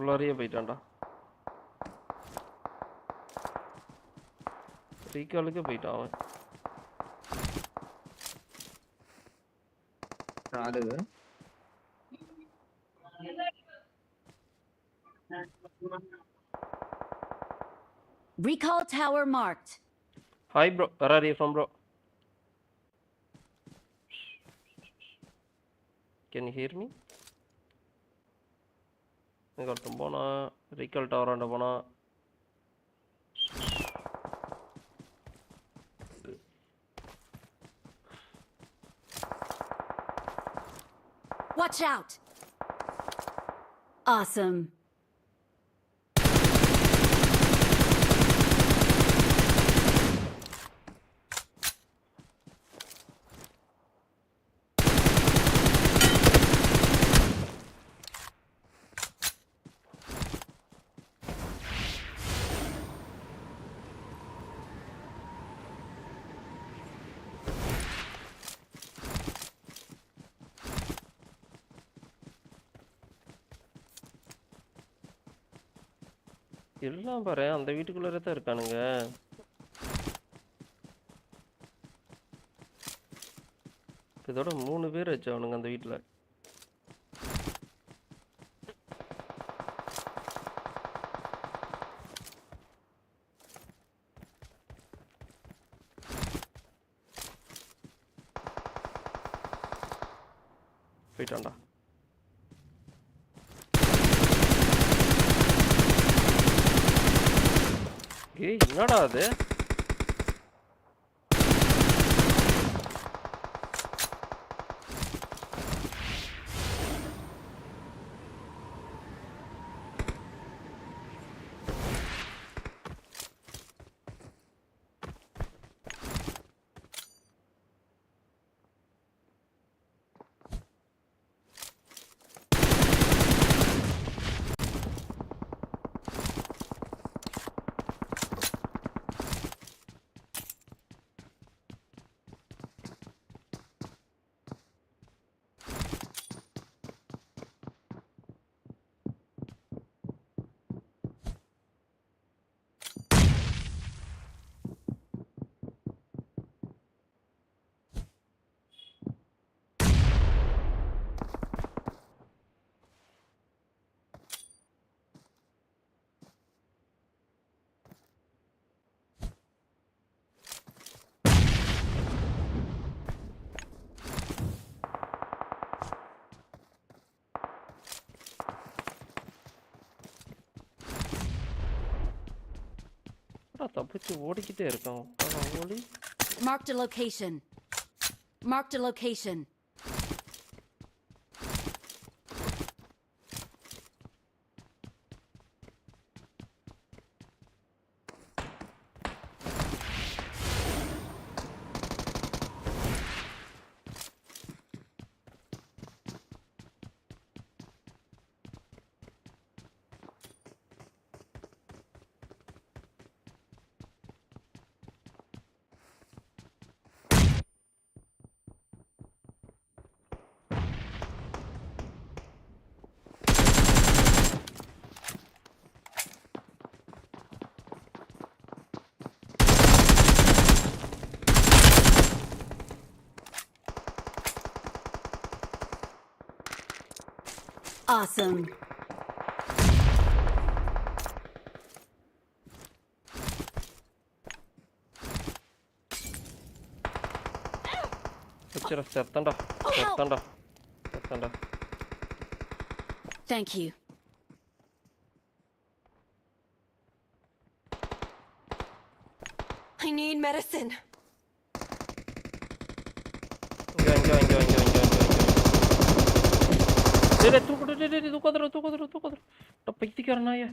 உள்ளாரியே போயிட்டான்டா. ரீகாலுக்கே போயிட்டான் அவன். Recall tower marked. Hi bro, where are you from bro? Can you hear me? ஒருத்தன் போனா ரீகால் டவராண்ட போனா. Watch out. Awesome. எல்லாம் பாரு அந்த வீட்டுக்குள்ளே தான் இருக்கானுங்க. இதோட 3 பேர் வச்சவனுங்க அந்த வீட்டில். போயிட்டான்டா. ஏய் என்னடா அது? தப்பிச்சு ஓடிக்கிட்டே இருக்கான். ஓடி. Marked a location. Marked a location. Awesome. செத்தண்டா. Thank you. I need medicine. தூக்குதுரு. பைத்தியக்காரனாய.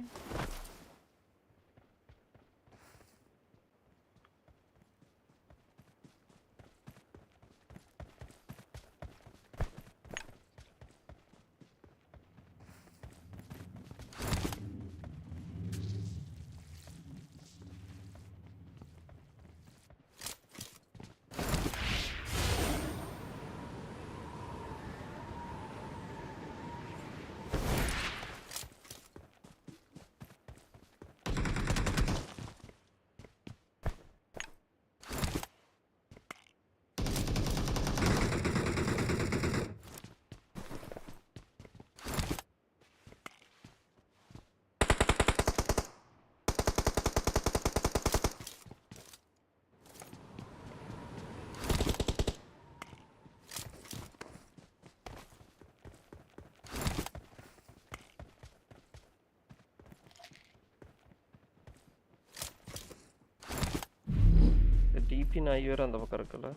டிபி நாய் வேற அந்த பக்கம் இருக்குல்ல.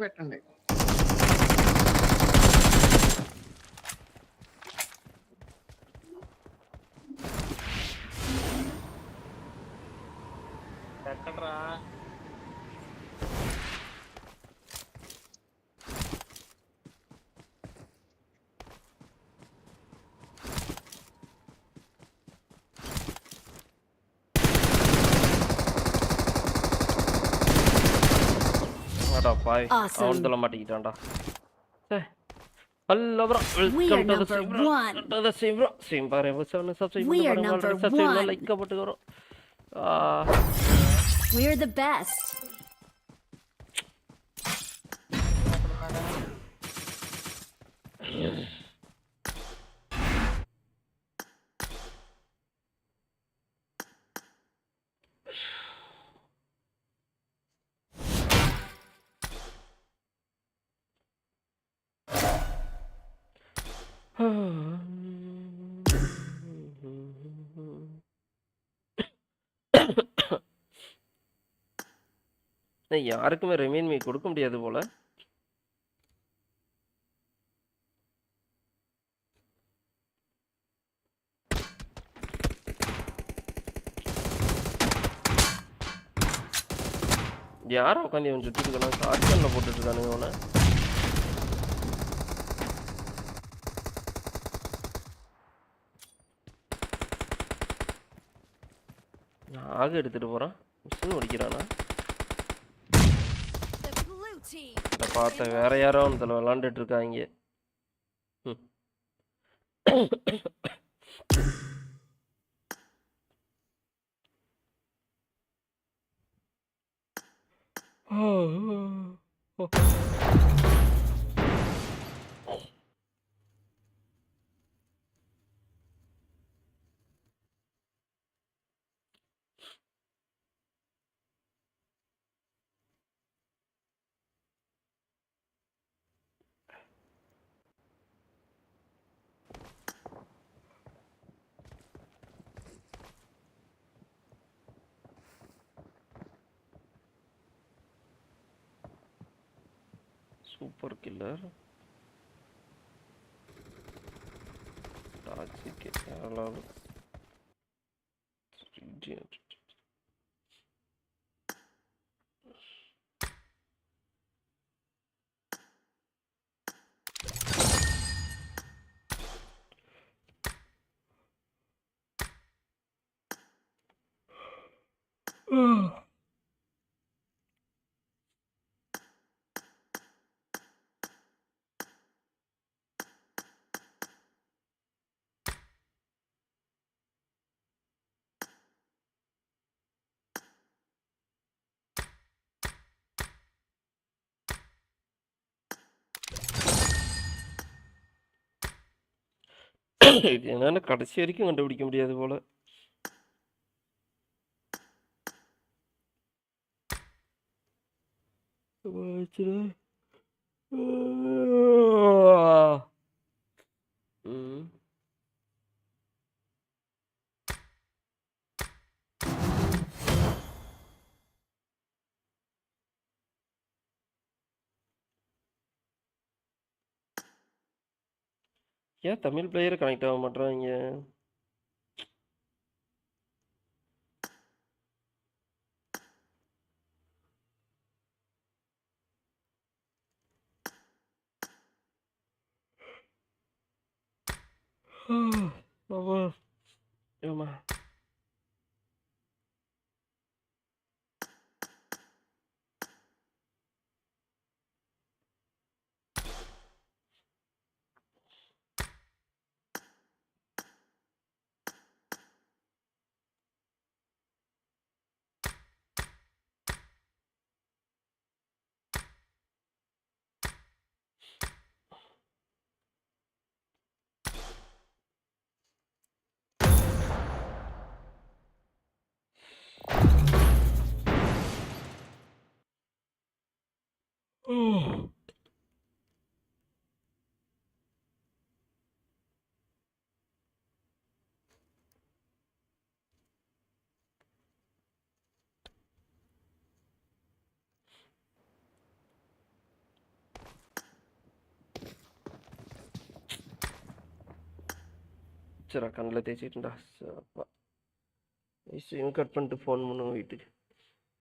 పెట్టండి. ఎక్కడ్రా அடா பாய் Awesome. அவன் தள்ள மாட்டிக்கிட்டான்டா. Hello bro We are welcome to the number stream bro. 1. To the stream bro. Stream பாரு எவ்வளவு சப்ஸ்கிரைப் We பண்ணி are பாருங்க. number already subscribe 1. லைக் போட்டு வரோம். We're the best. யாருக்குமே ரிமைன் மீ கொடுக்க முடியாது போல. யாரும் உட்காந்து இவன் சுற்றிட்டு இருக்கான். கார்டனில் போட்டுட்டு இருக்கானுங்க அவனை. ஆக எடுத்துட்டு போறான். மிஷின் முடிக்கிறானா? இதை பார்த்த வேற யாரோ அதில் விளாண்டுட்டு இருக்காங்க. சூப்பர் கில்லர் டாக்ஸிக் யாராவது இது என்னன்னு கடைசி வரைக்கும் கண்டுபிடிக்க முடியாது போல. ஏன் தமிழ் பிளேயர் கனெக்ட் ஆக மாட்டாங்க? ஆமா சரி கண்ணில் தேய்ச்சிட்டுண்டா. ஸ்ட்ரீம் கட் பண்ணிட்டு ஃபோன் பண்ணுவோம் வீட்டுக்கு.